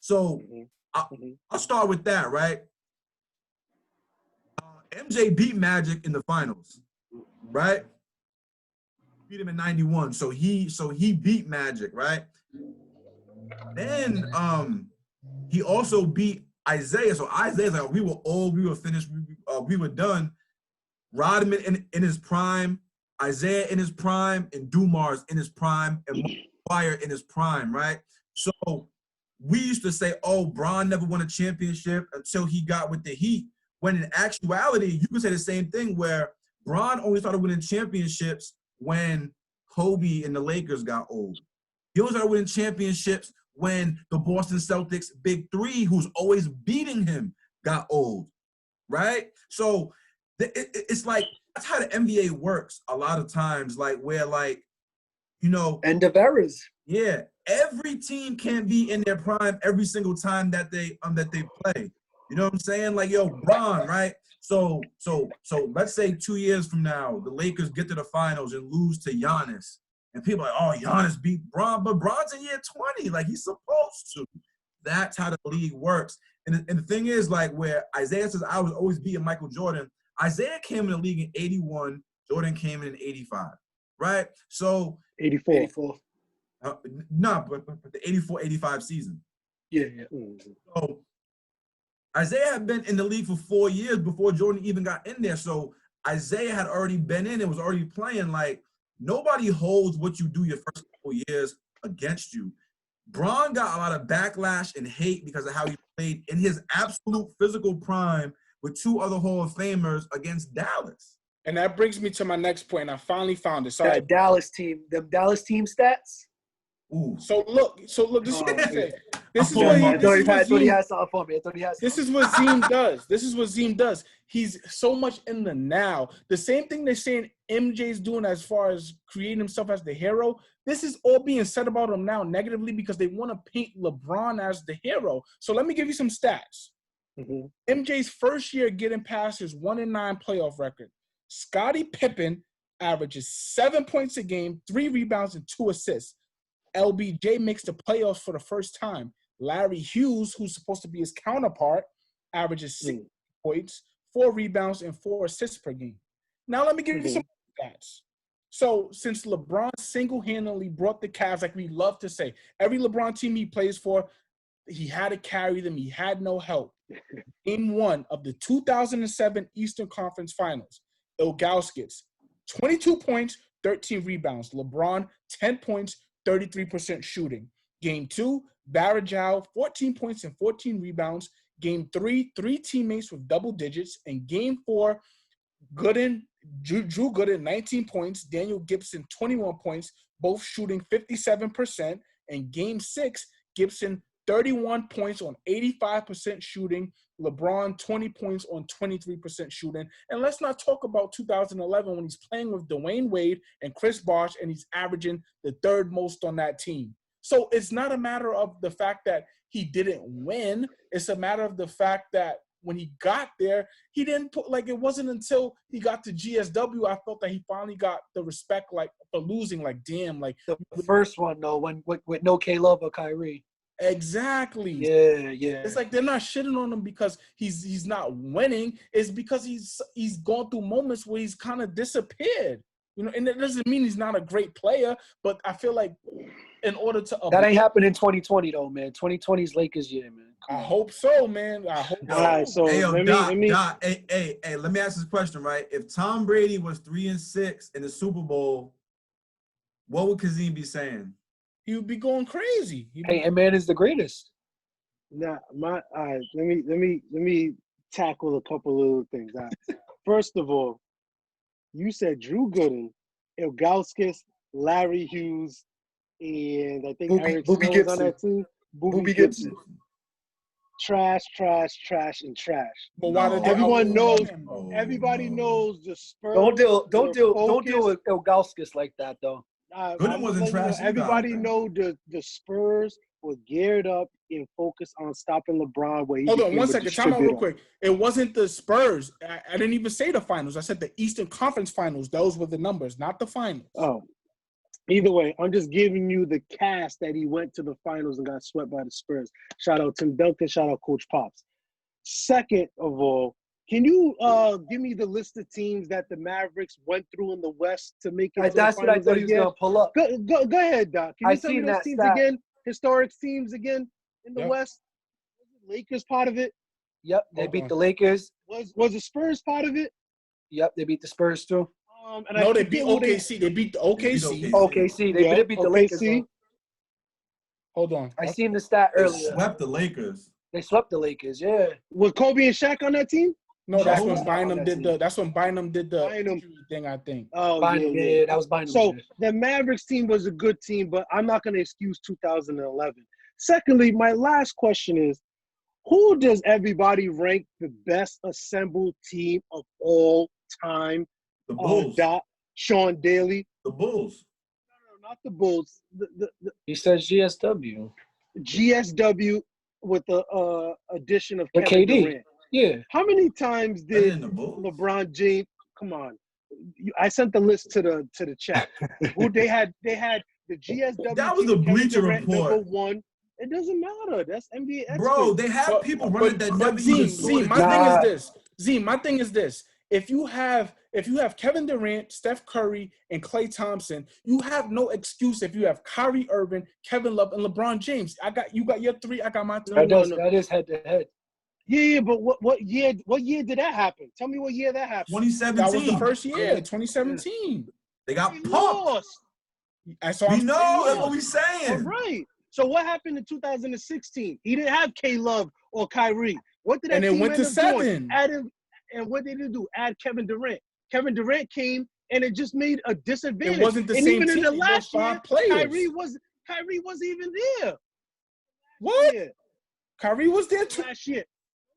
A: So I'll start with that, right? MJ beat Magic in the finals, right? Beat him in 91. So he beat Magic, right? Then he also beat Isiah. So Isaiah's like, we were old, we were finished, we were done. Rodman in his prime, Isiah in his prime, and Dumars in his prime, and Fire in his prime, right? So we used to say, oh, Bron never won a championship until he got with the Heat. When in actuality, you could say the same thing where Bron only started winning championships when Kobe and the Lakers got old. He only started winning championships when the Boston Celtics big three, who's always beating him, got old, right? So it's like, that's how the NBA works a lot of times, like where like,
E: end of eras.
A: Yeah, every team can't be in their prime every single time that they play. You know what I'm saying? Like, yo, Bron, right? So let's say 2 years from now, the Lakers get to the finals and lose to Giannis. And people are like, oh, Giannis beat Bron, but Bron's in year 20, like he's supposed to. That's how the league works. And the thing is, like, where Isiah says, I was always beating Michael Jordan, Isiah came in the league in 81, Jordan came in 85, right? So
D: 84.
A: But the 84-85 season.
E: Yeah.
A: So Isiah had been in the league for 4 years before Jordan even got in there. So Isiah had already been in and was already playing. Like, nobody holds what you do your first couple years against you. Bron got a lot of backlash and hate because of how he played in his absolute physical prime with two other Hall of Famers against Dallas.
B: And that brings me to my next point. I finally found it. Sorry.
E: That Dallas team, them Dallas team stats.
A: Ooh.
B: So look. This is what I say. This is
A: I'm
B: what
A: pulling
B: he.
A: my-
E: I thought he had something for me.
B: This is what Zeem does. This is what Zeem does. He's so much in the now. The same thing they're saying MJ's doing as far as creating himself as the hero. This is all being said about him now negatively because they want to paint LeBron as the hero. So let me give you some stats.
E: Mm-hmm.
B: MJ's first year getting past his 1-9 playoff record. Scottie Pippen averages 7 points a game, 3 rebounds, and 2 assists. LBJ makes the playoffs for the first time. Larry Hughes, who's supposed to be his counterpart, averages 6 points, 4 rebounds, and 4 assists per game. Now let me give you some stats. So since LeBron single-handedly brought the Cavs, like we love to say, every LeBron team he plays for, he had to carry them. He had no help. Game 1 of the 2007 Eastern Conference Finals, Ilgauskas, 22 points, 13 rebounds. LeBron, 10 points, 33% shooting. Game 2, Barajal, 14 points and 14 rebounds. Game 3, 3 teammates with double digits. And Game 4, Gooden, Drew Gooden, 19 points. Daniel Gibson, 21 points, both shooting 57%. And Game 6, Gibson, 31 points on 85% shooting. LeBron, 20 points on 23% shooting. And let's not talk about 2011 when he's playing with Dwayne Wade and Chris Bosh, and he's averaging the 3rd most on that team. So it's not a matter of the fact that he didn't win. It's a matter of the fact that when he got there, he didn't put, like, it wasn't until he got to GSW, I felt that he finally got the respect, like, for losing, like, damn. Like
E: The first one, though, when with no K-Love or Kyrie.
B: Exactly.
E: Yeah.
B: It's like they're not shitting on him because he's not winning. It's because he's gone through moments where he's kind of disappeared. You know, and it doesn't mean he's not a great player, but I feel like in order to
E: That ain't happened in 2020 though, man. 2020's Lakers year, man.
B: I hope so, man. I hope so.
D: All right, so
A: Hey, yo,
D: let
A: Doc,
D: me
A: hey, let me ask this question, right? If Tom Brady was 3-6 in the Super Bowl, what would Kazeem be saying?
B: He would be going crazy.
E: Hey, and man is the greatest.
D: Nah, all right, let me tackle a couple little things. All right. First of all, you said Drew Gooden, Ilgauskas, Larry Hughes, and I think Eric Snow was on that team.
E: Booby Gibson.
D: Trash.
B: But why did they
D: Everyone knows.
A: Oh,
D: Everybody
A: no.
D: knows the Spurs.
E: Don't deal
D: focused.
E: with Ilgauskas like that though.
A: Gooden wasn't trash either,
D: Everybody
A: I think.
D: know the Spurs were geared up and focused on stopping LeBron. Where he
B: Hold on
D: became
B: one
D: a
B: second. Time out real
D: distributor.
B: quick. It wasn't the Spurs. I didn't even say the finals. I said the Eastern Conference Finals. Those were the numbers, not the finals.
D: Oh, either way, I'm just giving you the cast that he went to the finals and got swept by the Spurs. Shout out Tim Duncan. Shout out Coach Pops. Second of all, can you give me the list of teams that the Mavericks went through in the West to make it?
E: That's what I thought he was gonna pull up.
D: Go ahead, Doc. Can you tell me
E: seen
D: those
E: that
D: teams
E: stat.
D: again? Historic teams again in the
B: Yep.
D: West. Was the Lakers part of it?
E: Yep, they
B: Hold
E: beat
B: on.
E: the Lakers.
D: Was the Spurs part of it?
E: Yep, they beat the Spurs too.
D: And
B: No,
D: I
B: they
D: forget
B: beat
D: who they-
B: OKC. They beat the OKC.
A: OKC.
E: OKC, they
D: Yeah,
E: did beat the Lakers.
D: OKC.
E: Though.
B: Hold on.
E: I seen the stat
A: They
E: earlier.
A: swept the Lakers.
E: They swept the Lakers. Yeah.
D: Was Kobe and Shaq on that team?
B: No, that's
E: Shaq was
B: when
E: not on
B: Bynum
E: that
B: did
E: team.
B: the. That's when Bynum did the
D: Bynum.
B: injury thing. I think.
D: Oh,
E: Bynum, yeah, that was Bynum.
D: So
E: yeah.
D: the Mavericks team was a good team, but I'm not going to excuse 2011. Secondly, my last question is, who does everybody rank the best assembled team of all time?
A: The Bulls.
D: Sean Daly.
A: The Bulls.
D: No, not the Bulls. The
E: He says GSW.
D: GSW with the addition of
E: With
D: Kevin
E: KD.
D: Durant.
E: Yeah.
D: How many times
A: Better
D: did
A: than the Bulls.
D: LeBron James? Come on, I sent the list to the chat. Who they had the GSW.
A: That was
D: team,
A: a
D: Kevin
A: Bleacher
D: Durant,
A: Report.
D: number 1. It doesn't matter. That's NBA experts.
A: Bro, they have people running that never even saw
B: Zim,
A: the
B: my
A: game.
B: thing is this. Zim, my thing is this. If you have Kevin Durant, Steph Curry, and Klay Thompson, you have no excuse if you have Kyrie Irving, Kevin Love, and LeBron James. You got your 3. I got my 3.
E: That is head to head.
D: Yeah, but what year did that happen? Tell me what year that happened.
A: 2017.
B: That was the first year, 2017.
A: They got
D: They
A: pumped.
D: lost.
B: That's what
A: We
B: I'm
A: know.
B: saying.
A: That's what we
D: All
A: saying.
D: right. So what happened in 2016? He didn't have K-Love or Kyrie. What did that
B: And it
D: team
B: went
D: end
B: to
D: up doing?
B: 7.
D: And what did it do? Add Kevin Durant. Kevin Durant came and it just made a disadvantage.
B: It wasn't the
D: and
B: same
D: even
B: team.
D: in the
B: It was
D: last year,
B: 5 players.
D: Kyrie wasn't even there.
B: What?
D: Yeah,
B: Kyrie was there too.
D: last year.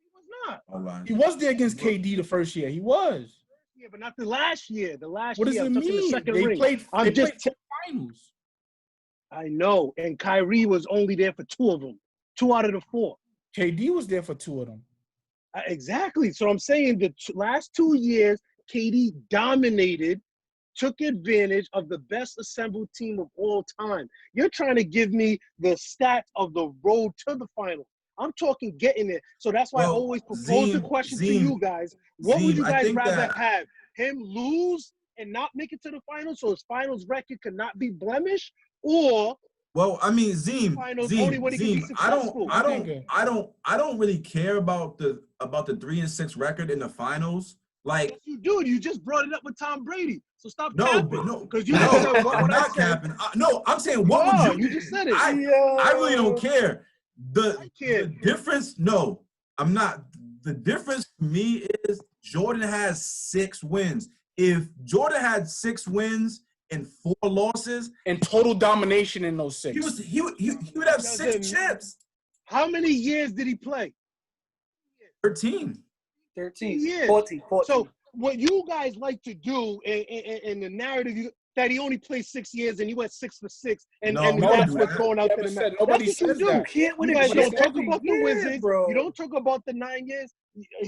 D: He was not.
A: Hold on.
B: He was there against KD the first year. He was.
D: Yeah, but not the last year. The last
B: What does
D: year,
B: it
D: I'm talking the
B: mean?
D: second
B: They
D: ring.
B: played.
D: I'm
B: They
D: just
B: played 2 finals.
D: I know. And Kyrie was only there for 2 of them. 2 out of the 4.
B: KD was there for 2 of them.
D: Exactly. So I'm saying the last 2 years, KD dominated, took advantage of the best assembled team of all time. You're trying to give me the stats of the road to the final. I'm talking getting it. So that's why I always propose the question to you guys. What would you guys rather have? Him lose and not make it to the final so his finals record could not be blemished? Or
A: well, I mean, Zeem, I don't really care about the 3-6 record in the finals. Like,
D: yes, you do. You just brought it up with Tom Brady. So stop
A: capping.
D: Because you said what
A: I'm not
D: I said.
A: capping. No, I'm saying what would you?
D: You just said it.
A: I really don't care. The difference. No, I'm not. The difference for me is Jordan has 6 wins. If Jordan had 6 wins and 4 losses
B: and total domination in those 6,
A: he would have 6 chips.
D: How many years did he play?
A: 13
D: years.
E: 14.
D: So what you guys like to do in the narrative that he only played 6 years and he went 6 for 6 and that's what's going out there.
B: Nobody says that.
E: You can't win.
D: You guys don't talk about the Wizards, bro. You don't talk about the 9 years.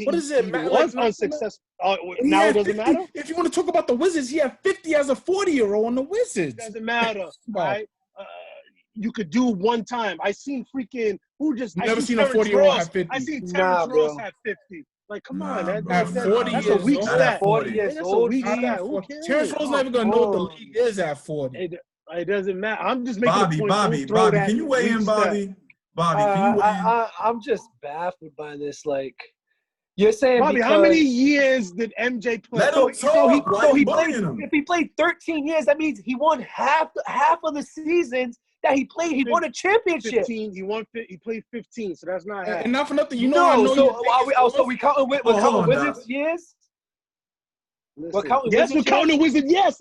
B: What does it matter?
D: He was unsuccessful. Now it doesn't matter?
B: If you want to talk about the Wizards, he had 50 as a 40-year-old on the Wizards.
D: It doesn't matter, right? You could do one time. I seen freaking who just.
B: You never seen a 40-year-old have 50.
D: I seen Terrence Ross have 50. Like, come on,
B: that's 40
D: that's
B: years
D: a weak
B: old.
D: stat.
E: 40 years
D: That's
E: old.
D: a weak stat. Who cares?
B: Terrence Ross never gonna know what the league is at 40.
D: It doesn't matter. I'm just making a point.
A: Bobby, can you weigh in, Bobby? Bobby, can you weigh in?
C: I'm just baffled by this. Like, you're saying,
D: Bobby, how many years did MJ play?
A: Let him talk.
C: He played. If he played 13 years, that means he won half of the seasons that he played. He won a championship.
D: 15. He played 15, so that's not half.
B: And not for nothing, you know. I know
C: so we counting Wizards years?
D: We're counting Wizards. Yes,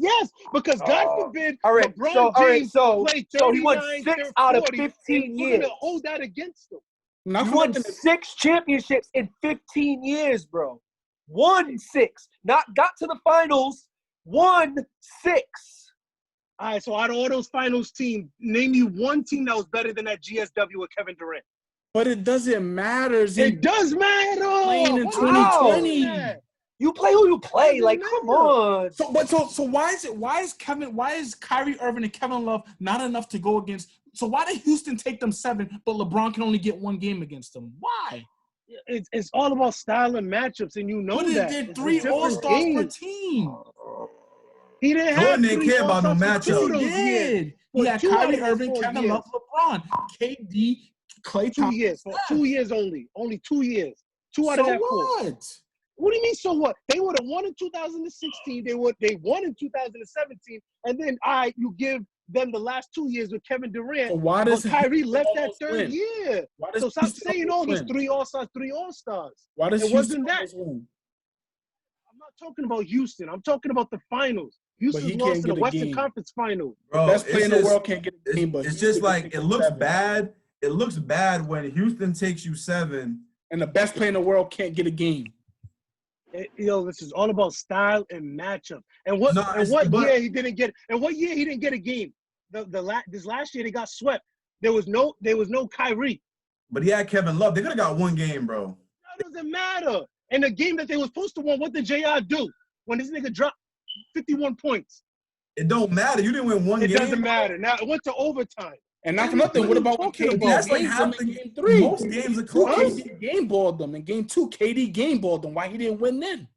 D: because God forbid LeBron James played 39,
C: so he won 6 out of 15 years.
D: We're gonna hold that against him.
C: He won 6 championships in 15 years, bro. Won 6. Not got to the finals. Won 6.
D: All right, so out of all those finals teams, name me one team that was better than that GSW with Kevin Durant.
B: But it doesn't matter.
D: It does matter.
B: Playing in 2020.
C: You play who you play. Like, come on.
B: So why is Kyrie Irving and Kevin Love not enough to go against? So why did Houston take them 7, but LeBron can only get 1 game against them? Why?
D: It's all about style and matchups, and you know that.
B: They did 3 All-Stars per team.
D: He didn't
A: Jordan didn't care about no matchup.
B: He did. He had Kyrie Irving, Kevin Love, LeBron, KD, Klay Thompson.
D: 2 years only. Only 2 years. 2 out of that 4. What do you mean, so what? They would have won in 2016. They won in 2017. And then, you give them the last 2 years with Kevin Durant.
B: So why does
D: Kyrie left that 3rd year? So stop saying all this 3 All-Stars, 3 All-Stars.
B: Why does
D: it wasn't that? I'm not talking about Houston. I'm talking about the finals. Houston lost in the Western Conference Final.
B: Bro, the best player in the world can't get a game, but
A: it's just like it looks bad. It looks bad when Houston takes you 7
B: and the best player in the world can't get a game.
D: This is all about style and matchup. And what year he didn't get? And what year he didn't get a game? This last year they got swept. There was no Kyrie.
A: But he had Kevin Love. They could have got 1 game, bro.
D: That doesn't matter. And the game that they were supposed to win, what did JR do when this nigga dropped 51 points?
A: It don't matter. You didn't win 1 game.
D: It doesn't matter. Now it went to overtime.
B: And not for nothing. What about when KD?
A: That's like happening in game 3. Most games are close.
B: KD game balled them. In game 2, KD game balled them. Why he didn't win then?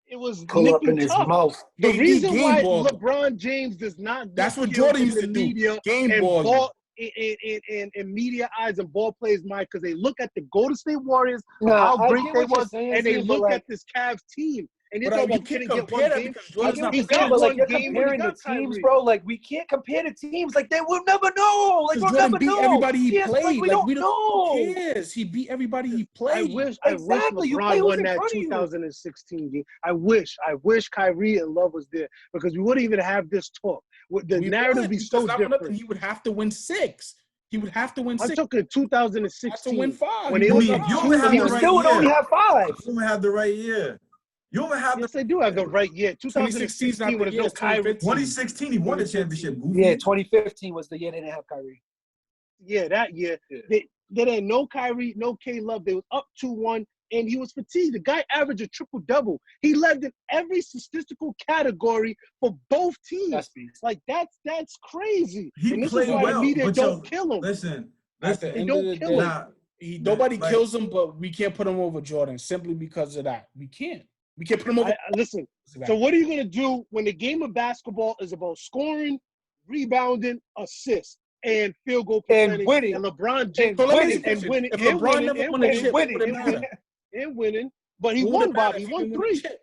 D: It was
C: pull up in his mouth.
D: The reason why LeBron James does not.
B: That's what Jordan used to do. Game ball.
D: in media eyes and ball players' mind because they look at the Golden State Warriors,
E: Nah,
D: how
E: I
D: great
E: get
D: they
E: what you're
D: was,
E: saying,
D: and they
E: Steve, but
D: look
E: like,
D: at this Cavs team. And you're
B: But
D: talking
B: you
D: about
B: can't
D: couldn't get
B: compare
D: one
B: that
D: game.
B: because Jordan's not
D: He
B: playing.
D: got
E: but like
D: one
E: you're
D: game when he
E: comparing the
D: got
E: teams,
D: Kyrie.
E: bro. Like we can't compare the teams. Like they will never know. Like
B: Because
E: we'll
B: Jordan
E: never
B: beat
E: know.
B: everybody he
E: Yes,
B: played.
E: like we don't know.
B: Who cares? He beat everybody he
D: I
B: played.
D: wish
E: Exactly. You play
D: LeBron
E: who's
D: won
E: in
D: that
E: front of you.
D: 2016 game. I wish Kyrie and Love was there because we wouldn't even have this talk. The narrative would be so
B: not for nothing,
D: different.
B: he would have to win 6. He would have to win
D: I'm
B: 6.
D: talking
B: Have to win
D: 2016
B: 5.
D: when
B: He
D: it
A: I
D: was
A: mean,
D: up
A: you
D: two
A: don't have
E: He
A: the
D: one.
A: right
E: still would only
A: year.
E: have 5.
A: You don't have the right year. You don't have the
D: Yes, they do have the right year.
B: 2016 is not
D: 2016
B: the
D: when there's
B: year.
D: no
B: It's
D: Kyrie.
B: 2015.
A: 2016. He won the
B: 2015.
A: championship. Goofy.
E: Yeah, 2015 was the year they didn't have Kyrie.
D: Yeah, that year.
E: Yeah.
D: They didn't no Kyrie, no K Love. They was up 2-1, and he was fatigued. The guy averaged a triple-double. He led in every statistical category for both teams.
E: That's beast.
D: Like that's crazy.
A: He
D: And this
A: played
D: is why
A: well,
D: the media
A: but
D: don't kill him.
A: listen.
B: At the
D: They
B: end
D: don't
B: of the
D: kill
B: day,
D: him.
A: Nah,
B: nobody
A: like-
B: kills him, but we can't put him over Jordan simply because of that. We can't. We can't put him over.
D: Listen.
B: because of that.
D: So what are you gonna do when the game of basketball is about scoring, rebounding, assists, and field goal
E: And
D: percentage,
E: winning.
D: and LeBron James
E: And
B: So let me
E: winning.
B: ask you a
D: and
B: question.
D: winning,
B: If
D: and
B: LeBron
D: winning,
B: never
D: and
B: won a
D: winning,
B: chip,
E: winning,
B: who would
D: and
B: it
D: winning,
B: matter?
D: and winning, but he
B: Who would
D: won,
B: it matter
D: Bobby.
B: if
D: He won
B: didn't win a
D: 3.
B: chip?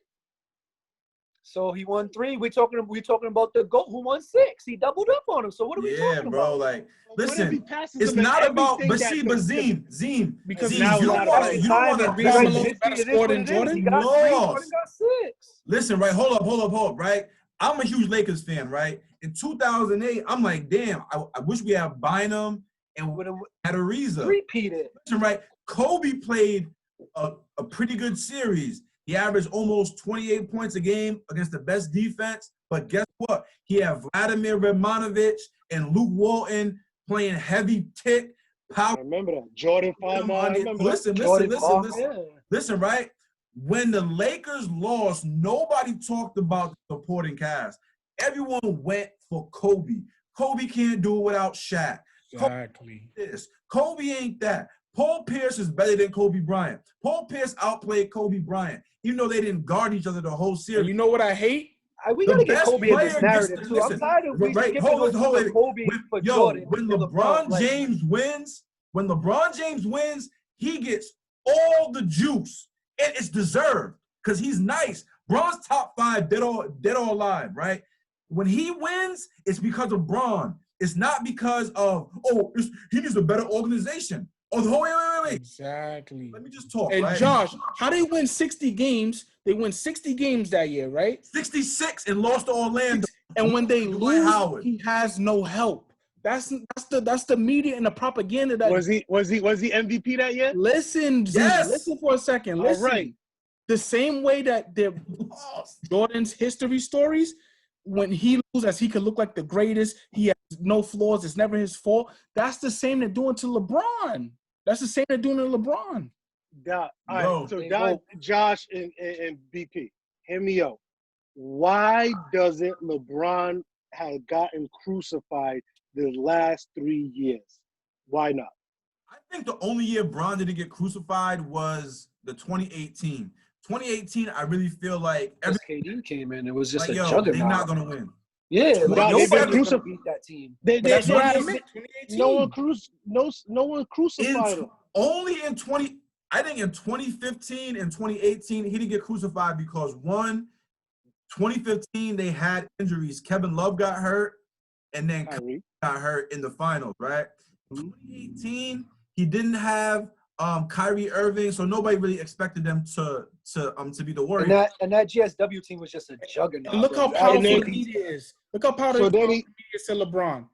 E: So he won 3. We're talking about the GOAT who won 6. He doubled up on him. So what are we
A: Yeah,
E: talking
A: bro.
E: about?
A: Like,
D: What if he
A: listen,
D: passes
A: it's
D: him in
A: not about.
D: everything
A: But
D: that
A: see,
D: the-
A: but Zeem,
E: Because
A: Zeem,
D: now
A: you
D: it's
A: don't
D: not
A: want
D: about
A: to.
D: it.
A: You don't
E: time
A: want
E: and
A: to.
B: Carmelo
E: realize
B: is a better
E: it is
B: scorer
E: what
B: than
E: it is.
B: Jordan?
E: He got 3.
A: Lost.
E: Jordan got 6.
A: Listen, right? Hold up, right? I'm a huge Lakers fan, right? In 2008, I'm like, damn, I wish we had Bynum and
E: Would have
A: had Ariza.
E: repeated.
A: Listen, right? Kobe played a pretty good series. He averaged almost 28 points a game against the best defense. But guess what? He had Vladimir Radmanovic and Luke Walton playing heavy tick,
D: I
A: power.
D: remember that. Jordan Farmer. I remember that.
A: Listen, right? When the Lakers lost, nobody talked about the supporting cast. Everyone went for Kobe. Kobe can't do it without Shaq.
B: Exactly.
A: Kobe ain't that. Paul Pierce is better than Kobe Bryant. Paul Pierce outplayed Kobe Bryant, even though they didn't guard each other the whole series.
B: And you know what I hate?
E: We
A: The
E: gotta get
A: best
E: Kobe in this
A: player
E: narrative
A: gets-
E: too.
A: listen,
E: I'm tired of we
A: right,
E: skipping
A: hold
E: over
A: it.
E: Kobe for Jordan.
A: When
E: to
A: LeBron
E: like,
A: James wins, he gets all the juice, and it's deserved because he's nice. Bron's top 5, dead or alive, right? When he wins, it's because of Bron. It's not because of he needs a better organization. Wait.
B: Exactly.
A: Let me just talk.
B: And
A: right?
B: Josh, how they win 60 games? They win 60 games that year, right?
A: 66 and lost to Orlando.
B: And when they
A: Dwight
B: lose,
A: Howard.
B: he has no help. That's the media and the propaganda that
D: Was he MVP that year?
B: Listen, Z,
A: Yes.
B: listen for a second.
D: All
B: Listen.
D: right.
B: The same way that Jordan's history stories, when he loses, he could look like the greatest. He has no flaws. It's never his fault. That's the same they're doing to LeBron. That's the same they're doing to LeBron.
D: All
A: Bro.
D: right. So Josh and BP, hear me out. Why doesn't LeBron have gotten crucified the last 3 years? Why not?
A: I think the only year Bron didn't get crucified was the 2018. 2018, I really feel like
E: KD came in. It was just
A: like,
E: a
A: yo,
E: juggernaut.
A: they're not gonna win.
E: Yeah,
A: Nah,
E: like
A: they've been
E: nobody was gonna
D: crucif-
E: beat that team.
B: But that's what I admit.
D: No
B: 2018.
D: one crucified him.
A: Only in 20, I think in 2015 and 2018, he didn't get crucified because 2015 they had injuries. Kevin Love got hurt, and then
D: Kyrie
A: got hurt in the finals, right? 2018, he didn't have Kyrie Irving, so nobody really expected them to be the Warriors.
E: And that GSW team was just a juggernaut.
B: And look how
E: bro.
B: powerful
D: then
B: the media is. Look how powerful
D: So
B: the
D: then
B: media is to LeBron.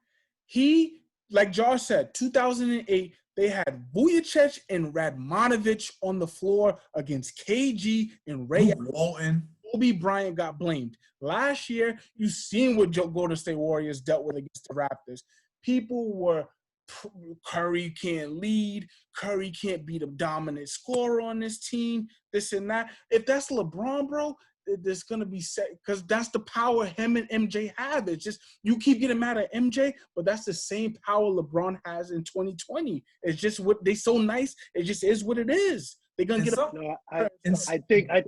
B: He, like Josh said, 2008, they had Vujicic and Radmanovic on the floor against KG and Ray.
A: Luke Walton.
B: Kobe Bryant got blamed. Last year, you seen what Golden State Warriors dealt with against the Raptors. People were, Curry can't lead. Curry can't be the dominant scorer on this team, this and that. If that's LeBron, bro, there's going to be set because that's the power him and MJ have. It's just you keep getting mad at MJ, but that's the same power LeBron has in 2020. It's just what they so nice. It just is what it is. They're going to get up.
D: No, I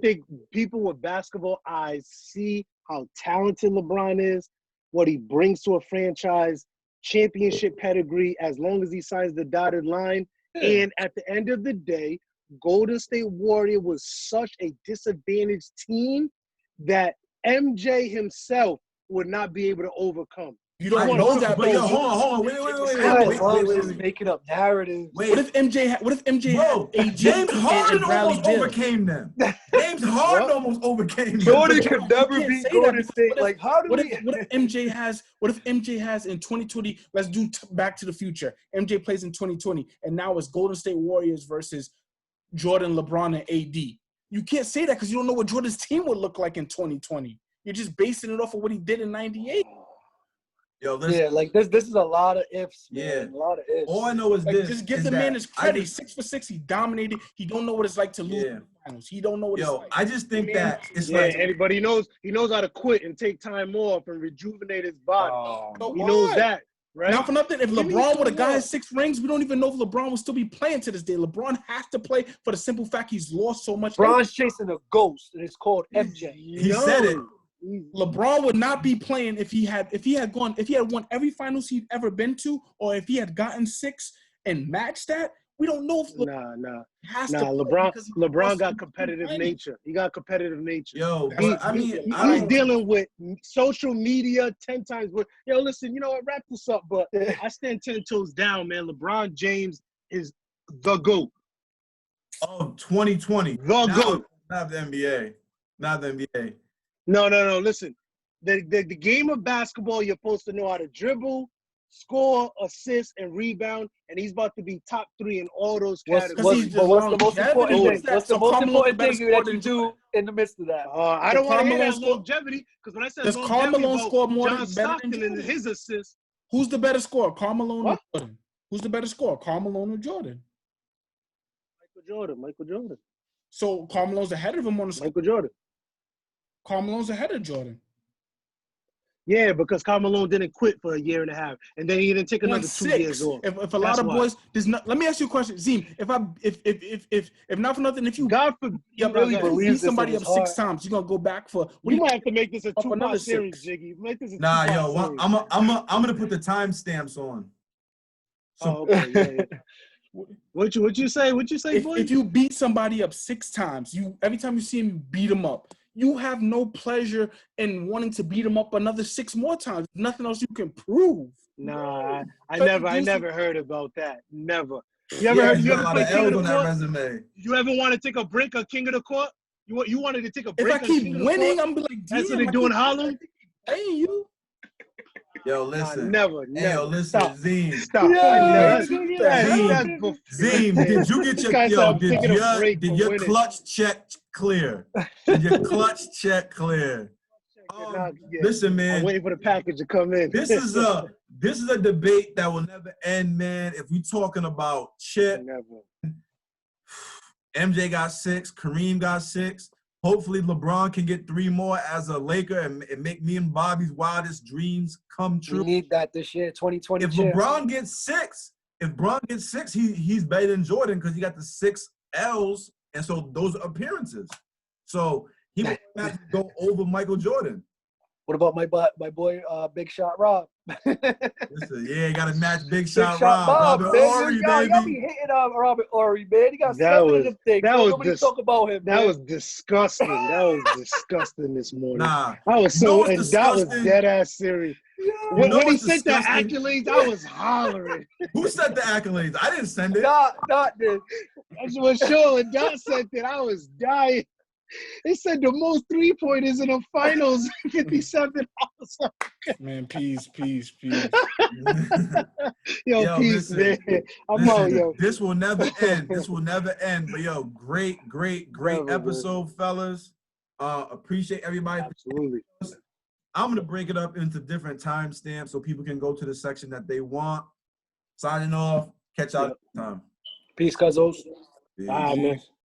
D: think people with basketball eyes see how talented LeBron is, what he brings to a franchise, championship pedigree as long as he signs the dotted line.
B: Yeah.
D: And at the end of the day, Golden State Warrior was such a disadvantaged team that MJ himself would not be able to overcome.
B: You don't
A: I
B: know
A: know,
B: that,
A: but yo,
B: though.
A: hold on, wait.
E: Guys always making up narratives.
B: What if MJ
A: Bro,
B: had AD
A: James Harden
B: and Bradley
A: almost
B: Beal?
A: overcame them. James Harden almost overcame them.
E: Jordan
B: But
E: could
B: you
E: never
B: can't
E: beat
B: say
E: Golden
B: that
E: State.
B: because
E: Like, how do we?
B: what if MJ has in 2020? Let's do Back to the Future. MJ plays in 2020, and now it's Golden State Warriors versus Jordan, LeBron, and AD. You can't say that because you don't know what Jordan's team would look like in 2020. You're just basing it off of what he did in '98.
A: Yo, listen.
E: Yeah, like this is a lot of ifs, man.
A: Yeah.
E: A lot of ifs.
A: All I know is
B: Like,
A: this.
B: just give
A: is
B: the
A: that
B: man his credit.
A: I just-
B: 6 for 6. He dominated. He don't know what it's like to lose in the finals. He don't know what it's
A: Yo,
B: like.
A: I just think that it's
D: Yeah,
A: like
D: but he knows how to quit and take time off and rejuvenate his body.
B: So
D: He knows
B: what?
D: that, right?
B: Not for nothing. If
D: What do you mean
B: LeBron
D: so
B: would have got
D: what?
B: his 6 rings, we don't even know if LeBron will still be playing to this day. LeBron has to play for the simple fact he's lost so much.
E: Bron's chasing a ghost, and it's called MJ.
A: he said it.
B: LeBron would not be playing if he had won every finals he'd ever been to, or if he had gotten 6 and matched that. We don't know if
D: Nah.
B: has to play
D: LeBron
B: because he
D: LeBron
B: lost
D: got
B: in
D: competitive
B: finals.
D: nature. He got competitive nature.
A: Yo,
D: He-
A: but I mean,
D: He's dealing with social media 10 times more. Yo, listen, you know what? Wrap this up, but I stand 10 toes down, man. LeBron James is the GOAT.
A: of 2020.
D: The
A: Not-
D: GOAT.
A: Not the NBA. Not the NBA.
D: No. Listen, the game of basketball, you're supposed to know how to dribble, score, assist, and rebound, and he's about to be top 3 in all those categories.
B: he's
E: What's the most
B: longevity.
E: important
B: What's
E: thing?
B: that?
E: What's the
B: So
E: most
B: Carmelo's
E: important
B: a better
E: thing
B: scorer
E: that you
B: than
E: do in the midst of that?
D: I don't want to hear
B: Carmelo
D: that
B: score-
D: longevity, because when I said
B: Does
D: longevity,
B: Carmelo
D: about
B: score more
D: John
B: than better
D: Stockton
B: than
D: and
B: Jordan?
D: his assists.
B: Who's the better scorer, Carmelo or
D: What?
B: Jordan? Who's the better scorer, Carmelo or Jordan?
D: Michael Jordan.
B: So Carmelo's ahead of him on the score.
D: Michael Jordan.
B: Carmelo's ahead of Jordan.
D: Yeah, because Carmelo didn't quit for a year and a half, and then he didn't take
B: Won
D: another 2
B: 6.
D: years off.
B: If a lot
D: That's
B: of
D: why.
B: boys, there's not. Let me ask you a question, Zeem. If not for nothing, if you
D: God forbid,
E: really
B: if you
E: believes
B: beat
E: this
B: somebody
E: in
B: up
E: his
B: 6
E: heart.
B: times, you're gonna go back for. What do
D: you
B: you
D: might have to make this a
B: Up another
D: 2-part series,
B: 6.
D: Jiggy. Make this a
A: Nah,
D: 2-part
A: yo,
D: series.
A: I'm gonna put the timestamps on. So
D: Oh, okay, yeah. What you say? What you say, boy?
B: if you beat somebody up 6 times, every time you see him beat him up, you have no pleasure in wanting to beat him up another 6 more times. Nothing else you can prove.
D: Nah, I
B: So
D: never heard about that. Never. You ever
A: yeah,
D: heard?
A: you
D: You
A: got a
D: ever
A: lot
D: play
A: of
D: King of
A: L's
D: the
A: on that
D: Court?
A: resume.
D: You ever want to take a break of King of the Court? You wanted to take a
B: If
D: break
B: I
D: of
B: keep
D: King of the
B: winning,
D: Court?
B: I'm be like,
D: That's what
B: damn,
D: they do in
B: I
D: Harlem?
B: keep paying you.
A: Yo,
D: Nah,
A: listen.
D: never.
A: Hey, yo, listen,
D: Stop.
A: Zeem.
D: Stop.
E: Yeah,
D: I never.
E: that's gonna get
D: That's
A: Zeem.
D: bullshit.
A: Zeem, did you get
D: This
A: your
D: guy said I'm taking a break
A: did
D: from
A: your
D: winning.
A: clutch check clear? Did your clutch check clear?
D: Not yet.
A: Listen,
D: I'm
A: man.
D: waiting for the package to come in.
A: This is a debate that will never end, man. If we talking about Chip,
D: Never.
A: MJ got 6, Kareem got 6. Hopefully LeBron can get 3 more as a Laker and make me and Bobby's wildest dreams come
E: We
A: true.
E: need that this year, 2020.
A: If LeBron gets 6, he's better than Jordan because he got the 6 L's, and so those are appearances. So he might have to go over Michael Jordan.
E: What about my boy, Big Shot Rob?
A: Listen, yeah, you got to match Big
E: Big
A: Shot
E: Shot
A: Rob,
E: Bob,
A: Robert Horry,
E: Y'all be
A: baby.
E: hating on Robert Horry, man. He got
D: That
E: 7
D: was-
E: of them things.
D: that was
E: Nobody
D: dis-
E: talk about him.
D: That
E: man.
D: was disgusting. That was disgusting this morning.
A: Nah,
D: I was
A: You know
D: so,
A: what's
D: and that was
A: disgusting?
D: dead ass serious.
E: Yeah.
D: When,
A: know
D: when he
A: what's
D: sent the
A: disgusting?
D: accolades, I was hollering.
A: who sent the accolades? I didn't send it.
E: Not this.
D: That's what sure when Dot sent it, I was dying. They said the most 3-pointers in the finals, 57. I was like,
B: Man, peace.
D: yo, peace,
A: listen.
D: man. I'm out,
A: Listen,
D: yo.
A: this will never end. This will never end. But yo, great
D: Never,
A: episode, fellas. Appreciate everybody.
D: Absolutely.
A: I'm gonna break it up into different timestamps so people can go to the section that they want. Signing off. Catch y'all next time.
E: Peace, Cuzos.
A: Peace.
D: All right, man.